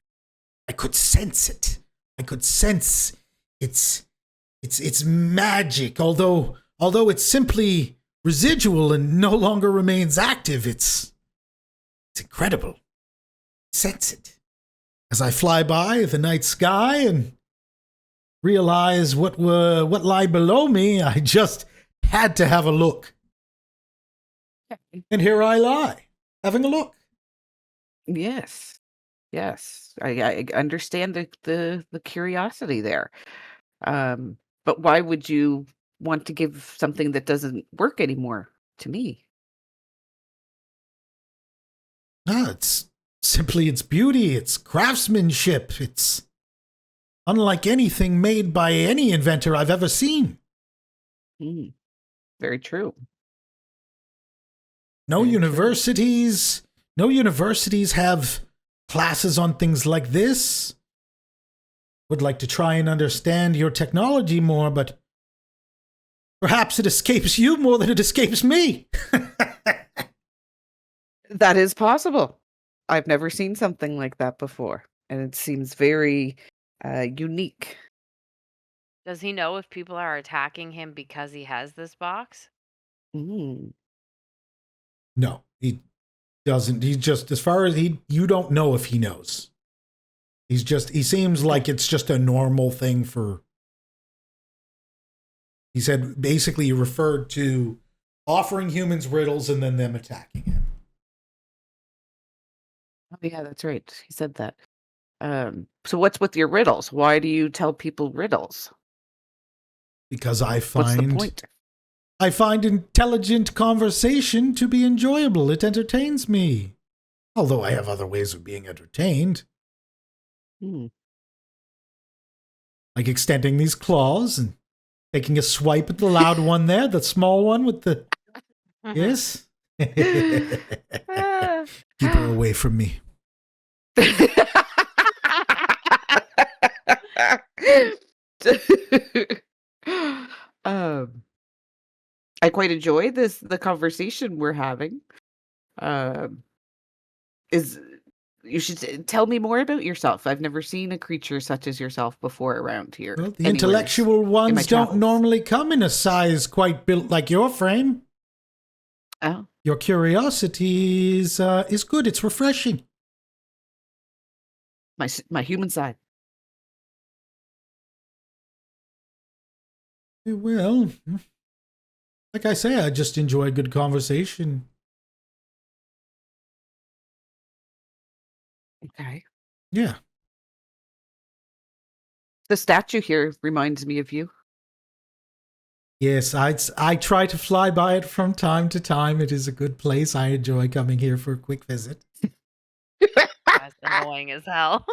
I could sense it. I could sense its magic, although it's simply residual and no longer remains active. It's incredible. Sense it as I fly by the night sky and realize what lie below me. I just had to have a look, and here I lie, having a look.
Yes. I understand the curiosity there. But why would you want to give something that doesn't work anymore to me?
It's simply its beauty, its craftsmanship. It's unlike anything made by any inventor I've ever seen.
Very true.
No
Very true.
universities have classes on things like this. Would like to try and understand your technology more, but perhaps it escapes you more than it escapes me.
That is possible. I've never seen something like that before, and it seems very unique.
Does he know if people are attacking him because he has this box?
Mm.
No, he doesn't. He just, as far as you don't know if he knows. He seems like it's just a normal thing for. He said basically he referred to offering humans riddles and then them attacking him.
Oh yeah, that's right. He said that. So what's with your riddles? Why do you tell people riddles?
Because
What's the point?
I find intelligent conversation to be enjoyable. It entertains me. Although I have other ways of being entertained. Like extending these claws and taking a swipe at the loud one there, the small one with the... Yes? Keep her away from me.
I quite enjoy the conversation we're having. You should tell me more about yourself. I've never seen a creature such as yourself before around here.
Well, the intellectual ones don't
travels.
normally come in a size quite built like your frame.
Oh,
Your curiosity is good. It's refreshing.
my human side.
Well, like I say, I just enjoy good conversation.
Okay.
Yeah.
The statue here reminds me of you.
Yes, I try to fly by it from time to time. It is a good place. I enjoy coming here for a quick visit.
That's annoying as hell.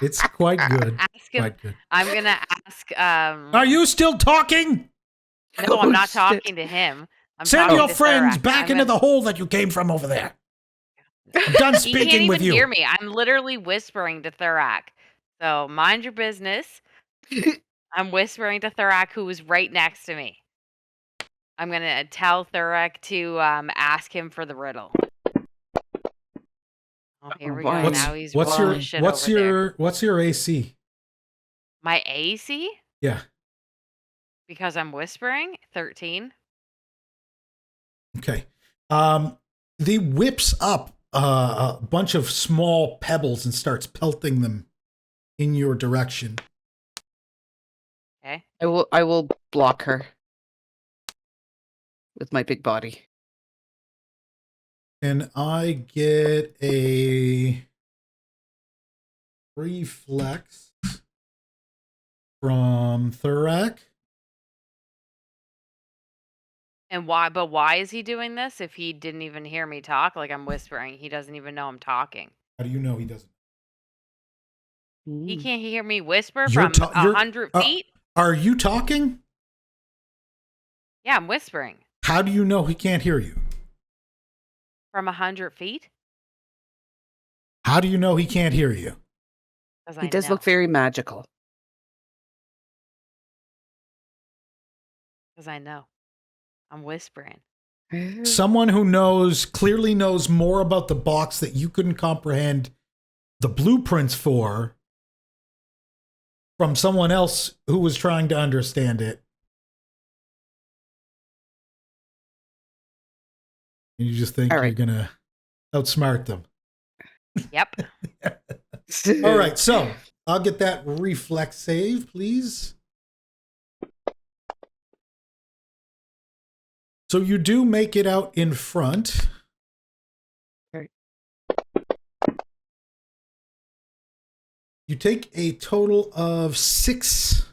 It's quite good.
Ask him.
Quite good.
I'm gonna ask.
Are you still talking?
No, I'm
Oh,
not
shit.
talking to him. I'm
Send
talking
your
to
friends
Thurak.
back
I'm
into
gonna-
the hole that you came from over there. I'm done
He can't
speaking with
even
you.
hear me. I'm literally whispering to Thurak. So mind your business. I'm whispering to Thurak, who is right next to me. I'm gonna tell Thurak to ask him for the riddle. Oh, here we go.
Why?
Now he's
What's
rolling
your
his shit
what's
over there.
your what's your AC?
My AC?
Yeah.
Because I'm whispering? 13.
Okay. He whips up a bunch of small pebbles and starts pelting them in your direction.
Okay.
I will block her with my big body.
And I get a reflex from Thurak.
And why? But why is he doing this if he didn't even hear me talk? Like I'm whispering. He doesn't even know I'm talking.
How do you know he doesn't?
He
Mm.
can't hear me whisper
You're
from
ta- you're-
100
uh,
feet?
Are you talking?
Yeah, I'm whispering.
How do you know he can't hear you?
From 100 feet?
How do you know he can't hear you?
Because
He does look very magical.
Because I know. I'm whispering.
Someone who clearly knows more about the box that you couldn't comprehend the blueprints for from someone else who was trying to understand it. And you just think
All
you're
right.
going to outsmart them.
Yep.
All right, so I'll get that reflex save, please. So you do make it out in front.
Okay.
You take a total of 6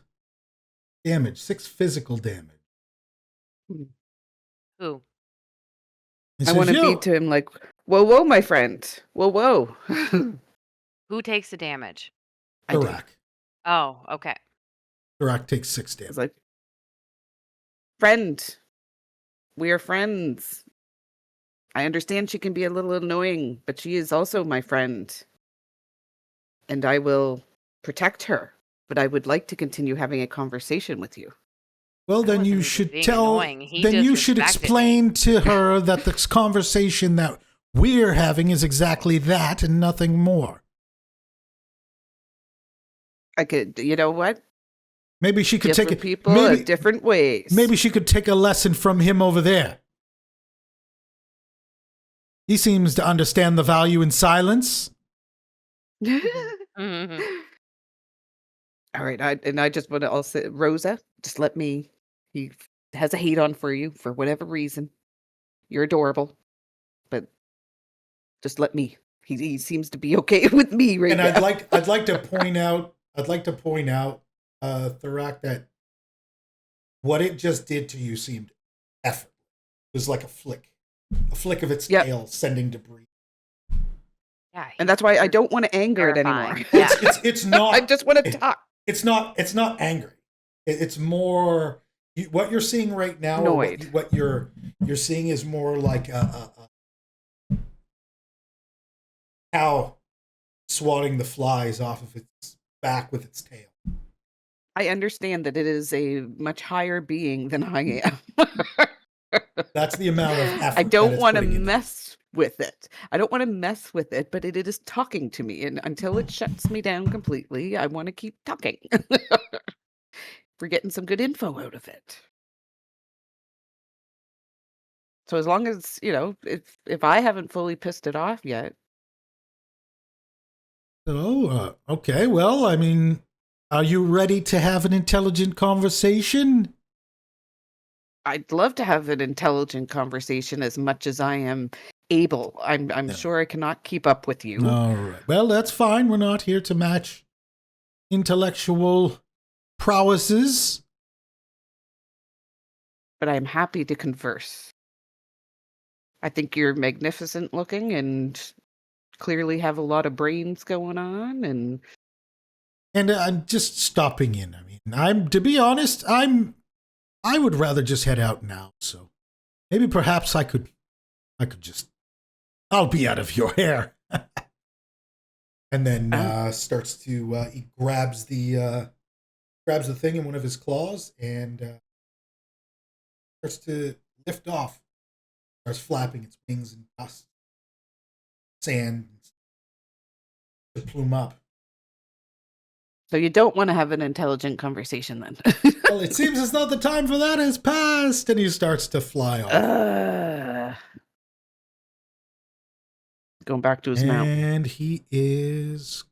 damage, 6 physical damage.
Who?
It
I
says,
want to
"Yo."
be to him like, whoa, whoa, my friend. Whoa, whoa.
Who takes the damage?
I do.
Thurak.
Oh, okay.
Thurak takes 6
It's
damage.
like, friend, we are friends. I understand she can be a little annoying, but she is also my friend. And I will protect her. But I would like to continue having a conversation with you.
Well,
I
then you
wasn't
should
being
tell.
annoying. He
Then you should
disrespected me.
explain to her that this conversation that we're having is exactly that and nothing more.
I could, you know what?
Maybe she could take
Different
it.
people
Maybe,
have different ways.
maybe she could take a lesson from him over there. He seems to understand the value in silence.
Mhm.
All right, I just want to also, Rosa, just let me. He has a hate on for you for whatever reason. You're adorable, but just let me. He seems to be okay with me right
And
now.
I'd like to point out, Thurak, that what it just did to you seemed effortless. It was like a flick of its
Yep.
tail sending debris.
Yeah.
And that's why I don't want to anger it
terrifying.
anymore.
Yeah.
It's not.
I just want to talk.
It's not angry. It's more what you're seeing right now. Or
Annoyed.
what you're seeing is more like a cow swatting the flies off of its back with its tail.
I understand that it is a much higher being than I am.
That's the amount of effort.
I don't
that
want to
it's putting into it.
mess with it. I don't want to mess with it, but it is talking to me. And until it shuts me down completely, I want to keep talking. We're getting some good info out of it. So as long as, if I haven't fully pissed it off yet,
So, okay. Well, I mean, are you ready to have an intelligent conversation?
I'd love to have an intelligent conversation as much as I am able. I'm
No.
sure I cannot keep up with you.
All right. Well, that's fine. We're not here to match intellectual prowesses.
But I'm happy to converse. I think you're magnificent looking and clearly have a lot of brains going on. And
I'm just stopping in. I mean, to be honest, I would rather just head out now. So maybe perhaps I could just, I'll be out of your hair. And then starts to, he grabs the thing in one of his claws and starts to lift off. Starts flapping its wings and dust, sand, to plume up.
so you don't want to have an intelligent conversation then.
Well, it seems as though the time for that has passed, and he starts to fly off.
Going back to his mount.
And he is...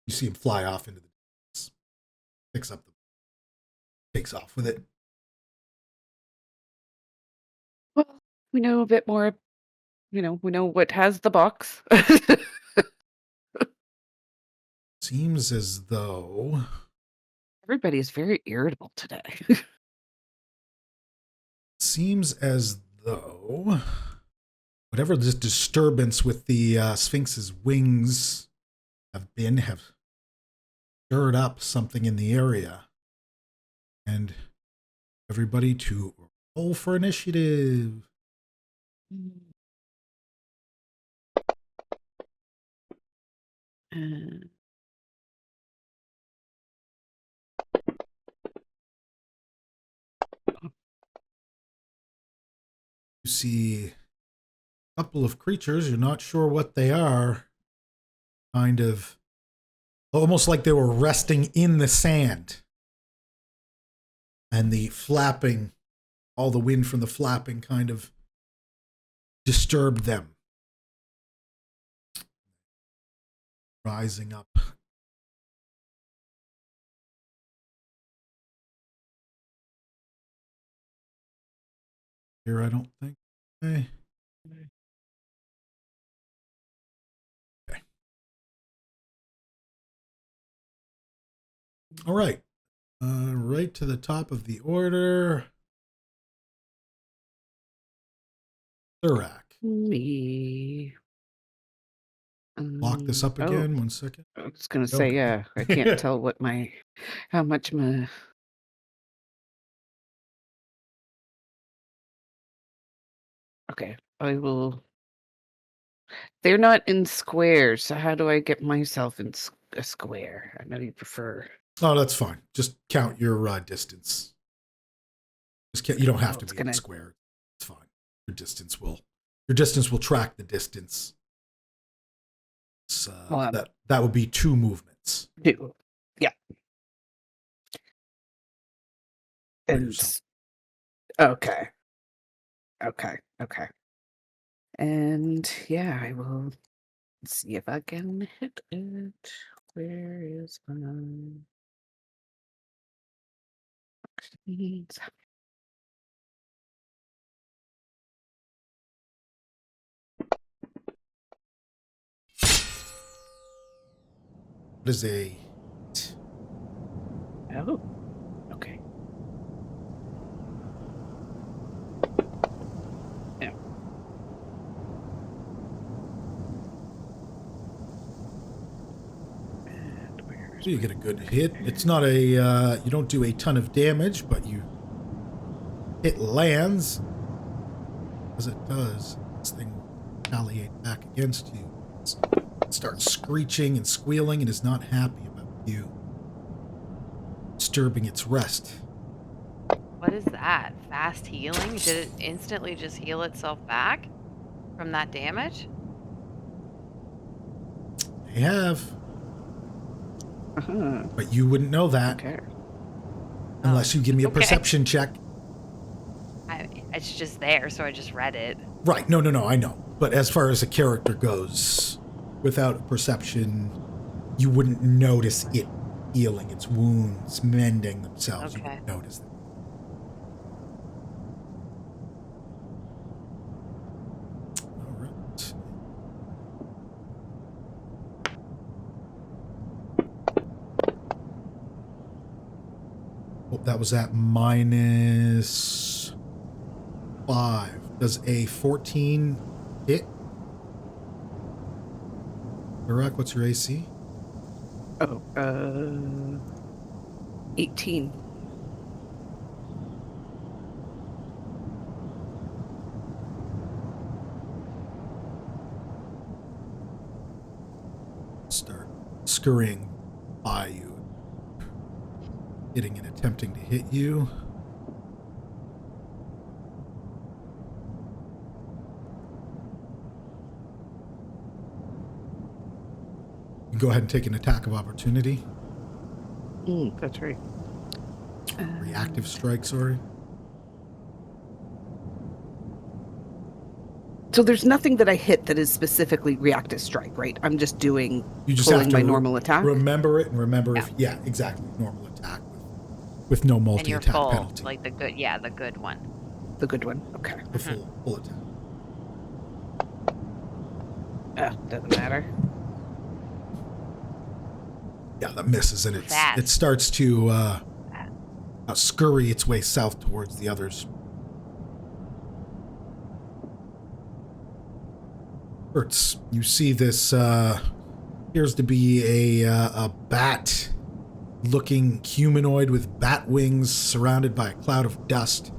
You see him fly off into the distance. Picks up takes off with it.
Well, we know a bit more. We know what has the box.
Seems as though...
Everybody is very irritable today.
Seems as though... Whatever this disturbance with the Sphinx's wings have stirred up something in the area. And everybody to roll for initiative. You see a couple of creatures, you're not sure what they are, kind of almost like they were resting in the sand. And the flapping, all the wind from the flapping kind of disturbed them. Rising up. Here, I don't think. Okay. All right. Right to the top of the order. Thurak.
Me.
Lock this up again. 1 second.
I was going to say, yeah, I can't tell how much my... Okay, I will... They're not in squares, so how do I get myself in a square? I know you prefer...
Oh, that's fine. Just count your distance. You don't have to be in a square. It's fine. Your distance will track the distance. That would be 2 movements.
2. Yeah. And okay. And yeah, I will see if I can hit it. Where is my...
What is a...
Oh, okay. Yeah. And where's
So you get a good hit. It's not a... you don't do a ton of damage, but it lands. As it does, this thing will retaliate back against you. It starts screeching and squealing and is not happy about you disturbing its rest.
What is that? Fast healing? Did it instantly just heal itself back from that damage?
They have. But you wouldn't know that.
Okay.
Unless you give me a
okay.
perception check.
It's just there, so I just read it.
Right. No, I know. But as far as a character goes, without perception, you wouldn't notice it healing, its wounds mending themselves.
Okay.
You wouldn't notice that. that was at -5. Does a 14 hit? Iraq, what's your AC?
Oh, 18.
Start scurrying by you, hitting and attempting to hit you. You can go ahead and take an attack of opportunity.
That's right.
Reactive strike, sorry.
So there's nothing that I hit that is specifically reactive strike, right? I'm just doing
You just
pulling
have to
my normal attack.
remember it and remember if exactly, normal attack with no
And you're
multi-attack
full,
penalty.
like the good one.
The good one. Okay.
The full attack.
Doesn't matter.
Yeah, that misses, and
Fast.
it starts to scurry its way south towards the others. Kurtz, you see this appears to be a bat-looking humanoid with bat wings, surrounded by a cloud of dust,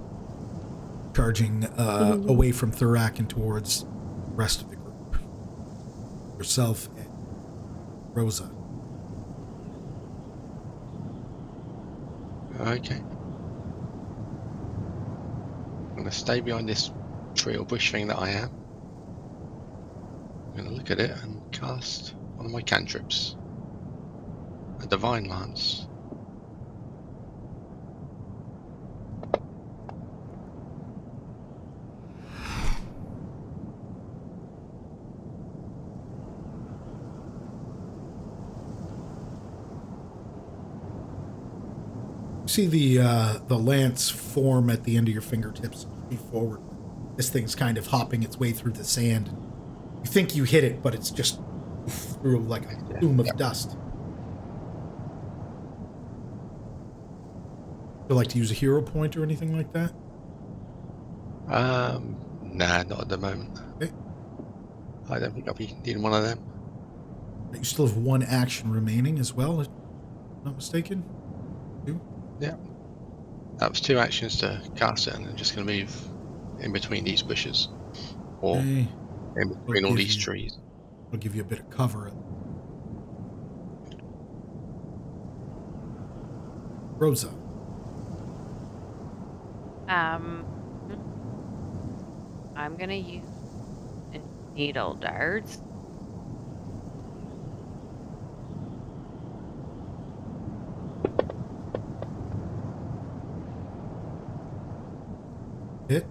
charging away from Thurak and towards the rest of the group. Yourself and Rosa.
Okay. I'm going to stay behind this tree or bush thing that I am. I'm going to look at it and cast one of my cantrips. A Divine Lance.
See the lance form at the end of your fingertips and move forward. This thing's kind of hopping its way through the sand. You think you hit it, but it's just through like a plume of dust. Would you like to use a hero point or anything like that?
Nah, not at the moment.
Okay.
I don't think I'll be needing one of them.
You still have one action remaining as well, if I'm not mistaken. Two?
Yeah. That was 2 actions to cast it, and I'm just going to move in between these bushes. Or
Okay.
in between all
give
these
you-
trees.
I'll give you a bit of cover. Rosa.
I'm gonna use needle darts.
Hit.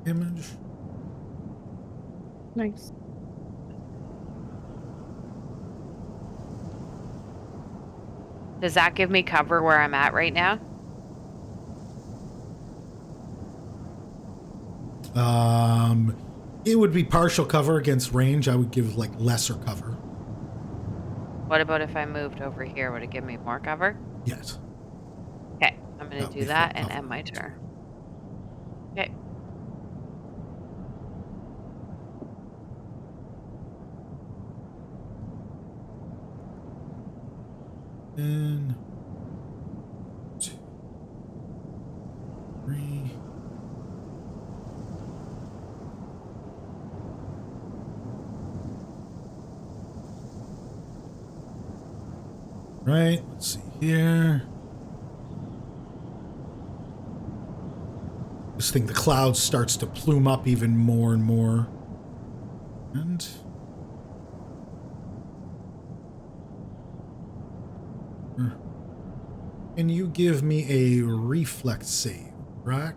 Damage.
Nice.
Does that give me cover where I'm at right now?
It would be partial cover against range. I would give like lesser cover.
What about if I moved over here? Would it give me more cover?
Yes.
Okay, I'm gonna
That would
do
be
that
full
and
cover.
end my turn. Okay.
And 2, 3. Right, let's see here. This thing, the cloud starts to plume up even more and more. And can you give me a reflex save, Rack?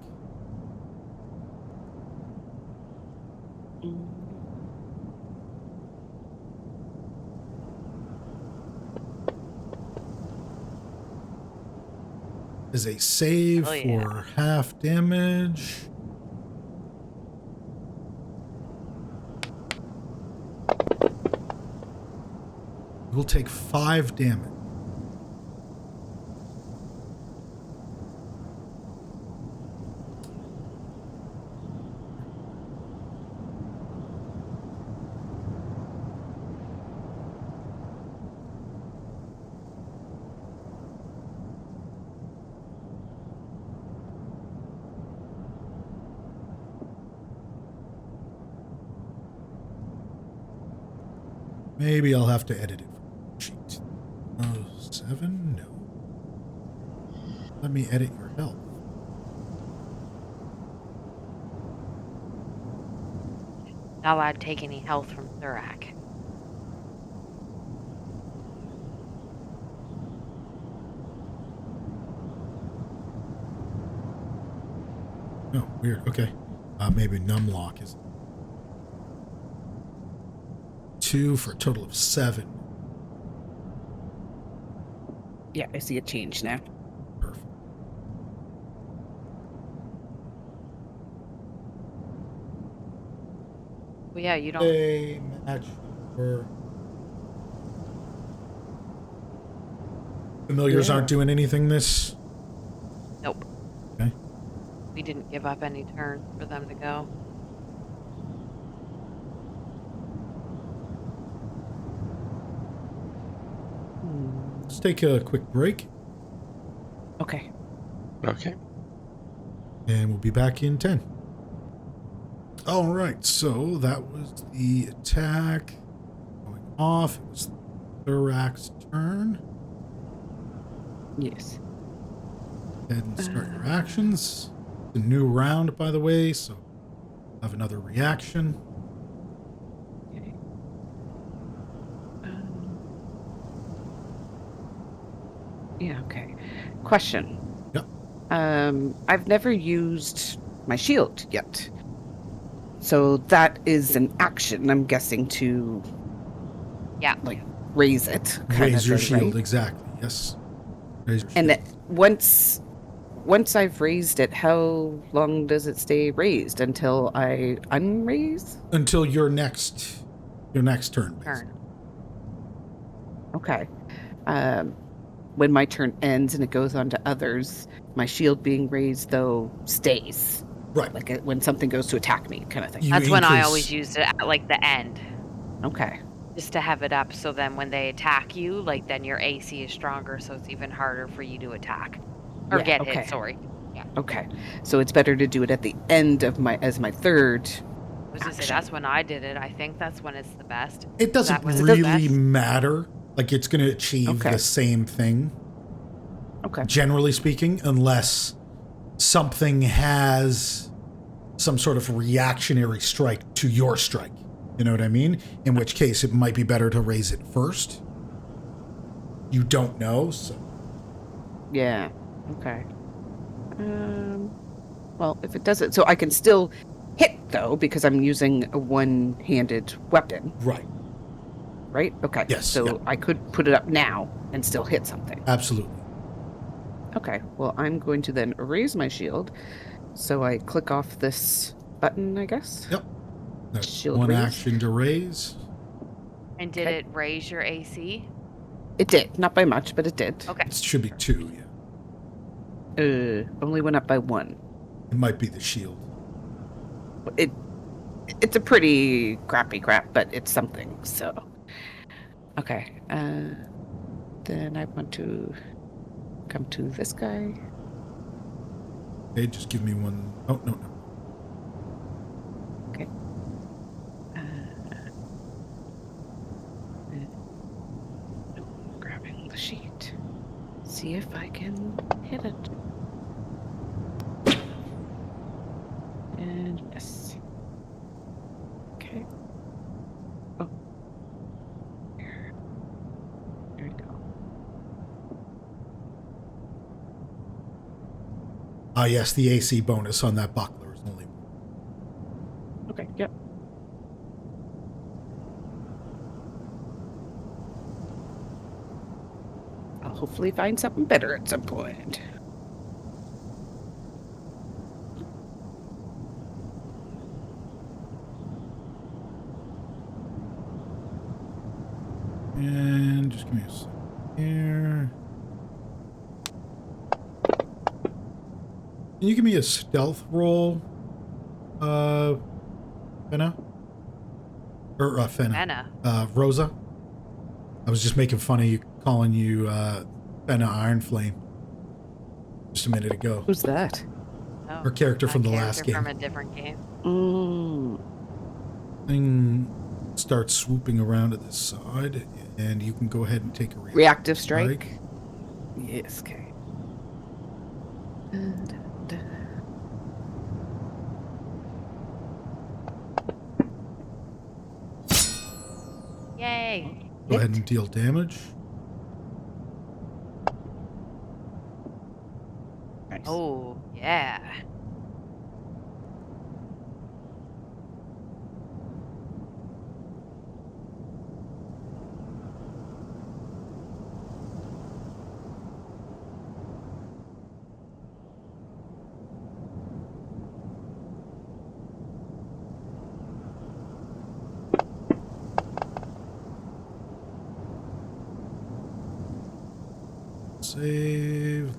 is a save
Oh, yeah.
for half damage. You will take 5 damage. Maybe I'll have to edit it from the sheet. Oh, 7? No. Let me edit your health.
Not allowed to take any health from Thurak.
Oh, weird. Okay. Maybe Numlock is 2 for a total of 7.
Yeah, I see a change now.
Perfect.
Well, yeah, you don't.
They match your familiars aren't doing anything this.
Nope.
Okay.
We didn't give up any turn for them to go.
Let's take a quick break
Okay.
Okay.
and we'll be back in 10. All right, so that was the attack going off. It was Thurak's turn.
Yes.
Go ahead and start your actions. It's a new round, by the way, so I'll have another reaction.
Okay. Yeah, okay. Question.
Yep.
I've never used my shield yet. So that is an action, I'm guessing, to
Yeah.
like raise it.
Raise your
thing,
shield,
right?
exactly. Yes. Raise your
And
shield.
once I've raised it, how long does it stay raised until I unraise?
Until your next turn. Basically.
Turn.
Okay. When my turn ends and it goes on to others, my shield being raised though stays.
Right.
Like when something goes to attack me, kind of thing.
You
That's when I
increase-
always used it at like the end.
Okay.
Just to have it up so then when they attack you, like then your AC is stronger, so it's even harder for you to attack. Or
Yeah,
get
okay.
hit, sorry.
Okay. So it's better to do it at the end of as my third.
I was gonna say
Action.
that's when I did it. I think that's when it's the best.
It doesn't
That was the
really
best.
matter. Like, it's going to achieve
Okay.
the same thing,
Okay.
generally speaking, unless something has some sort of reactionary strike to your strike. You know what I mean? In which case, it might be better to raise it first. You don't know, so...
Yeah. Okay. Well, if it doesn't, so I can still hit though because I'm using a one-handed weapon,
Right.
right? Okay.
Yes,
So
yeah.
I could put it up now and still hit something.
Absolutely.
Okay. Well, I'm going to then raise my shield. So I click off this button, I guess.
Yep. That's
Shield
one
raise.
action to raise.
And did
Okay.
it raise your AC?
It did, not by much, but it did.
Okay.
It should be 2, yeah.
Only went up by 1.
It might be the shield.
It's a pretty crappy crap, but it's something. So, okay. Then I want to come to this guy.
Okay, just give me one. Oh, no.
Okay. Grabbing the sheet. See if I can hit it. And yes. Okay. Oh. There we go.
Ah, yes, the AC bonus on that buckler is only...
Okay, yep. I'll hopefully find something better at some point.
And just give me a second here. Can you give me a stealth roll, Fenna? Or Fenna.
Fenna.
Rosa. I was just making fun of you, calling you Fenna Ironflame just a minute ago.
Who's that?
Oh,
Her character
a
from the last
character
game.
from a different game.
Thing starts swooping around to this side, and you can go ahead and take a
Reactive strike? Yes, okay.
Yay!
Go ahead and deal damage.
Nice.
Oh, yeah.
Save.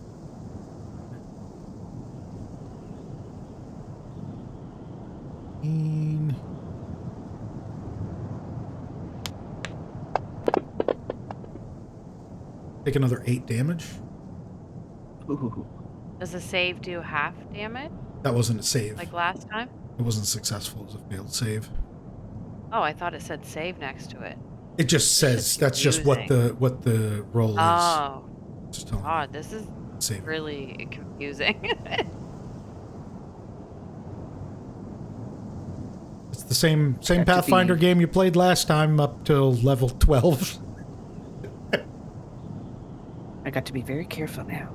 Take another 8 damage.
Ooh.
Does the save do half damage
That wasn't a save.
like last time?
It wasn't successful. It was a failed save.
Oh, I thought it said save next to it.
It just says that's just what the roll is.
Oh,
Just telling you.
God, this is
Save.
really confusing.
It's the same
Got to
Pathfinder
be-
game you played last time up till level 12.
I got to be very careful now.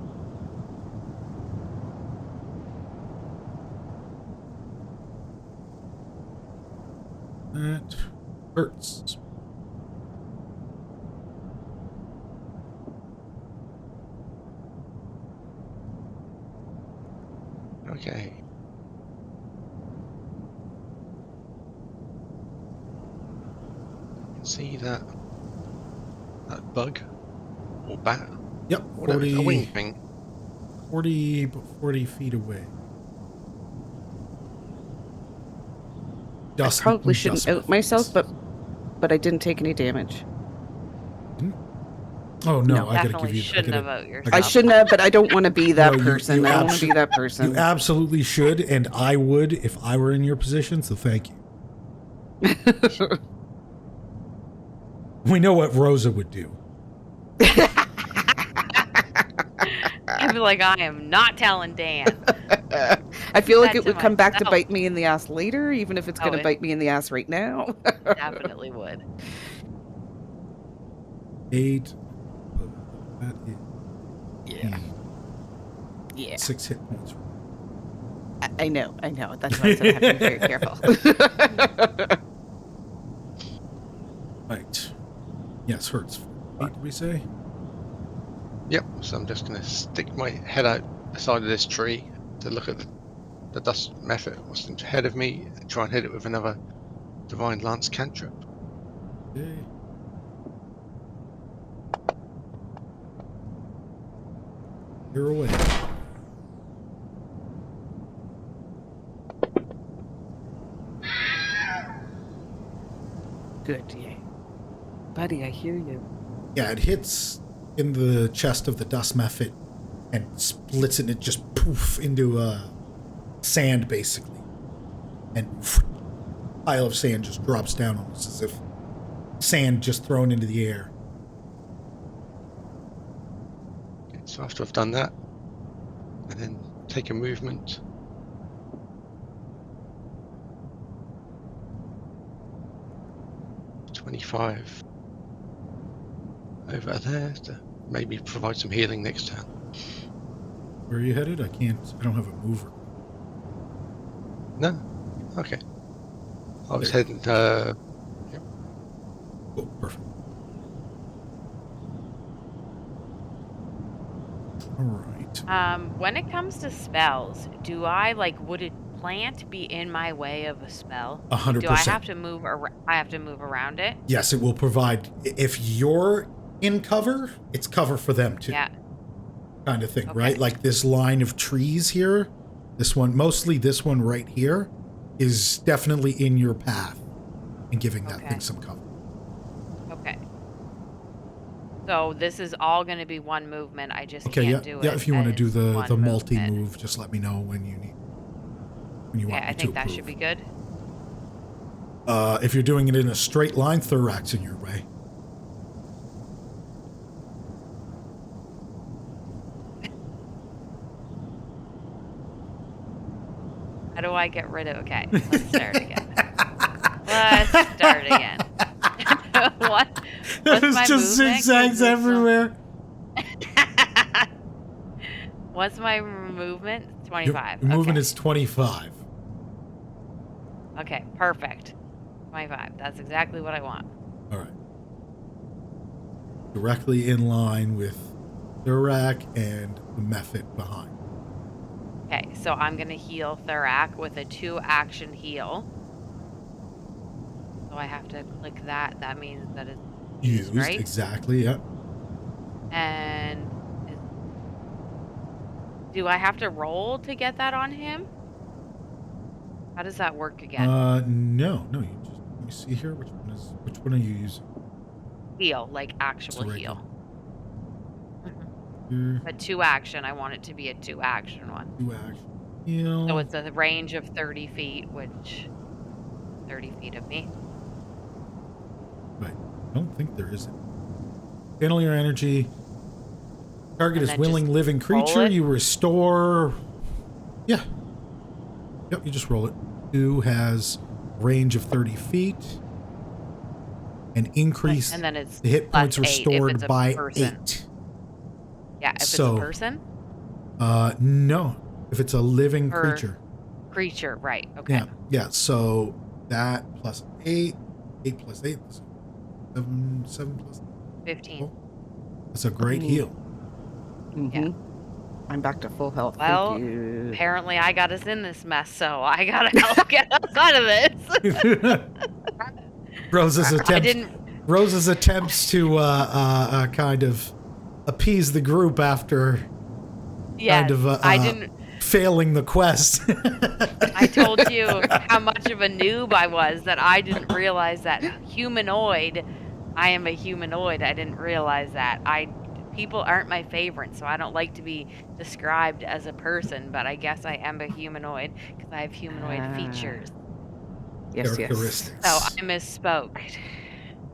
That hurts.
Okay. See that bug or bat?
Yep,
Whatever, a
40,
wing thing.
40 feet away.
I
Dust,
probably shouldn't
dust
out myself, but I didn't take any damage.
Oh no,
No,
I gotta
Definitely
give you.
shouldn't have out yourself.
I shouldn't have, but I don't want to be that
No, you
person. I don't want to be that
You
person.
absolutely should, and I would if I were in your position. So thank you. We know what Rosa would do.
I'd be like, I am not telling Dan.
I feel like
That
it
to
would come back to
myself.
bite me in the ass later, even if it's
Oh,
going to
it-
bite me in the ass right now.
Definitely would.
8. That is
Yeah.
6 hit points.
I know. That's why I said I have to be very careful.
Right. Yes, hurts. 8, did we say?
Yep. So I'm just gonna stick my head out the side of this tree to look at the dust method what's ahead of me and try and hit it with another divine lance cantrip.
Okay. You're away.
Good, yeah. Buddy, I hear you.
Yeah, it hits in the chest of the dust mephit and splits it, and it just poof into sand, basically. And pile of sand just drops down almost as if sand just thrown into the air.
Okay, so after I've done that, and then take a movement. .25 over there to maybe provide some healing next turn.
Where are you headed? I don't have a mover.
No? Okay. I was
There.
heading
Oh, perfect. All right.
When it comes to spells, do I would it plant be in my way of a spell?
100%.
Do I have to move? I have to move around it.
Yes, it will provide. If you're in cover, it's cover for them too.
Yeah.
Kind of thing,
Okay.
right? Like this line of trees here. This one, mostly this one right here, is definitely in your path and giving that
Okay.
thing some cover.
Okay. So this is all going to be one movement. I just
Okay,
can't do it.
yeah. If you want to do
as
the
one
multi
movement.
move, just let me know when you need. When you
Okay,
want me
I
to
think that
approve.
should be good.
If you're doing it in a straight line, Thorax in your way.
How do I get rid of? Okay, let's start again. Let's start again. What's
There's
my
just
movement? 'Cause
zigzags
this
everywhere.
What's my movement?
Your
25.
movement
Okay.
is 25.
Okay, perfect. 25. That's exactly what I want.
All right. Directly in line with Thorak and the Mephit behind.
Okay, so I'm going to heal Thorak with a 2-action heal. So I have to click that. That means that it's
Used,
right?
exactly, yeah.
And do I have to roll to get that on him? How does that work again?
No, you just let me see here. Which one are you using?
Heal, like actual
regular.
heal.
Here,
But 2-action, I want it to be a 2-action one.
2 action. Heal.
So it's a range of 30 feet, which 30 feet of me.
Right. I don't think there is it. Channel your energy. Target
And
is
then
willing
just
living
roll
creature.
it?
You restore. Yeah. Yep, you just roll it. 2 has range of 30 feet. And increase
And then it's
the hit points
plus 8 if
restored
it's a
by
person.
8.
Yeah, if
So-
it's a person?
No. If it's a living
Or-
creature.
Creature, right. Okay.
Yeah. So that plus 8. 8 plus 8. 7 plus
15.
That's a great
Ooh.
heal.
Mm-hmm. I'm back to full health.
Well,
Thank you.
Apparently I got us in this mess, so I gotta help get us out of this.
Rose's
I
attempts.
didn't.
Rose's attempts to kind of appease the group after
Yeah,
kind of
I didn't.
failing the quest.
I told you how much of a noob I was that I didn't realize that humanoid. I am a humanoid. I didn't realize that. People aren't my favorite, so I don't like to be described as a person. But I guess I am a humanoid because I have humanoid
Ah.
features.
Yes, yes.
Characteristics.
So I misspoke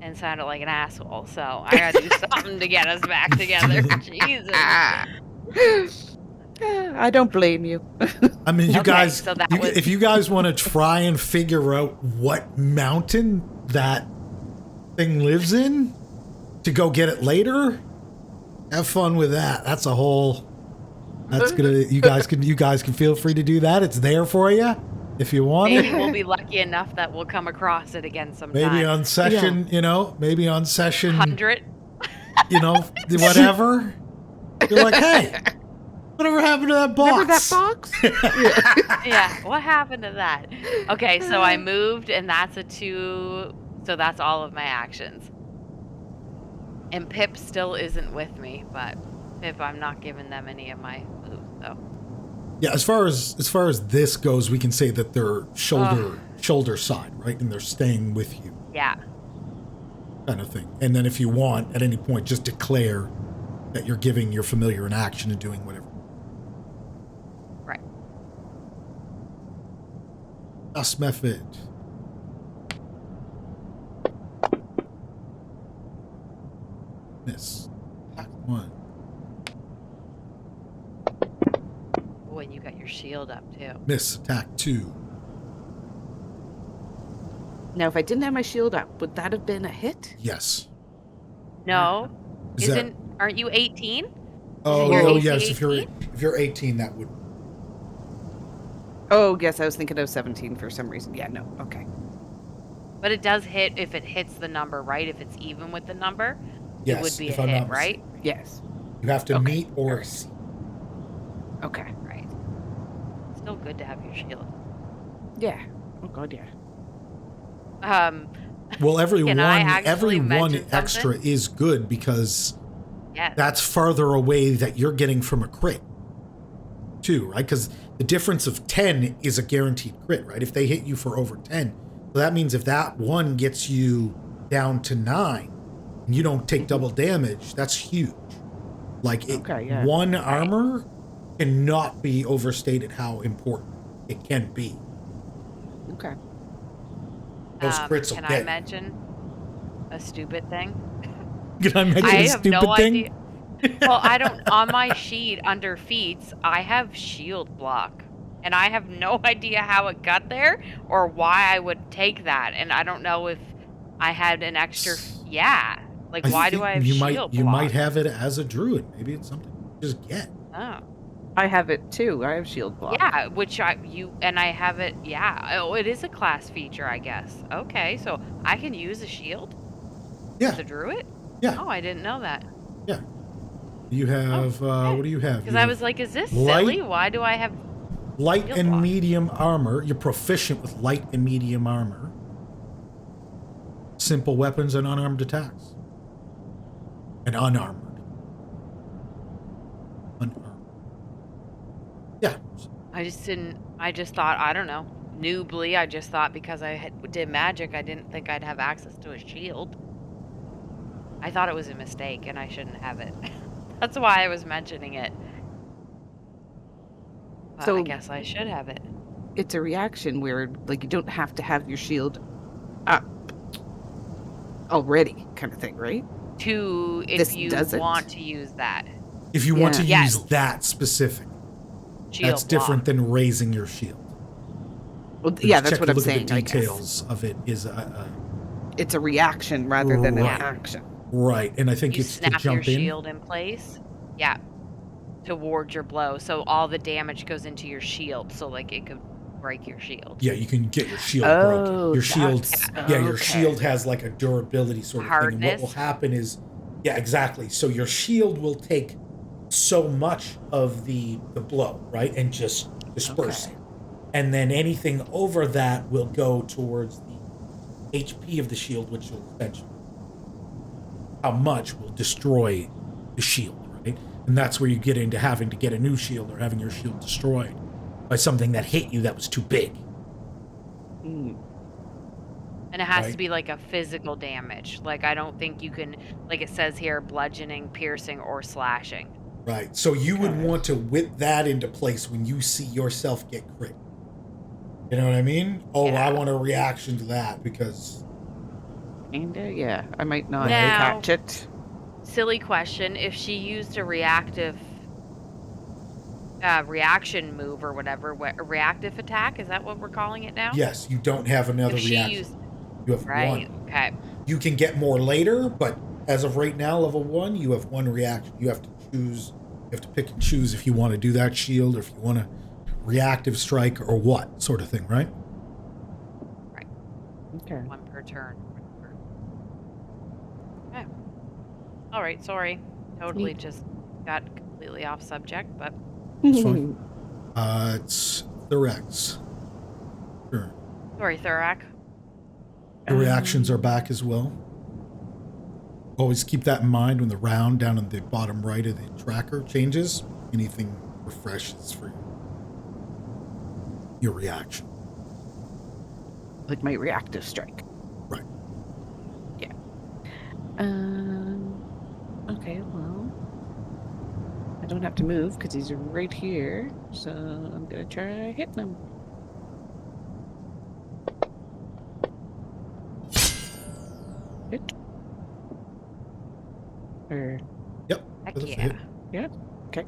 and sounded like an asshole. So I gotta do something to get us back together. Jesus.
I don't blame you.
I mean, you
Okay,
guys,
so that
you-
was-
if you guys want to try and figure out what mountain that thing lives in to go get it later, have fun with that. That's a whole. That's gonna. You guys can feel free to do that. It's there for you if you want
Maybe
it.
we'll be lucky enough that we'll come across it again sometime.
Maybe on session, maybe on session,
100.
whatever. You're like, hey, whatever happened to that box?
Remember that box?
Yeah, what happened to that? Okay, so I moved, and that's a 2. So that's all of my actions. And Pip still isn't with me, but Pip, I'm not giving them any of my moves, so.
Yeah, as far as this goes, we can say that they're shoulder side, right? And they're staying with you,
Yeah.
kind of thing. And then if you want, at any point, just declare that you're giving your familiar an action and doing whatever.
Right.
Us method. Miss. Attack 1.
Oh, and you got your shield up, too.
Miss. Attack 2.
Now, if I didn't have my shield up, would that have been a hit?
Yes.
No.
Is that-
Aren't you 18?
Oh,
your
oh
AC
yes.
18?
If you're 18, that would.
Oh, yes, I was thinking of 17 for some reason. Yeah, no, okay.
But it does hit if it hits the number, right? If it's even with the number,
Yes,
it would be
if
a
I'm
hit,
not
right?
Yes,
You have to
Okay.
meet or exceed.
okay.
Right. Still good to have your shield.
Yeah. Oh god, yeah.
Well, every
Can I
one
actually mention
extra
something?
is good because
Yes.
that's farther away that you're getting from a crit, too, right? Because the difference of 10 is a guaranteed crit, right? If they hit you for over 10, so that means if that one gets you down to 9 and you don't take double damage, that's huge. Like
Okay, yeah.
one armor cannot be overstated how important it can be.
Okay.
Those crits will
Can
get
I
you.
mention a stupid thing?
Can I mention
I
a
have
stupid
no
thing?
idea. Well, I don't. On my sheet under feats, I have shield block, and I have no idea how it got there or why I would take that. And I don't know if I had an extra. Yeah, like why do
think
I have shield
you
block?
might have it as a druid. Maybe it's something you just get.
Oh.
I have it too. I have shield block.
Yeah, which I have it. Yeah. Oh, it is a class feature, I guess. Okay, so I can use a shield
Yeah,
as a druid.
yeah,
Oh, I didn't know that.
yeah. You have
okay.
what do you have?
Because
You
I
have
was like, is this
light-
silly? Why do I have
light
shield
and
block?
medium armor. You're proficient with light and medium armor. Simple weapons and unarmed attacks. And unarmored. Yeah.
I just didn't. I just thought, I don't know. Noobly, I just thought because I did magic, I didn't think I'd have access to a shield. I thought it was a mistake and I shouldn't have it. That's why I was mentioning it. But
So-
I guess I should have it.
It's a reaction where, like, you don't have to have your shield up already, kind of thing, right?
If
This
you
doesn't?
want to use that
If you want to
Yeah.
use that specific,
shield
that's different
block.
than raising your shield.
Well, yeah, that's
Check
what
to
I'm
look
saying.
at the
I guess
details of it is
it's a reaction rather than an
Right.
action.
right, and I think
You
it's to
snap your
jump in.
shield in place. Yeah. To ward your blow. So all the damage goes into your shield. So like it could break your shield.
Yeah, you can get your shield
Oh,
broken. Your shield,
that's-
your
okay.
shield has like a durability sort of thing. And what
Hardness.
will happen is, yeah, exactly. So your shield will take so much of the blow, right, and just disperse
Okay.
it, and then anything over that will go towards the HP of the shield, which will eventually, how much will destroy the shield, right? And that's where you get into having to get a new shield or having your shield destroyed by something that hit you that was too big.
Mm.
And it has
Right.
to be like a physical damage. Like I don't think you can, like it says here, bludgeoning, piercing, or slashing.
Right. So you would
Okay.
want to whip that into place when you see yourself get crit. You know what I mean? Oh,
Yeah.
I want a reaction to that because
Kinda, yeah. I might not
Now-
catch it.
Silly question. If she used a reactive reaction move or whatever, a reactive attack, is that what we're calling it now?
yes, you don't have another
If she
reaction.
used,
You have
right,
one.
okay.
You can get more later, but as of right now, level 1, you have one reaction. You have to choose. You have to pick and choose if you want to do that shield or if you want to reactive strike or what sort of thing, right?
Okay.
One per turn. Okay. All right, sorry. Totally just got completely off subject, but
That's fine. It's the Rex. Sure.
sorry, Thurak.
The reactions are back as well. Always keep that in mind when the round down in the bottom right of the tracker changes. Anything refreshes for your reaction.
Like my reactive strike.
Right.
Yeah. Okay, well. I don't have to move because he's right here. So I'm going to try hitting him. Hit. Or,
Yep.
Heck
That's a
yeah.
hit.
yeah, okay.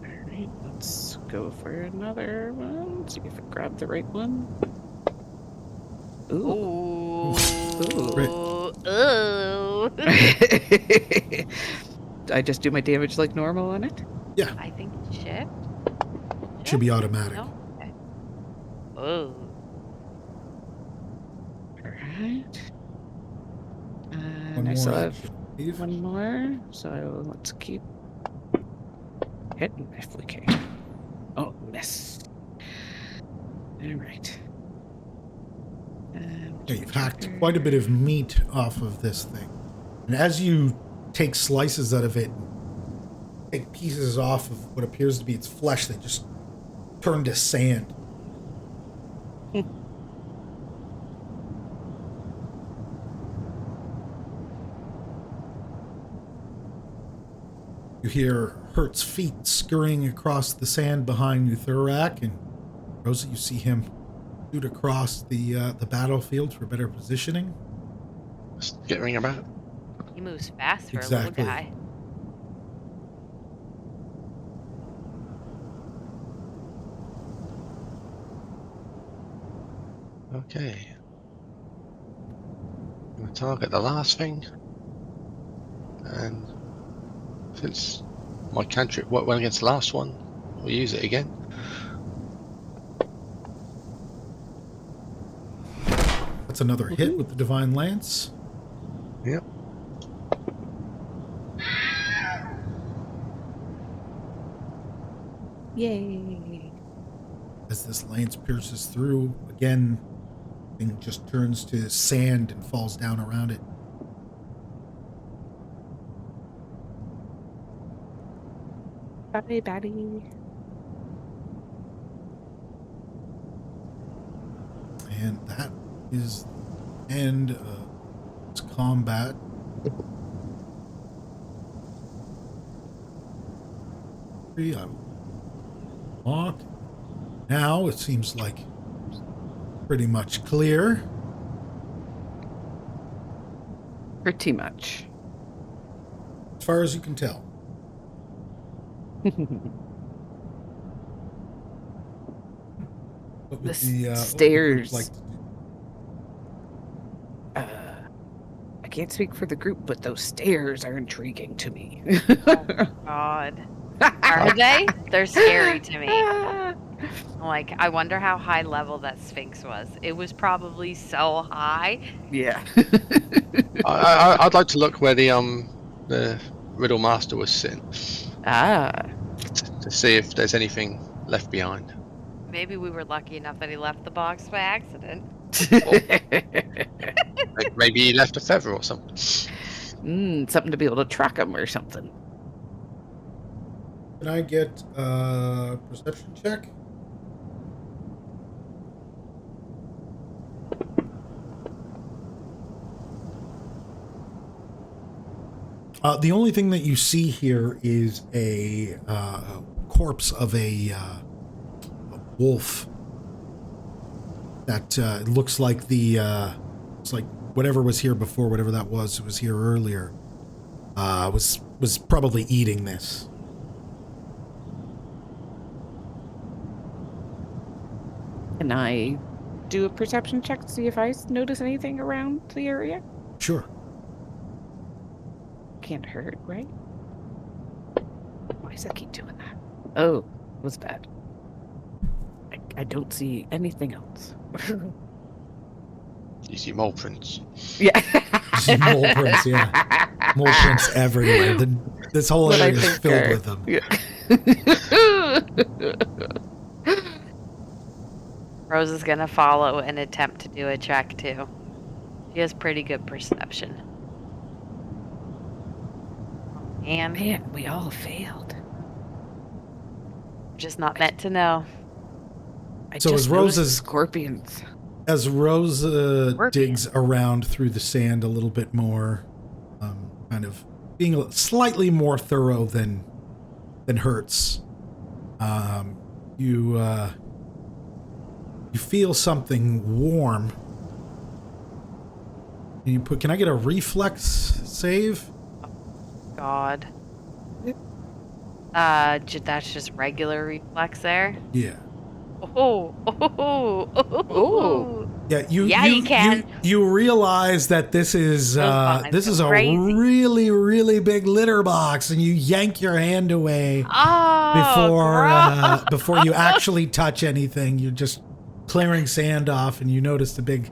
Alright, let's go for another one. See if I grab the right one. Ooh.
Ooh. Ooh.
I just do my damage like normal on it?
Yeah,
I think shift.
should be automatic.
No? Okay. Oh.
Alright.
One
And I
more
still have
action. Leave.
one more, so let's keep hit him if we can. Oh, miss. All right.
Yeah, you've hacked quite a bit of meat off of this thing. And as you take slices out of it, take pieces off of what appears to be its flesh, they just turn to sand. You hear Hert's feet scurrying across the sand behind you, Thurak, and Rosa, you see him shoot across the battlefield for better positioning.
Skittering about.
He moves fast for
Exactly.
a little guy.
Okay. I'm going to target the last thing. And since my cantrip went against the last one, we'll use it again.
That's another hit with the Divine Lance.
Yep.
Yay.
As this lance pierces through, again, thing just turns to sand and falls down around it.
Bye, baddie.
And that is the end of its combat. I will walk. Now it seems like pretty much clear.
Pretty much.
As far as you can tell. What would
The
what would you
stairs.
like to do?
I can't speak for the group, but those stairs are intriguing to me.
Oh, God. Are they? They're scary to me. Like, I wonder how high level that Sphinx was. It was probably so high.
Yeah.
I'd like to look where the Riddle Master was sitting to see if there's anything left behind.
Maybe we were lucky enough that he left the box by accident.
Maybe he left a feather or something.
Something to be able to track them or something.
Can I get a perception check? The only thing that you see here is a corpse of a wolf that looks like it's like whatever was here before, whatever that was here earlier, was probably eating this.
Can I do a perception check to see if I notice anything around the area?
Sure.
Can't hurt, right? Why does that keep doing that? Oh, it was bad. I don't see anything else.
You see mole prints.
Yeah.
Mole prints, yeah. Mole prints everywhere. This whole
What I
area is
think
filled
are-
with them.
Yeah.
Rose is going to follow and attempt to do a check, too. She has pretty good perception. And
Man, we all failed.
just not meant to know.
I
So
just
as
noticed
Rose's-
scorpions.
As Rosa
Scorpion.
digs around through the sand a little bit more, kind of being slightly more thorough than Hertz, you feel something warm. Can I get a reflex save?
God. That's just regular reflex there.
Yeah.
Oh.
Yeah,
You can.
You realize that this is
vines
this
go
is a
crazy.
really, really big litter box, and you yank your hand away
Oh,
before you actually touch anything. You're just clearing sand off, and you notice the big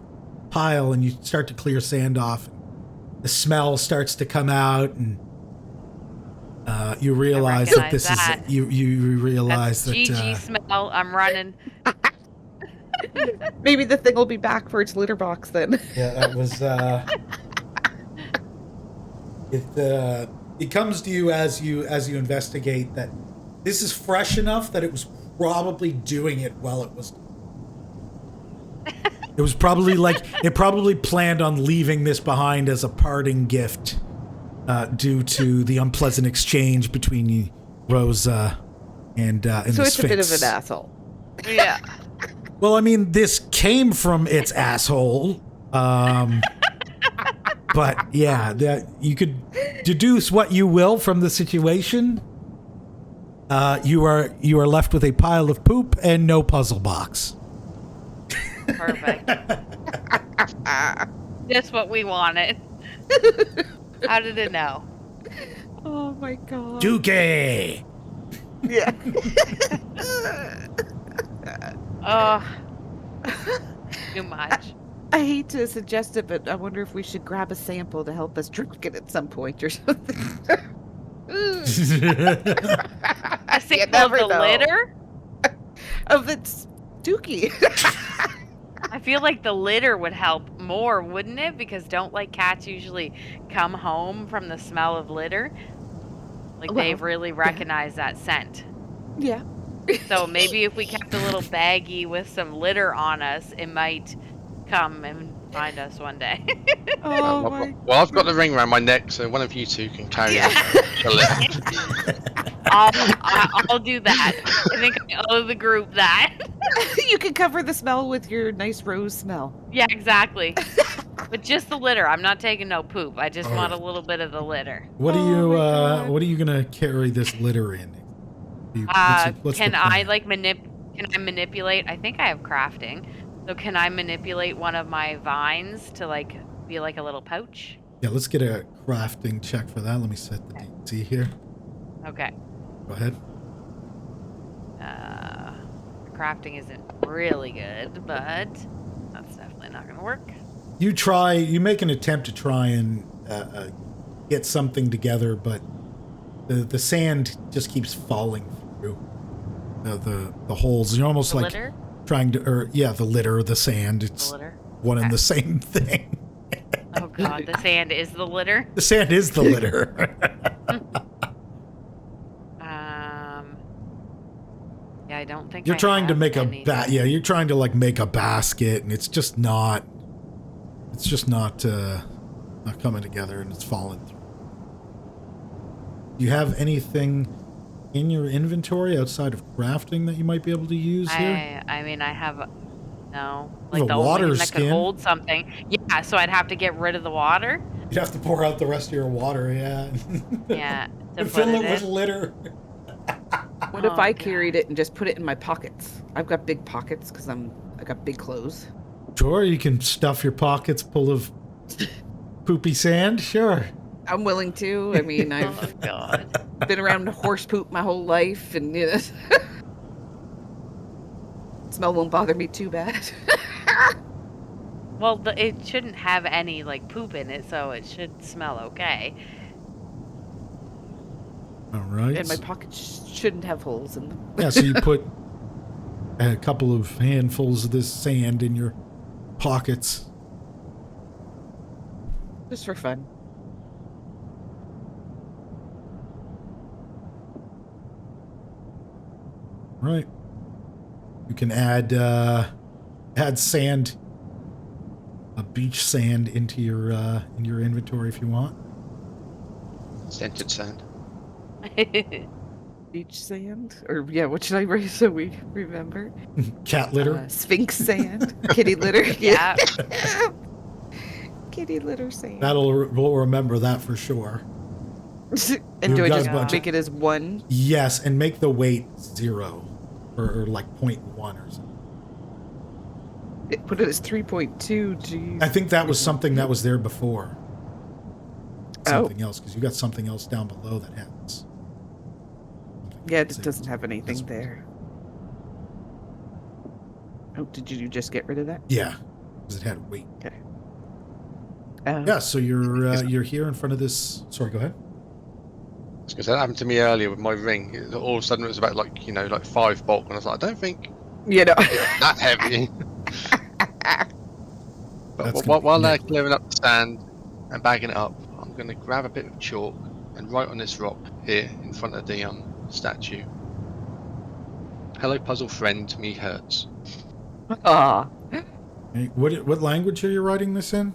pile, and you start to clear sand off. The smell starts to come out, and You realize that
recognize
this
that.
is you realize
That's
that
GG smell. I'm running.
Maybe the thing will be back for its litter box then.
yeah, that was it comes to you as you investigate that this is fresh enough that it was probably doing it while it was. It was probably like it probably planned on leaving this behind as a parting gift, due to the unpleasant exchange between Rosa and the
So it's
Sphinx.
a bit of an asshole.
Yeah.
Well, I mean, this came from its asshole. But yeah, that you could deduce what you will from the situation. You are left with a pile of poop and no puzzle box.
Perfect. Just what we wanted. How did it know?
Oh my god.
Dookie!
Yeah.
Oh, too much.
I hate to suggest it, but I wonder if we should grab a sample to help us drink it at some point or something.
A
You
sample of
never
the
know.
litter?
Of its dookie.
I feel like the litter would help more, wouldn't it? Because don't like cats usually come home from the smell of litter? Like
Well,
they've really recognized that scent.
Yeah.
So maybe if we kept a little baggie with some litter on us, it might come and find us one day.
Oh my.
Well, I've got the ring around my neck, so one of you two can carry
Yeah.
it.
I'll do that. I think I owe the group that.
You can cover the smell with your nice rose smell.
Yeah, exactly. But just the litter. I'm not taking no poop. I just
All
want
right.
a little bit of the litter.
What are
Oh
you
my God.
what are you gonna carry this litter in? What's
Can
the
I
plan?
like can I manipulate? I think I have crafting. So can I manipulate one of my vines to like be like a little pouch?
Yeah, let's get a crafting check for that. Let me set the DC here.
Okay.
Go ahead.
Crafting isn't really good, but that's definitely not gonna work.
You make an attempt to try and get something together, but the sand just keeps falling through the holes. You're almost
The
like
litter?
trying to, the litter, the sand. It's
The litter?
one and
Okay.
the same thing.
Oh god, the sand is the litter.
The sand is the litter.
Yeah, I don't think
You're
I
trying to
have
make
anything.
you're trying to like make a basket, and it's just not coming together, and it's falling through. Do you have anything in your inventory outside of crafting that you might be able to use here?
I mean, I have no,
You have
like
a
the only
water
thing that could
skin.
hold something. Yeah, so I'd have to get rid of the water.
You'd have to pour out the rest of your water, yeah.
Yeah, to
And
put
fill
it
it with
in.
litter.
What if
Oh,
I
God.
carried it and just put it in my pockets? I've got big pockets because I got big clothes.
Sure, you can stuff your pockets full of poopy sand. Sure.
I'm willing to. I mean,
Oh
I've
god.
been around horse poop my whole life, and you know, smell won't bother me too bad.
Well, it shouldn't have any like poop in it, so it should smell okay.
All right.
And my pockets shouldn't have holes in them.
Yeah, so you put a couple of handfuls of this sand in your pockets.
Just for fun.
Right. You can add sand, a beach sand into your in your inventory if you want.
Scented sand.
Beach sand? Or, yeah, what should I write so we remember?
Cat litter.
Sphinx sand. Kitty litter.
Yeah.
Kitty litter sand.
We'll remember that for sure.
And do
We've
I
got
just
a bunch
make it as one?
Yes, and make the weight 0 or like 0.1 or something.
Put it as 3.2. Geez.
I think that was something that was there before.
Oh.
Something else, because you got something else down below that has.
Yeah, it doesn't have anything
That's-
there. Oh, did you just get rid of that?
Yeah, because it had weight.
Okay.
Yeah, so you're here in front of this. Sorry, go ahead.
Because that happened to me earlier with my ring. All of a sudden it was about like 5 bulk, and I was like, I don't think
You know.
it's that heavy. But
That's gonna be
while they're
nice.
clearing up the sand and bagging it up, I'm going to grab a bit of chalk and write on this rock here in front of the statue. Hello, puzzle friend, me hurts.
Aw.
Okay, what language are you writing this in?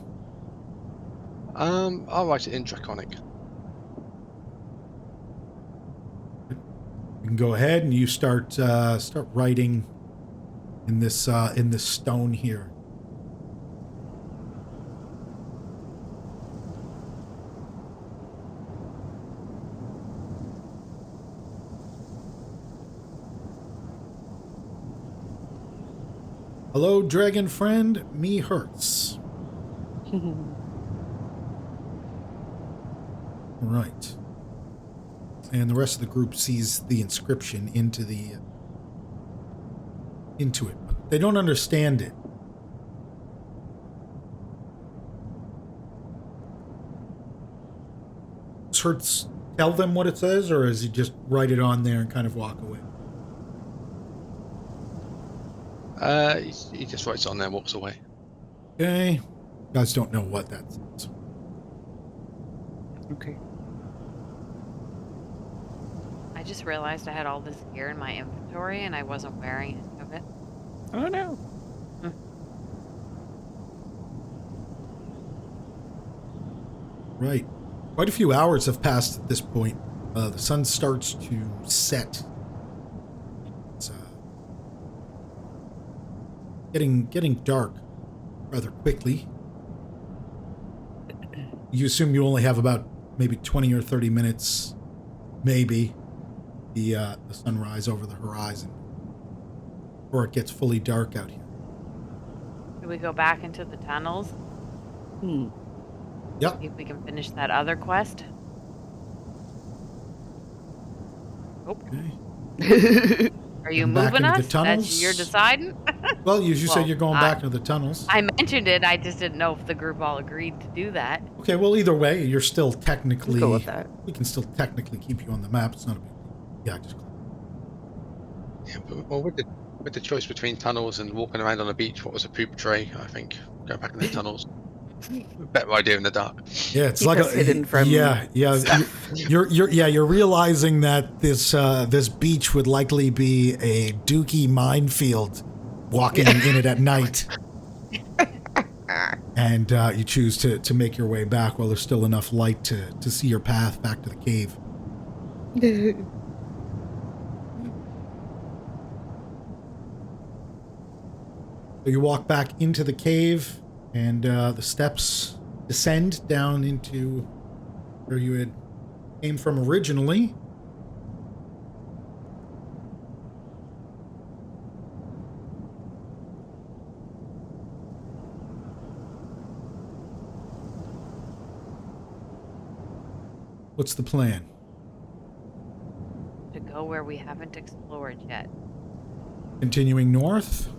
I'll write it in Draconic.
You can go ahead and you start writing in this stone here. Hello, dragon friend. Me hurts. Right. And the rest of the group sees the inscription into it, but they don't understand it. Does Hertz tell them what it says, or does he just write it on there and kind of walk away?
He just writes it on there and walks away.
Okay. You guys don't know what that says.
Okay.
I just realized I had all this gear in my inventory and I wasn't wearing any of it.
Oh no.
Right. Quite a few hours have passed at this point. The sun starts to set. It's getting dark rather quickly. You assume you only have about maybe 20 or 30 minutes, maybe, the sunrise over the horizon, or it gets fully dark out here.
Can we go back into the tunnels?
Yep.
See if we can finish that other quest.
Okay.
Are you
Come back
moving
into the
us?
tunnels?
That's you're deciding?
Well, you said
Well,
you're going back into the tunnels.
I mentioned it, I just didn't know if the group all agreed to do that.
Okay, well, either way, you're still technically...
Let's go with that.
We can still technically keep you on the map. It's not a big deal. Yeah, just...
Yeah, but well, with the choice between tunnels and walking around on the beach, what was a poop tray? I think going back in the tunnels. Better idea in the dark.
Yeah, it's
Keep
like
us hidden from
You're realizing that this beach would likely be a dookie minefield, walking in it at night, and you choose to make your way back while there's still enough light to see your path back to the cave. So you walk back into the cave, and the steps descend down into where you had came from originally. What's the plan?
To go where we haven't explored yet.
Continuing north?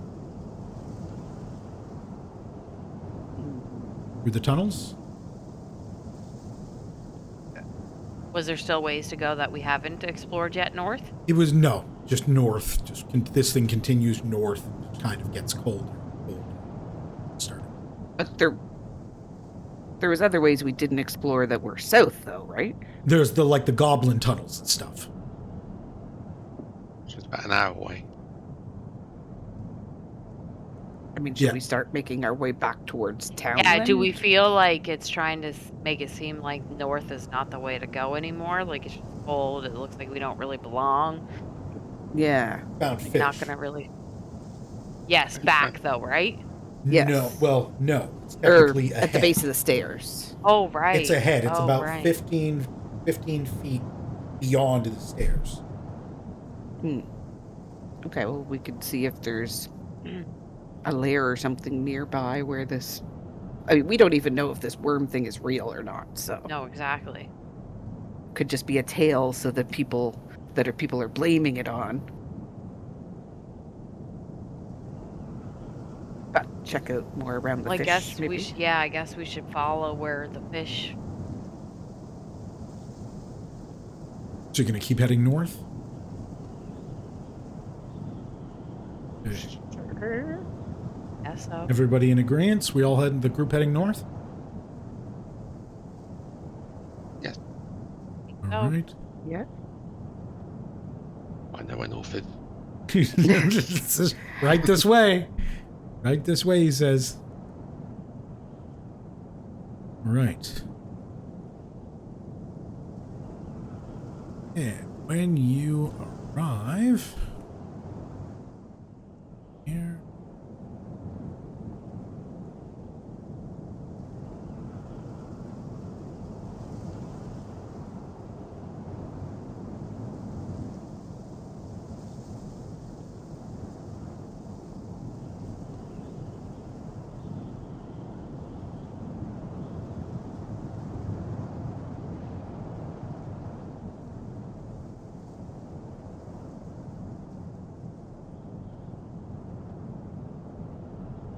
Through the tunnels?
Was there still ways to go that we haven't explored yet north?
It was just north. This thing continues north and kind of gets colder. Started.
But there was other ways we didn't explore that were south, though, right?
There's the goblin tunnels and stuff.
Which is about an hour away.
I mean, should
Yeah.
we start making our way back towards town?
Yeah,
then?
do we feel like it's trying to make it seem like north is not the way to go anymore? Like it's just cold, it looks like we don't really belong.
Yeah.
Found
Like
fish.
not gonna really... Yes, back though, right?
Yes.
No. It's
Or
technically
at the
ahead.
base of the stairs.
Oh, right.
It's ahead. It's
Oh,
about
right.
15 feet beyond the stairs.
Okay, well, we could see if there's a lair or something nearby where this... I mean, we don't even know if this worm thing is real or not, so...
No, exactly.
Could just be a tale so that people are blaming it on. But check out more around the
Well, I
fish,
guess
maybe.
I guess we should follow where the fish
So you're going to keep heading north? Okay.
Sure. Guess so.
Everybody in agreement? We all had the group heading north?
Yes.
All
Oh.
right.
Yeah.
I know where north is.
Right this way. Right this way, he says. All right. And when you arrive here.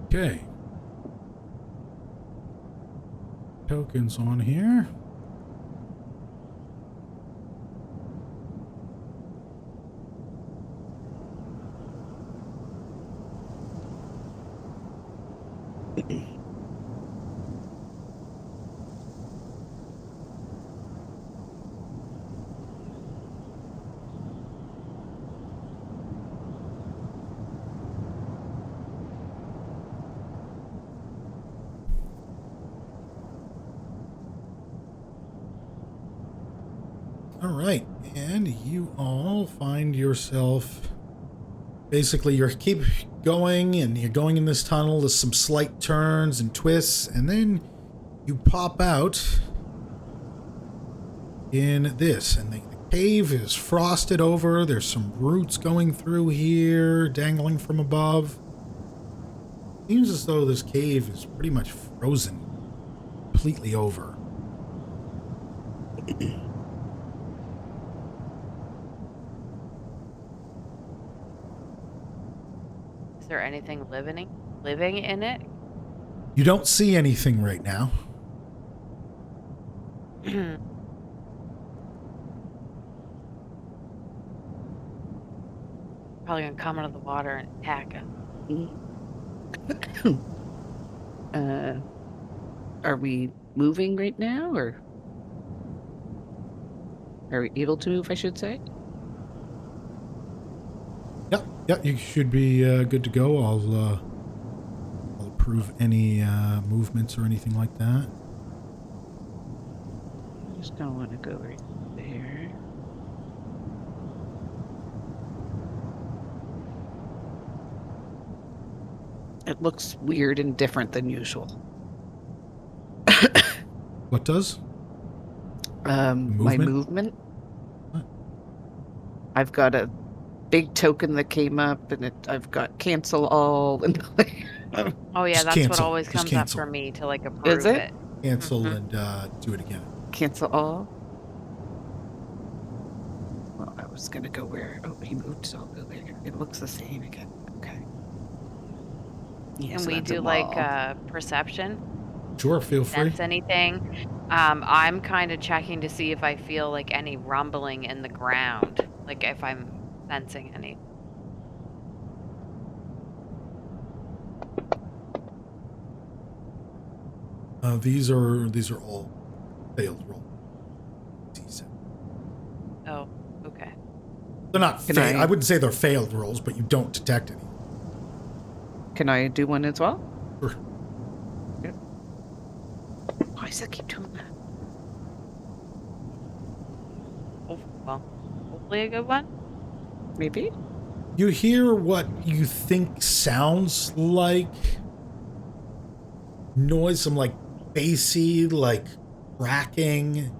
Okay. Tokens on here. All right, and you all find yourself, basically you keep going and you're going in this tunnel. There's some slight turns and twists, and then you pop out in this, and the cave is frosted over. There's some roots going through here, dangling from above. Seems as though this cave is pretty much frozen completely over.
Is there anything living in it?
You don't see anything right now.
Probably gonna come out of the water and attack him.
Are we moving right now, or are we able to move, I should say?
Yep, you should be good to go. I'll approve any movements or anything like that.
I just don't want to go right there. It looks weird and different than usual.
What does?
My movement.
What?
I've got a big token that came up, and I've got cancel all. And
Oh yeah,
Just
that's
cancel.
what always
Just
comes
cancel.
up for me to like approve
Is it?
it.
Cancel
Mhm.
and do it again.
cancel all. Well, I was gonna go where? Oh, he moved, so I'll go there. It looks the same again. Okay. Yeah,
And
so
we
that's a
do
wall.
like perception.
Sure, feel free.
Sense anything. I'm kind of checking to see if I feel like any rumbling in the ground, like if I'm sensing any.
These are all failed rolls.
Oh, okay.
They're not.
Can
I
I-
wouldn't say they're failed rolls, but you don't detect any.
Can I do one as well?
Sure.
Yep. Why does it keep doing that?
Oh, well, hopefully a good one.
Maybe?
You hear what you think sounds like noise, some like bassy, like cracking,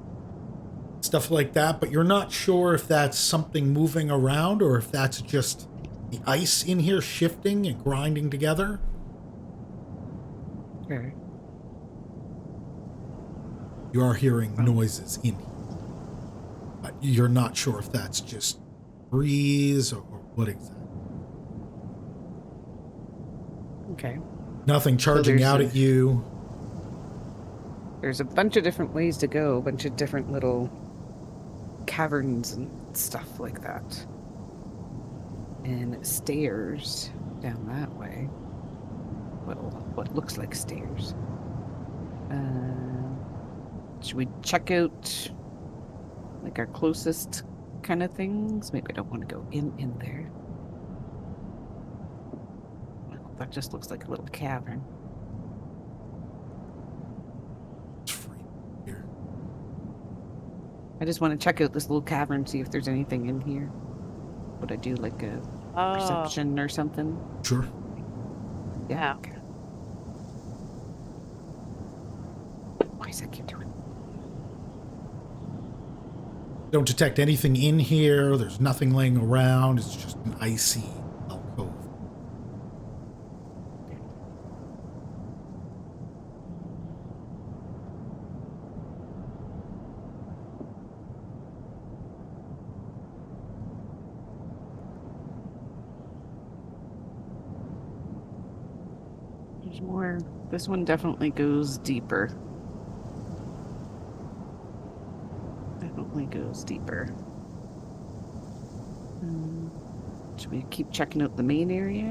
stuff like that, but you're not sure if that's something moving around or if that's just the ice in here shifting and grinding together.
Okay.
You are hearing noises in here, but you're not sure if that's just breeze or what exactly.
Okay.
Nothing charging
there's
out
a-
at you.
There's a bunch of different ways to go, a bunch of different little caverns and stuff like that. And stairs down that way. What looks like stairs. Should we check out like our closest kind of things? Maybe I don't want to go in there. Well, that just looks like a little cavern.
It's free here.
I just want to check out this little cavern, see if there's anything in here. Would I do like a perception or something?
Sure.
Yeah.
Okay. Why does that keep doing?
Don't detect anything in here. There's nothing laying around. It's just an icy alcove.
There's more. This one definitely goes deeper. Definitely goes deeper. Should we keep checking out the main area?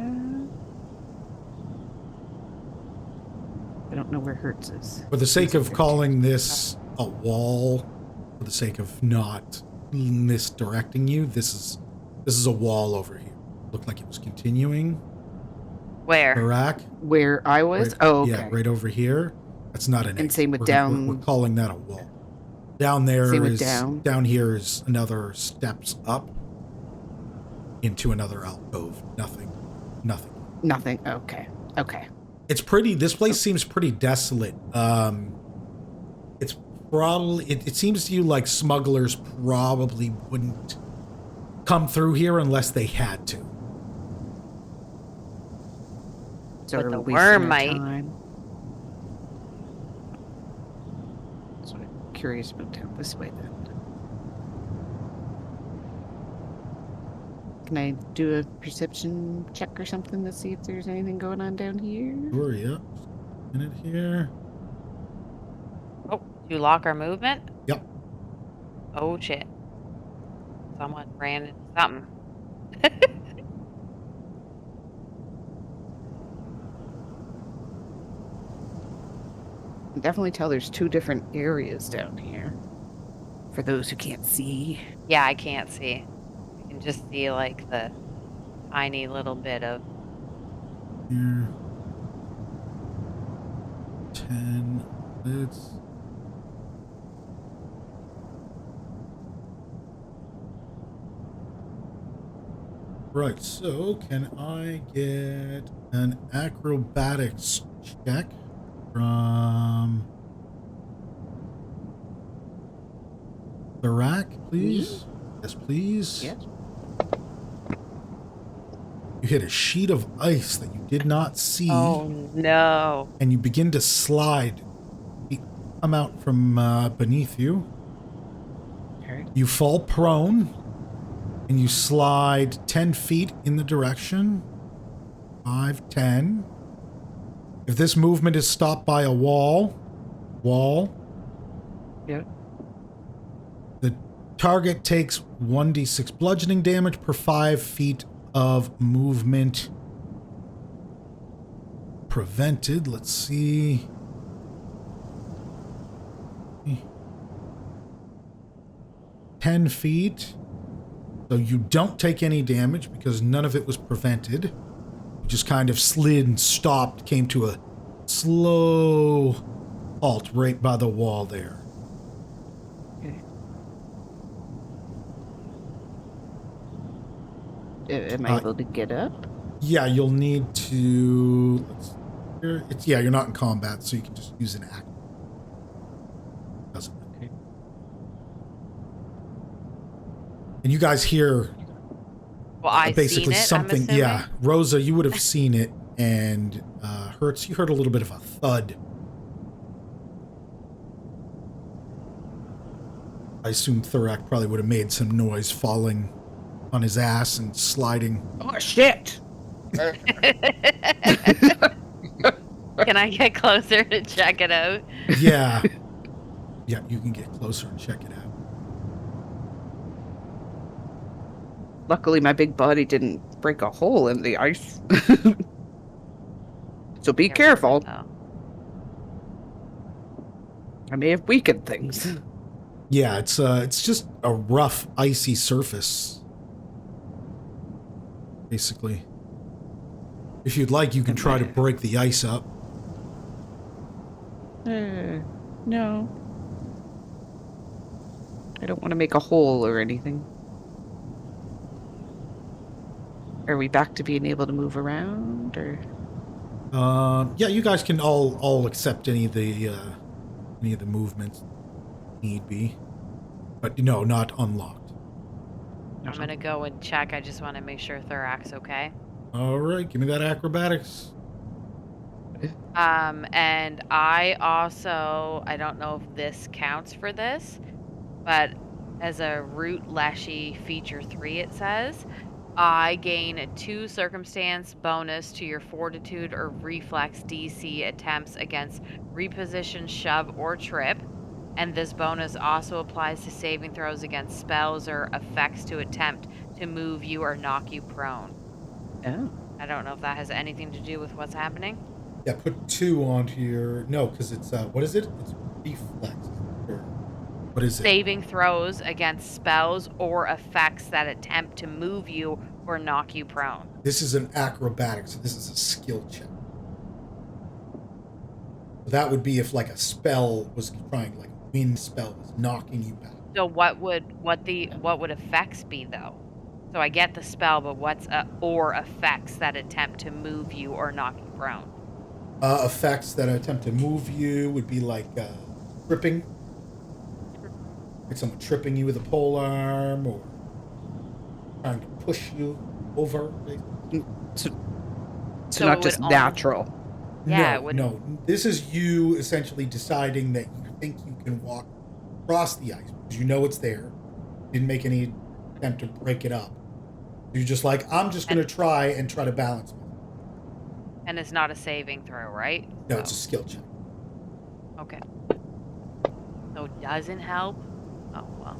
I don't know where Hertz is.
For the sake of calling this a wall, for the sake of not misdirecting you, this is a wall over here. Looked like it was continuing.
Where?
Iraq.
Where I was?
Right,
Oh, okay.
yeah, right over here. That's not an
And
exit.
same with
We're
down.
calling that a wall. Down there
Same with
is
down.
here is another steps up into another alcove. Nothing.
Nothing. Okay. Okay.
It's pretty. This place seems pretty desolate. It's probably. It seems to you like smugglers probably wouldn't come through here unless they had to.
So
But
are
the
we wasting
worm
our
might.
time? So I'm curious about down this way then. Can I do a perception check or something to see if there's anything going on down here?
Sure. Yeah. Minute here.
Oh, do you lock our movement?
Yep.
Oh shit. Someone ran into something.
I can definitely tell there's two different areas down here. For those who can't see.
Yeah, I can't see. I can just see like the tiny little bit of.
Here. 10 lids. Right, so can I get an acrobatics check from the rack, please? Yes, please.
Yes.
You hit a sheet of ice that you did not see.
Oh no.
And you begin to slide. You come out from beneath you.
Okay.
You fall prone, and you slide 10 feet in the direction. 5, 10. If this movement is stopped by a wall,
Yeah.
the target takes 1d6 bludgeoning damage per 5 feet of movement prevented. Let's see. 10 feet. So you don't take any damage because none of it was prevented. You just kind of slid and stopped, came to a slow halt right by the wall there.
Okay. Am I able to get up?
Yeah, you'll need to. You're not in combat, so you can just use an act. Doesn't.
Okay.
And you guys hear
Well, I
basically
seen it,
something.
I'm assuming.
Yeah, Rosa, you would have seen it, and Hertz, you heard a little bit of a thud. I assume Thurak probably would have made some noise falling on his ass and sliding.
Oh shit!
Can I get closer to check it out?
Yeah. Yeah, you can get closer and check it out.
Luckily, my big body didn't break a hole in the ice. So be
Get rid of it,
careful.
though.
I may have weakened things.
Yeah, it's just a rough, icy surface. Basically. If you'd like, you can try to break the ice up.
No. I don't want to make a hole or anything. Are we back to being able to move around, or?
Yeah, you guys can all accept any of the movements need be, but no, not unlocked.
I'm gonna go and check. I just want to make sure Thorax okay.
All right, give me that acrobatics.
And I also, I don't know if this counts for this, but as a root leshy feature 3, it says, I gain a 2 circumstance bonus to your fortitude or reflex DC attempts against reposition, shove, or trip. And this bonus also applies to saving throws against spells or effects to attempt to move you or knock you prone.
Oh.
I don't know if that has anything to do with what's happening.
Yeah, put 2 onto your... No, because it's, what is it? It's reflex. What is it?
Saving throws against spells or effects that attempt to move you or knock you prone.
This is an acrobatics, so this is a skill check. That would be if, like, a spell was trying, like, a wind spell was knocking you back.
So what would effects be, though? So I get the spell, but what's or effects that attempt to move you or knock you prone?
Effects that attempt to move you would be like tripping. Like someone tripping you with a pole arm or trying to push you over.
So
So
not
it
just
would only-
natural.
Yeah,
No. This is you essentially deciding that you think you can walk across the ice because you know it's there. Didn't make any attempt to break it up. You're just like, I'm just going to try to balance myself.
And it's not a saving throw, right?
No, it's a skill check.
Okay. So it doesn't help? Oh, well.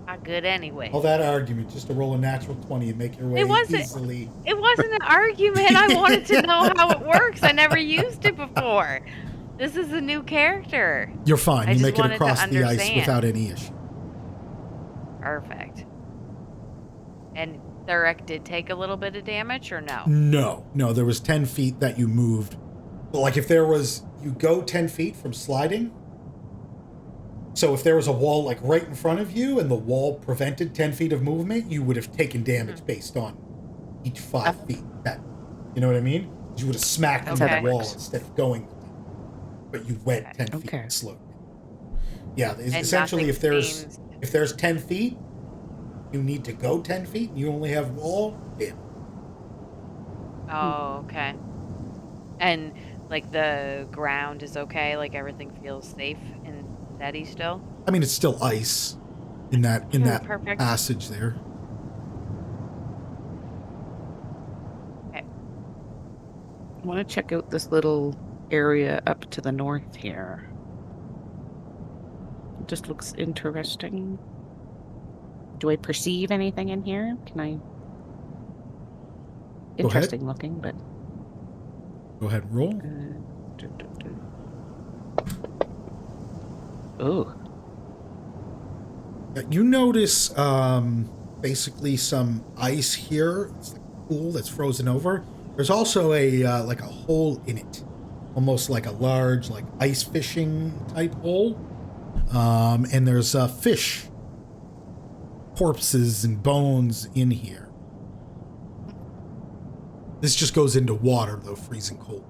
Not good anyway.
All that argument just to roll a natural 20 and make your way
It wasn't-
easily.
It wasn't an argument. I wanted to know how it works. I never used it before. This is a new character.
You're fine.
I
You
just
make it
wanted to
across the ice
understand.
without any issue.
Perfect. And Thurek did take a little bit of damage, or no?
No, there was 10 feet that you moved. But like if there was, you go 10 feet from sliding. So if there was a wall like right in front of you and the wall prevented 10 feet of movement, you would have taken damage based on each 5 feet. That, you know what I mean? You would have smacked into
Okay.
the wall instead of going. But you went 10
Okay.
feet slowly. Yeah,
And
essentially
nothing
if there's 10 feet, you need to go 10 feet and you only have wall, yeah.
Oh, okay. And like the ground is okay, like everything feels safe and steady still.
I mean, it's still ice in that
Perfect.
passage there.
Okay.
I want to check out this little area up to the north here. It just looks interesting. Do I perceive anything in here? Can I? Interesting looking, but.
Go ahead and roll.
Oh.
You notice basically some ice here. It's like a pool that's frozen over. There's also a like a hole in it, almost like a large like ice fishing type hole. And there's fish corpses and bones in here. This just goes into water though, freezing cold.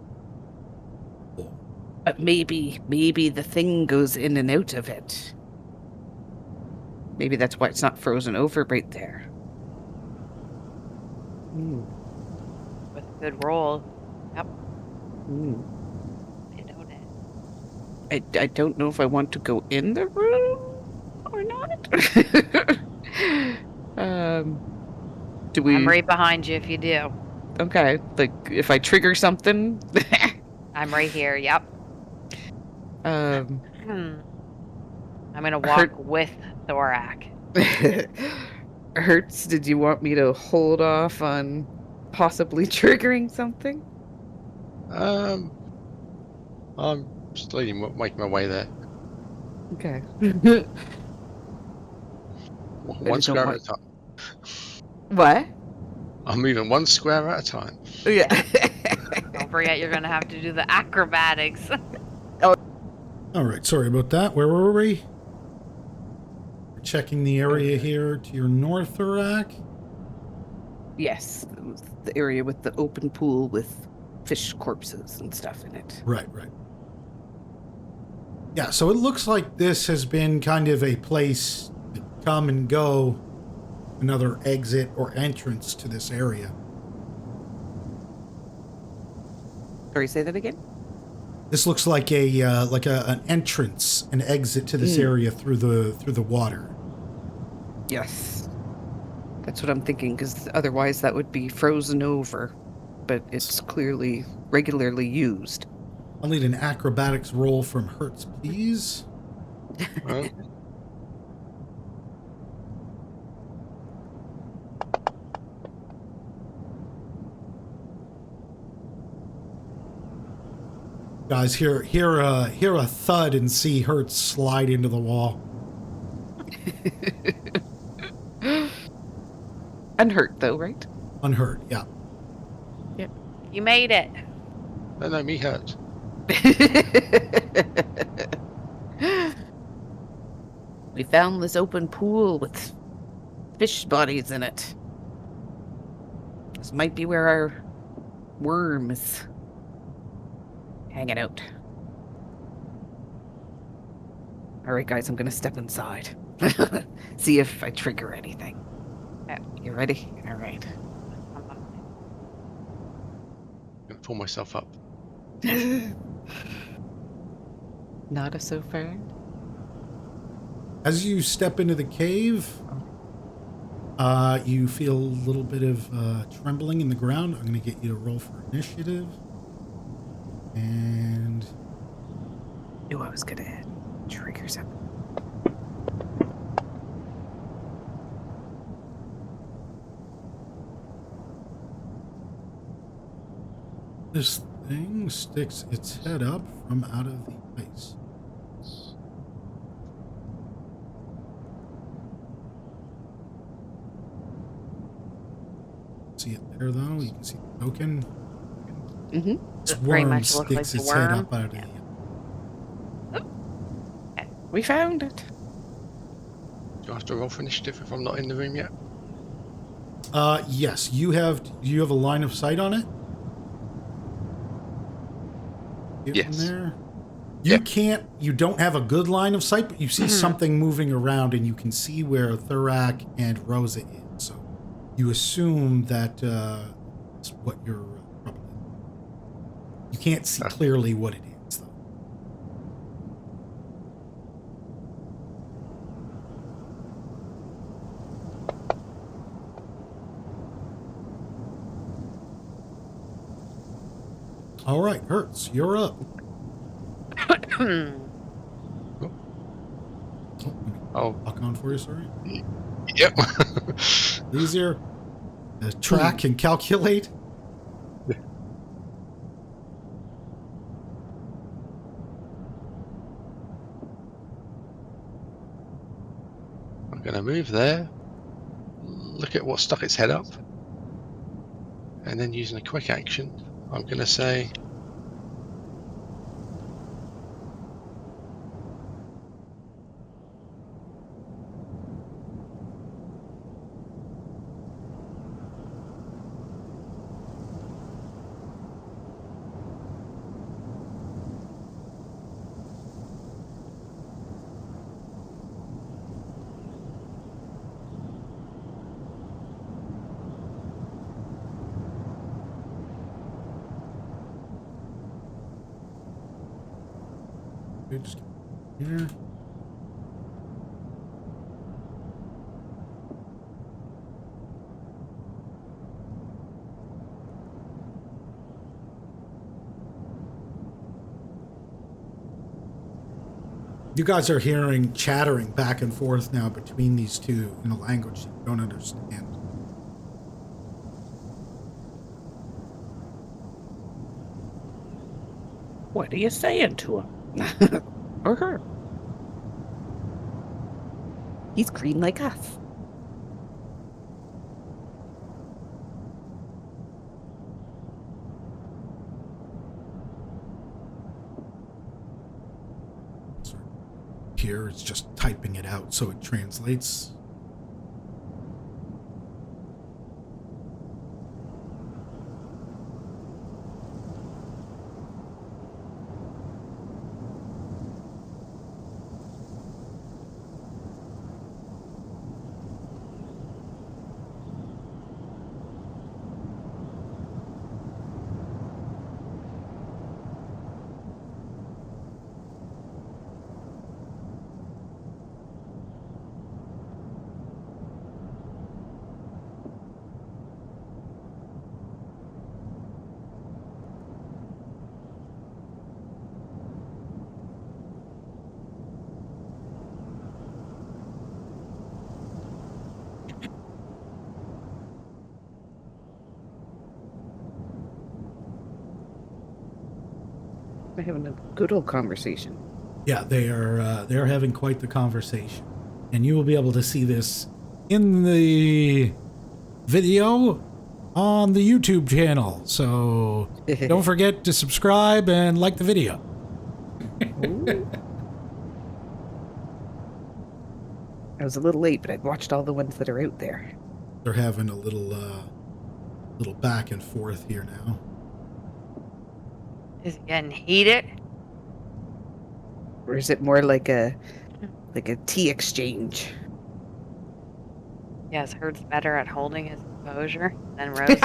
Maybe the thing goes in and out of it. Maybe that's why it's not frozen over right there.
With a good roll. Yep. I know that.
I don't know if I want to go in the room or not. Do we?
I'm right behind you if you do.
Okay, like if I trigger something.
I'm right here. Yep.
um.
I'm gonna walk with Thorak.
Hurts, did you want me to hold off on possibly triggering something?
I'm slowly making my way there.
Okay.
One
don't
square at
want...
a time.
What?
I'm moving one square at a time.
Yeah.
Don't forget, you're gonna have to do the acrobatics.
All right, sorry about that. Where were we? We're checking the area here to your north, Thorak.
Yes, it was the area with the open pool with fish corpses and stuff in it.
Right. Yeah, so it looks like this has been kind of a place to come and go, another exit or entrance to this area.
Sorry, say that again?
This looks like an entrance, an exit to this area through the water.
Yes. That's what I'm thinking, because otherwise that would be frozen over. But it's clearly regularly used.
I'll need an acrobatics roll from Hertz, please.
Well,
Guys, hear a thud and see Hertz slide into the wall.
Unhurt, though, right?
Unhurt, yeah.
Yep.
You made it.
no, me hurt.
We found this open pool with fish bodies in it. This might be where our worm is hanging out. All right, guys, I'm gonna step inside. See if I trigger anything.
Okay.
You ready? All right.
I'm gonna pull myself up.
Not a so far.
As you step into the cave, you feel a little bit of trembling in the ground. I'm going to get you to roll for initiative. And
Knew I was gonna trigger something.
this thing sticks its head up from out of the ice. See it there, though. You can see the token.
Mm-hmm.
This
Very
worm
much looks like
sticks
the
its head
worm.
up out of the.
We found it.
Do I have to roll for initiative if I'm not in the room yet?
Yes, you have a line of sight on it. Get from
Yes.
there. You
Yep.
can't. You don't have a good line of sight, but you see something moving around, and you can see where Thorak and Rosa is. So you assume that it's what you're probably. You can't see clearly what it is, though. All right, Hertz, you're up.
Oh,
Lock on for you, sorry.
yep.
Easier to track and calculate.
I'm going to move there, look at what stuck its head up, and then using a quick action, I'm going to say,
Okay, just here. You guys are hearing chattering back and forth now between these two in a language you don't understand.
What are you saying to him?
Or her. He's green like us.
Here it's just typing it out so it translates.
We're having a good old conversation.
Yeah, they're having quite the conversation, and you will be able to see this in the video on the YouTube channel. So don't forget to subscribe and like the video.
I was a little late, but I've watched all the ones that are out there.
They're having a little back and forth here now.
Is it getting heated?
Or is it more like a tea exchange?
Yes, Hurt's better at holding his composure than Rose is.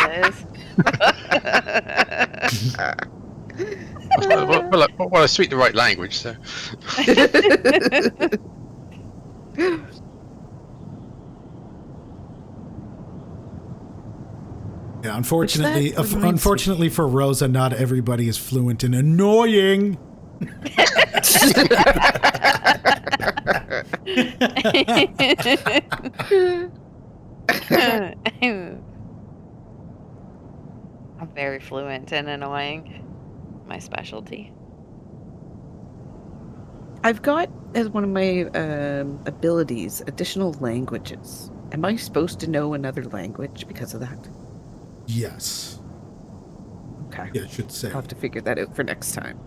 Well, I speak the right language, so.
Yeah, unfortunately,
Which that reminds me.
unfortunately for Rosa, not everybody is fluent in annoying.
I'm very fluent and annoying. My specialty.
I've got as one of my abilities additional languages. Am I supposed to know another language because of that?
Yes.
Okay.
Yeah, it should say.
I'll have to figure that out for next time.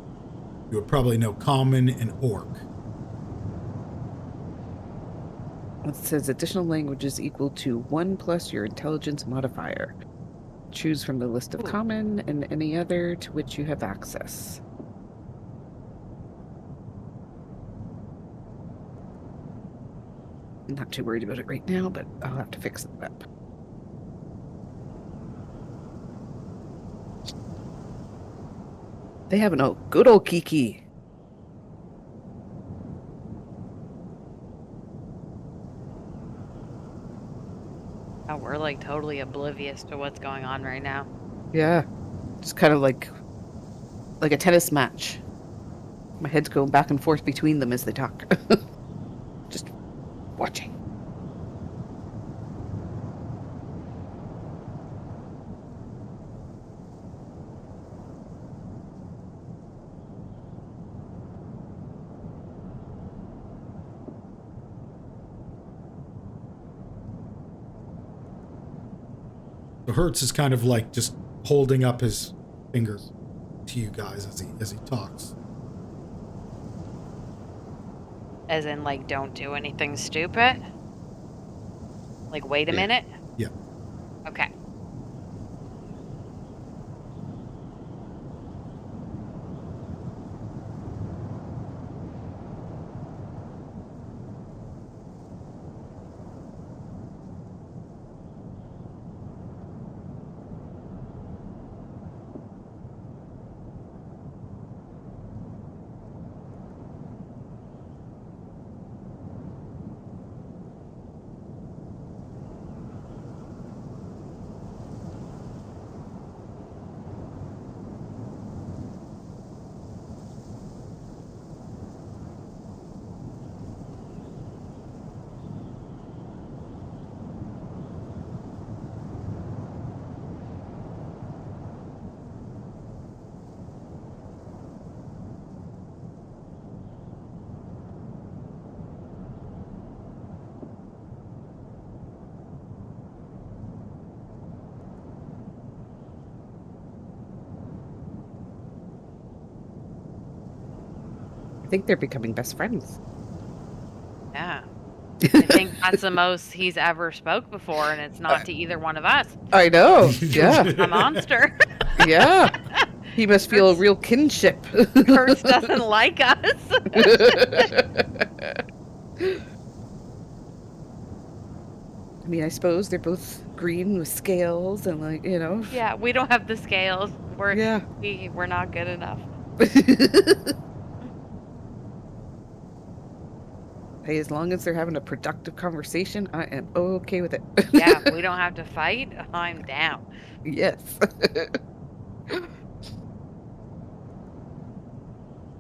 You would probably know Common and Orc.
It says additional languages equal to 1 plus your intelligence modifier. Choose from the list of common and any other to which you have access. I'm not too worried about it right now, but I'll have to fix it up. They have a good old Kiki.
Oh, we're like totally oblivious to what's going on right now.
Yeah. Just kind of like a tennis match. My head's going back and forth between them as they talk. Just watching.
So Hertz is kind of like just holding up his finger to you guys as he talks.
As in, like, don't do anything stupid? Like, wait a
Yeah.
minute?
Yeah.
Okay.
I think they're becoming best friends.
Yeah. I think that's the most he's ever spoke before, and it's not to either one of us.
I know. Yeah.
A monster.
Yeah. He must feel a
Kurt's-
real kinship.
Kurtz doesn't like us.
I mean, I suppose they're both green with scales and like, you know.
Yeah, we don't have the scales.
Yeah.
We're not good enough.
Hey, as long as they're having a productive conversation, I am okay with it.
Yeah, we don't have to fight. I'm down.
Yes.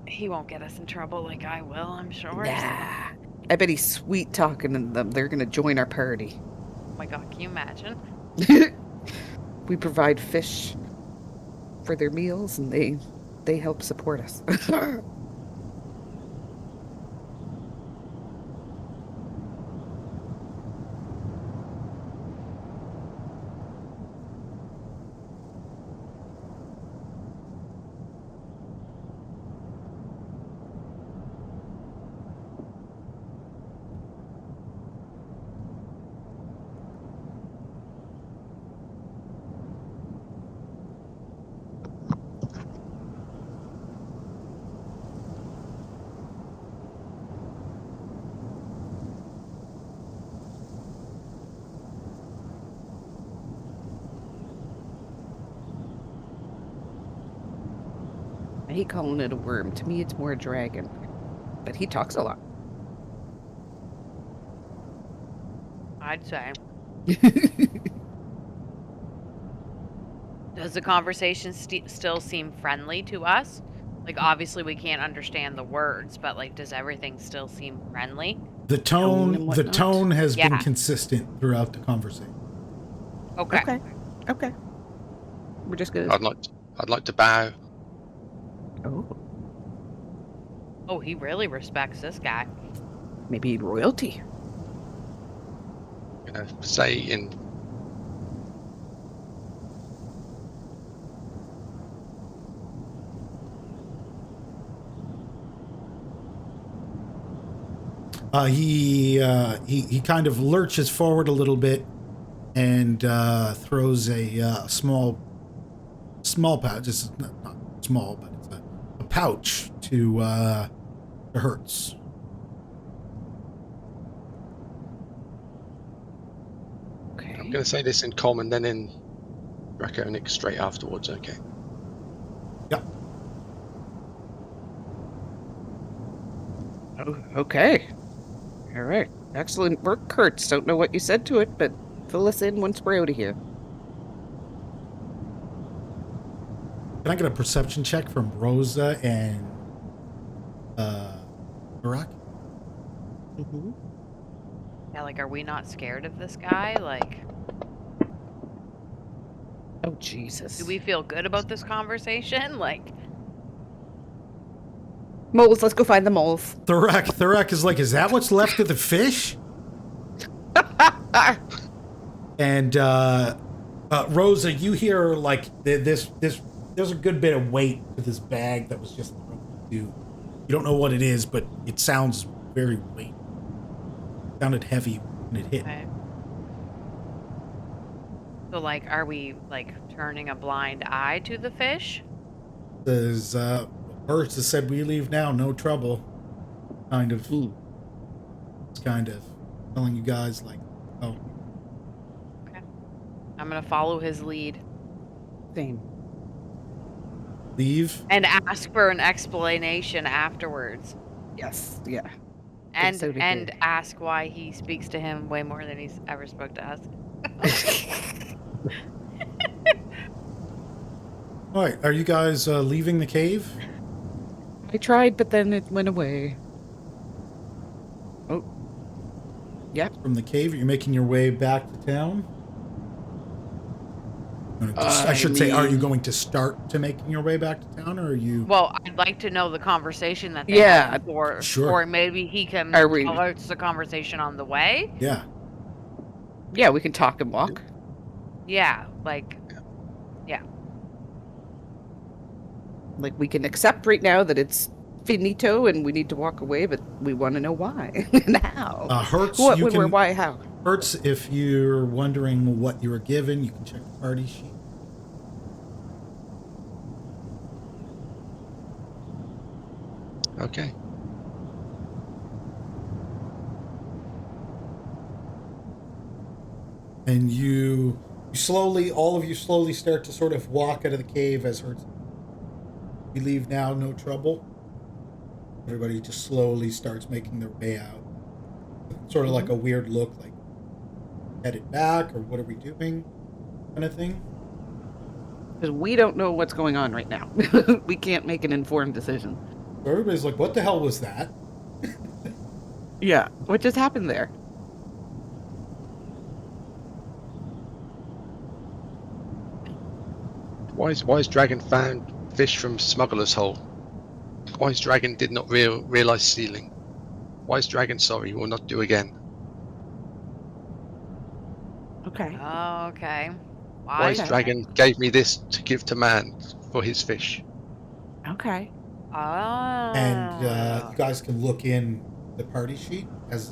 He won't get us in trouble like I will, I'm sure.
Nah. I bet he's sweet talking to them. They're gonna join our party.
Oh my god, can you imagine?
We provide fish for their meals, and they help support us. I hate calling it a worm. To me, it's more a dragon. But he talks a lot.
I'd say. Does the conversation still seem friendly to us? Like, obviously we can't understand the words, but like, does everything still seem friendly?
The
Tone and
the
whatnot.
tone has been
Yeah.
consistent throughout the conversation.
Okay.
Okay. Okay. We're just gonna.
I'd like to bow.
Oh,
Oh, he really respects this guy.
maybe royalty.
Say in
He kind of lurches forward a little bit and throws a small pouch. It's not small, but it's a pouch to Hertz.
Okay.
I'm going to say this in common, then in Draconic straight afterwards. Okay.
Yep.
Oh, okay. All right. Excellent work, Kurtz. Don't know what you said to it, but fill us in once we're out of here.
Can I get a perception check from Rosa and Barack?
Mm-hmm.
Yeah, like, are we not scared of this guy? Like,
Oh, Jesus.
do we feel good about this conversation? Like,
Moles, let's go find the moles.
Thorak is like, is that what's left of the fish? And Rosa, you hear like this. There's a good bit of weight to this bag that was just thrown to you. You don't know what it is, but it sounds very weighty. It sounded heavy when it hit.
okay. So, like, are we, like, turning a blind eye to the fish?
Says Hertz has said we leave now, no trouble. Kind of.
Mm.
It's kind of telling you guys like, oh,
I'm gonna follow his lead
Same.
leave.
and ask for an explanation afterwards.
Yes. Yeah.
And
so did
and
they.
ask why he speaks to him way more than he's ever spoke to us.
All right, are you guys leaving the cave?
I tried, but then it went away. Oh. Yep.
From the cave, you're making your way back to town? I should say, are you going to start to making your way back to town, or are you...
Well, I'd like to know the conversation that they
Yeah.
had before,
Sure.
or maybe he can
Are we-
tell us the conversation on the way.
Yeah.
Yeah, we can talk and walk.
Yeah, like,
Like, we can accept right now that it's finito and we need to walk away, but we want to know why and how.
Hurts,
What,
you
when, where,
can...
why, how?
Hurts, if you're wondering what you were given, you can check the party sheet.
Okay.
And you slowly, all of you slowly start to sort of walk out of the cave as Hurts. You leave now, no trouble. Everybody just slowly starts making their way out. Sort of like a weird look, like headed back, or what are we doing, kind of thing.
Because we don't know what's going on right now. We can't make an informed decision.
So everybody's like, what the hell was that?
Yeah. What just happened there?
Wise dragon found fish from smuggler's hole. Wise dragon did not realize stealing. Wise dragon, sorry, will not do again.
Okay.
Oh, okay.
Wise
Okay.
dragon gave me this to give to man for his fish.
Okay.
Oh.
And you guys can look in the party sheet as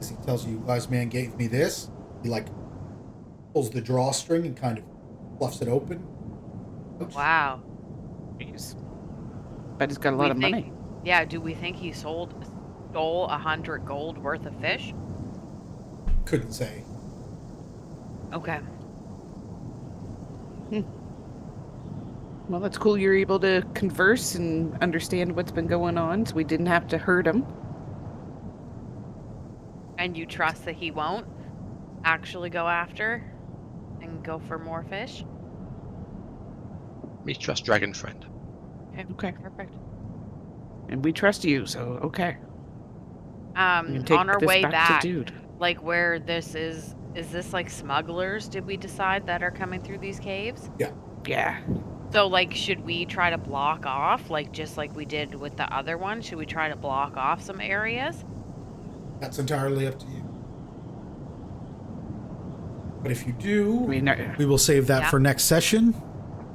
he tells you, wise man gave me this. He like pulls the drawstring and kind of fluffs it open. Ouch.
Wow.
Jeez. But he's got a lot of money.
Yeah, do we think he stole 100 gold worth of fish?
Couldn't say.
Okay.
Well, that's cool. You're able to converse and understand what's been going on, so we didn't have to hurt him.
And you trust that he won't actually go after and go for more fish?
Me trust dragon friend.
Okay.
Perfect.
And we trust you, so okay. We can take
On our
this
way back,
to Dude.
like where this is this like smugglers, did we decide, that are coming through these caves?
Yeah.
So like, should we try to block off, like just like we did with the other one? Should we try to block off some areas?
That's entirely up to you. But if you do,
I mean,
we will save that for next session.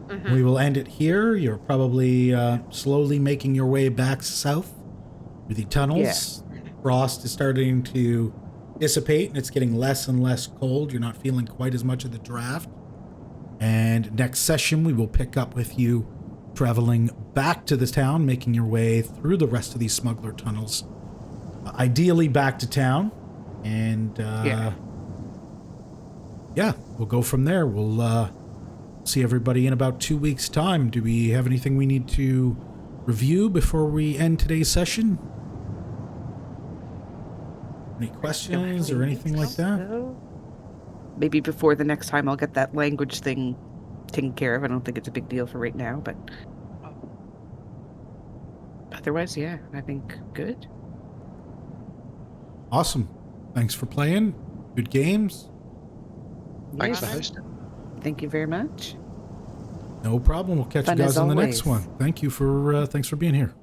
Mhm.
We will end it here. You're probably slowly making your way back south through the tunnels. Frost is starting to dissipate, and it's getting less and less cold. You're not feeling quite as much of the draft. And next session, we will pick up with you traveling back to the town, making your way through the rest of these smuggler tunnels. Ideally back to town. And yeah, we'll go from there. We'll see everybody in about 2 weeks' time. Do we have anything we need to review before we end today's session? Any questions or anything like that?
So, maybe before the next time I'll get that language thing taken care of. I don't think it's a big deal for right now, but otherwise, yeah, I think good.
Awesome. Thanks for playing. Good games.
Thanks for
Yes.
hosting.
Thank you very much.
No problem. We'll catch
Fun
you
as
guys on the next
always.
one. Thank you for thanks for being here.